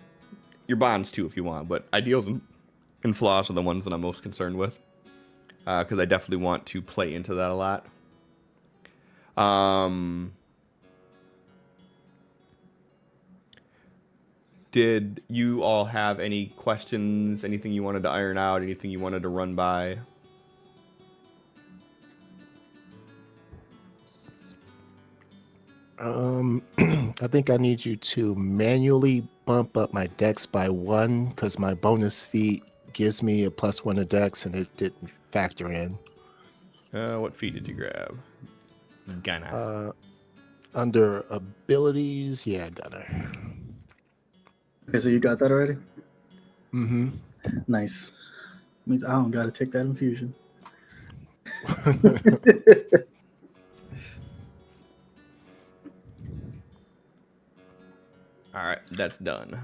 Your bonds too, if you want, but ideals and flaws are the ones that I'm most concerned with, because I definitely want to play into that a lot. Did you all have any questions? Anything you wanted to iron out? Anything you wanted to run by?
I think I need you to manually bump up my dex by 1 because my bonus feat gives me a +1 to dex and it didn't factor in.
What feat did you grab? Gunner.
Under abilities, yeah, Gunner.
Okay, so you got that already?
Mm-hmm.
Nice. Means I don't gotta take that infusion.
All right, that's done.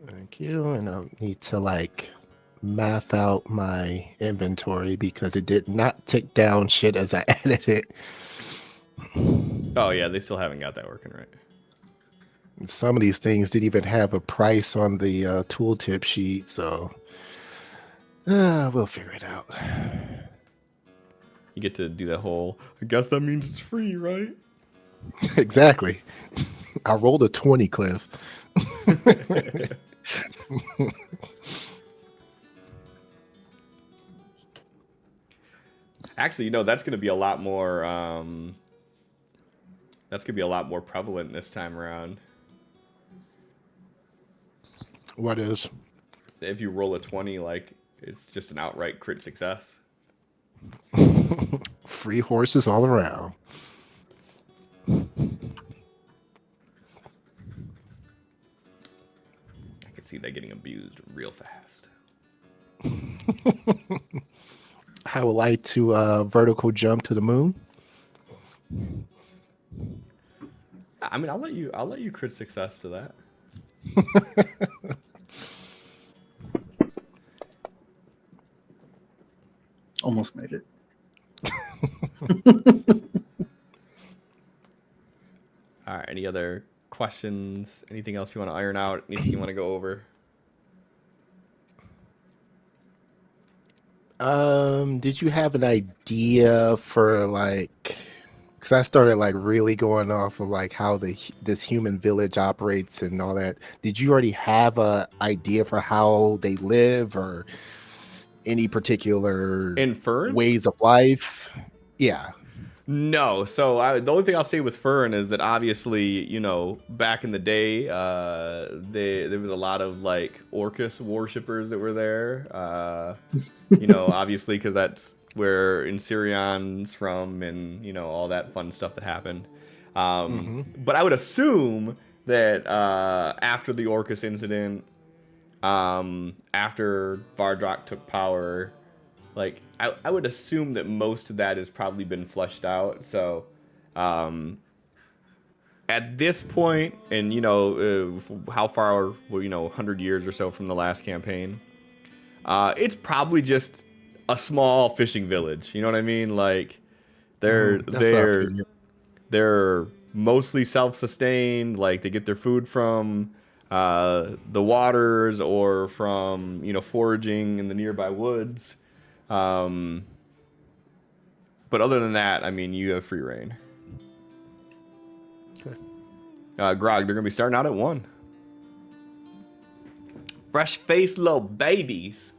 Thank you. And I'll need to like math out my inventory because it did not tick down shit as I added it.
Oh yeah, they still haven't got that working right.
Some of these things didn't even have a price on the tooltip sheet, so we'll figure it out.
You get to do that whole, I guess that means it's free, right?
Exactly. I rolled a 20, Cliff.
Actually, that's going to be a lot more. That's going to be a lot more prevalent this time around.
What is?
If you roll a 20, like it's just an outright crit success.
Free horses all around.
I can see that getting abused real fast.
I would like to vertical jump to the moon.
I mean, I'll let you crit success to that.
Almost made it.
All right. Any other questions? Anything else you want to iron out? Anything you want to go over?
Did you have an idea for like? Because I started like really going off of like how this human village operates and all that. Did you already have a idea for how they live or any particular
In Fern?
ways of life? Yeah.
No. So the only thing I'll say with Fern is that obviously, back in the day, there was a lot of like Orcus worshippers that were there. Obviously because that's where Insurion's from, and all that fun stuff that happened. But I would assume that after the Orcus incident, after Vardrak took power, like I would assume that most of that has probably been fleshed out. So at this point, and how far we're 100 years or so from the last campaign, it's probably just a small fishing village. You know what I mean? Like they're
That's what I figured.
they're mostly self-sustained. Like they get their food from the waters or from foraging in the nearby woods. But other than that, I mean, you have free reign.
Okay.
Grog, they're gonna be starting out at 1. Fresh-faced little babies.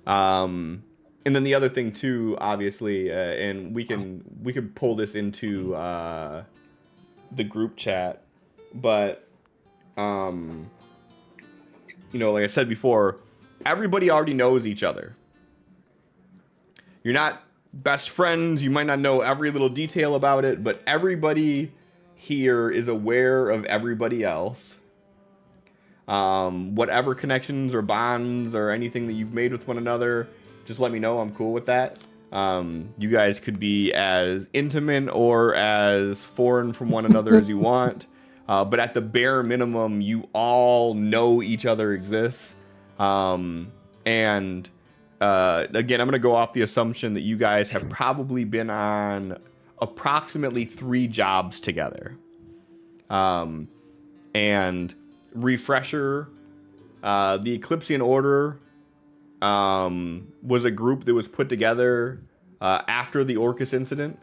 And then the other thing too, obviously, and we can pull this into the group chat, but like I said before, everybody already knows each other. You're not best friends. You might not know every little detail about it, but everybody here is aware of everybody else. Whatever connections or bonds or anything that you've made with one another, just let me know. I'm cool with that. You guys could be as intimate or as foreign from one another as you want. but at the bare minimum, you all know each other exists. And again, I'm going to go off the assumption that you guys have probably been on approximately 3 jobs together. And refresher, the Eclipsean Order was a group that was put together after the Orcus incident.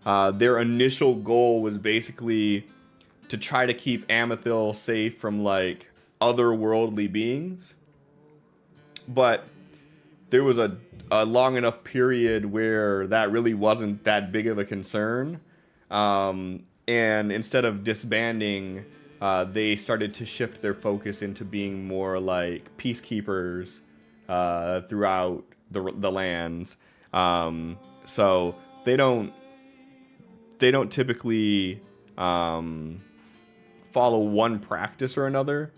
Their initial goal was basically to try to keep Amethil safe from like otherworldly beings. But there was a long enough period where that really wasn't that big of a concern. And instead of disbanding, they started to shift their focus into being more like peacekeepers throughout the lands. So they don't typically follow one practice or another.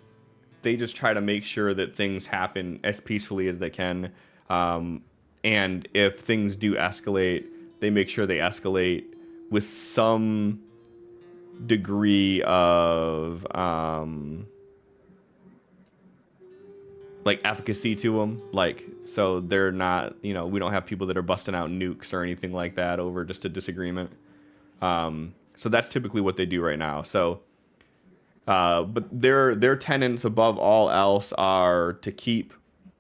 They just try to make sure that things happen as peacefully as they can. And if things do escalate, they make sure they escalate with some degree of like efficacy to them. Like, so they're not, we don't have people that are busting out nukes or anything like that over just a disagreement. So that's typically what they do right now. So, but their tenets above all else are to keep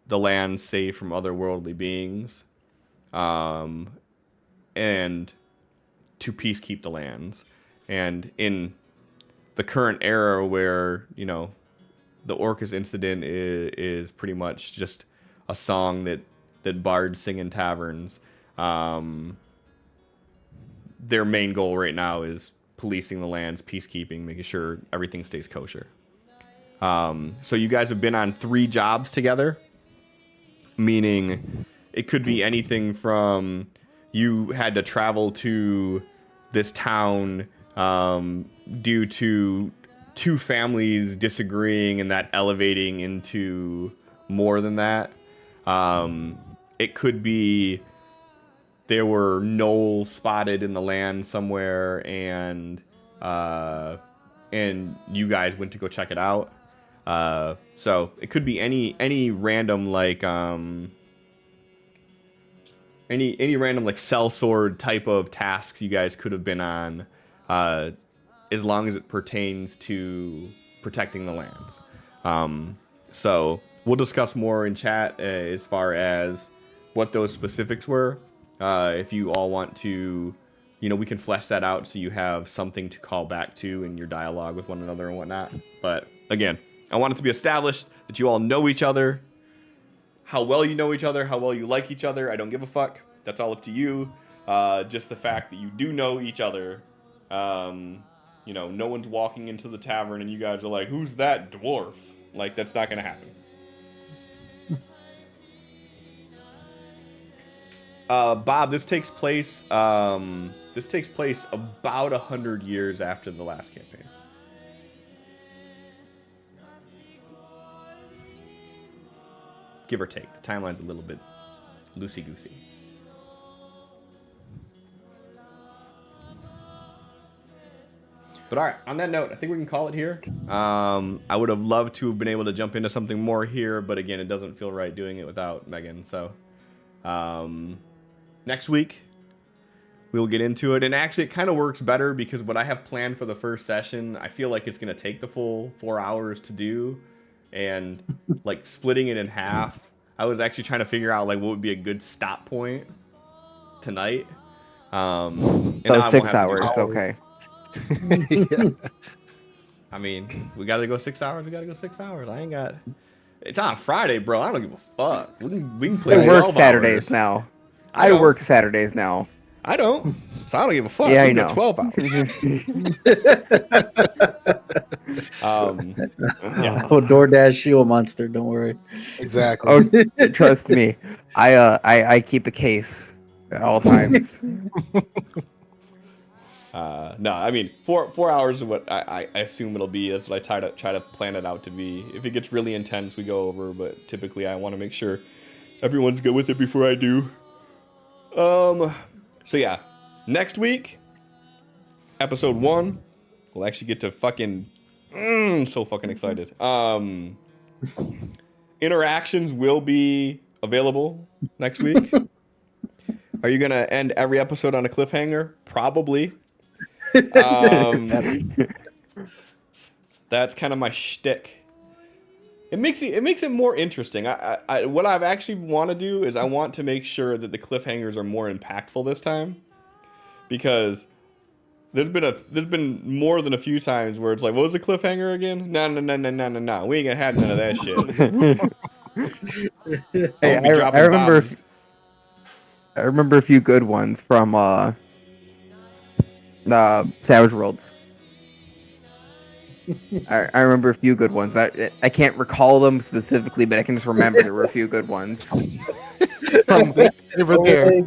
the land safe from otherworldly beings, and to peacekeep the lands. And in the current era where, the Orcus incident is pretty much just a song that bards sing in taverns, their main goal right now is policing the lands, peacekeeping, making sure everything stays kosher. So you guys have been on 3 jobs together, meaning it could be anything from you had to travel to this town due to 2 families disagreeing and that elevating into more than that. It could be there were gnolls spotted in the land somewhere, and you guys went to go check it out. So it could be any random like any random like sellsword type of tasks you guys could have been on, as long as it pertains to protecting the lands. So we'll discuss more in chat as far as what those specifics were. If you all want to, we can flesh that out so you have something to call back to in your dialogue with one another and whatnot. But again, I want it to be established that you all know each other. How well you know each other, how well you like each other, I don't give a fuck. That's all up to you. Just the fact that you do know each other. No one's walking into the tavern and you guys are like, who's that dwarf? Like, that's not going to happen. Bob, this takes place about 100 years after the last campaign. Give or take. The timeline's a little bit loosey-goosey. But all right, on that note, I think we can call it here. I would have loved to have been able to jump into something more here, but again, it doesn't feel right doing it without Megan. So next week, we'll get into it. And actually, it kind of works better because what I have planned for the first session, I feel like it's going to take the full 4 hours to do. And like splitting it in half, I was actually trying to figure out like what would be a good stop point tonight. And
so 6 hours, okay.
Yeah.
I mean, we got to go 6 hours. We got to go 6 hours. I ain't got. It's on Friday, bro. I don't give a fuck. We can play.
I
12
work Saturdays
hours.
now. I work Saturdays now.
I don't. So I don't give a fuck.
Yeah,
We
I
can go
know.
12 hours. Yeah.
Oh, DoorDash shield monster. Don't worry.
Exactly.
Oh, trust me. I keep a case at all times.
No, I mean 4 hours is what I assume it'll be. That's what I try to plan it out to be. If it gets really intense, we go over. But typically, I want to make sure everyone's good with it before I do. So yeah, next week, episode 1, we'll actually get to fucking So fucking excited. Interactions will be available next week. Are you gonna end every episode on a cliffhanger? Probably. That's kind of my shtick. It makes it more interesting. What I've actually want to do is I want to make sure that the cliffhangers are more impactful this time, because there's been more than a few times where it's like, what was the cliffhanger again? No. We ain't gonna have none of that shit.
Hey,
I'll be dropping
I remember.
bombs.
I remember a few good ones from Savage Worlds. I remember a few good ones. I can't recall them specifically, but I can just remember there were a few good ones.
From over there.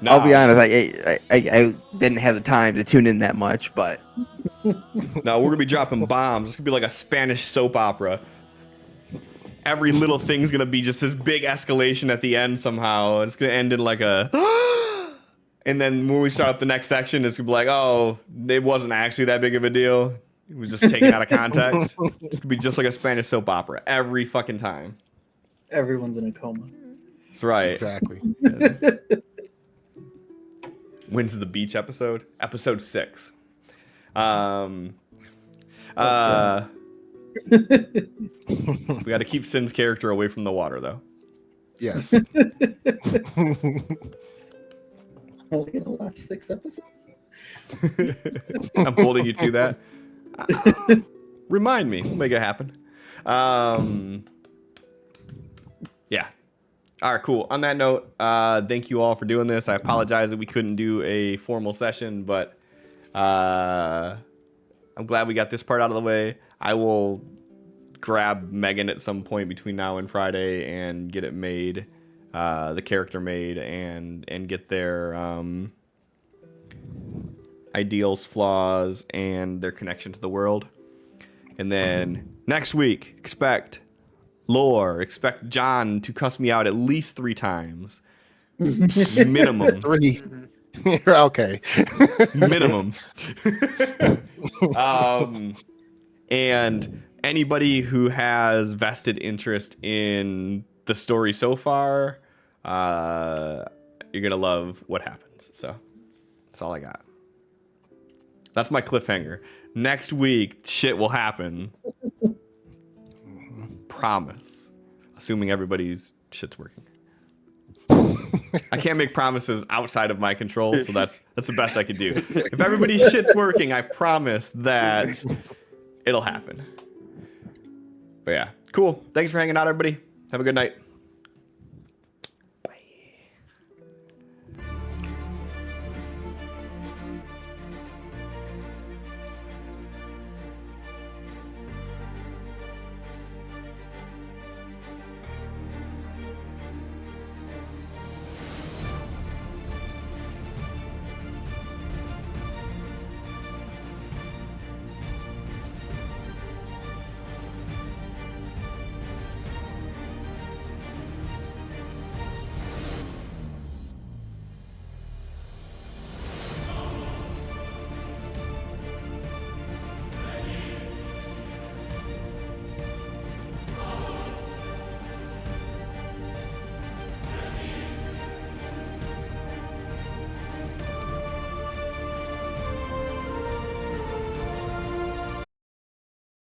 I'll be honest, I didn't have the time to tune in that much, but
No, we're gonna be dropping bombs. It's gonna be like a Spanish soap opera. Every little thing's gonna be just this big escalation at the end somehow. It's gonna end in like a and then when we start up the next section, it's gonna be like, oh, it wasn't actually that big of a deal. It was just taken out of context. It's gonna be just like a Spanish soap opera every fucking time.
Everyone's in a coma.
That's right.
Exactly.
Wins the beach episode, episode 6. We got to keep Sin's character away from the water, though.
Yes.
Only in the last 6 episodes.
I'm holding you to that. Remind me. We'll make it happen. Yeah. All right, cool. On that note, thank you all for doing this. I apologize that we couldn't do a formal session, but I'm glad we got this part out of the way. I will grab Megan at some point between now and Friday and get it made, the character made, and get their ideals, flaws, and their connection to the world. And then next week, expect lore. Expect John to cuss me out at least 3 times. Minimum.
3. Okay.
Minimum. And anybody who has vested interest in the story so far, you're gonna love what happens. So that's all I got. That's my cliffhanger. Next week, shit will happen. Promise. Assuming everybody's shit's working. I can't make promises outside of my control, so that's the best I can do. If everybody's shit's working, I promise that it'll happen. But yeah, cool. Thanks for hanging out, everybody. Have a good night.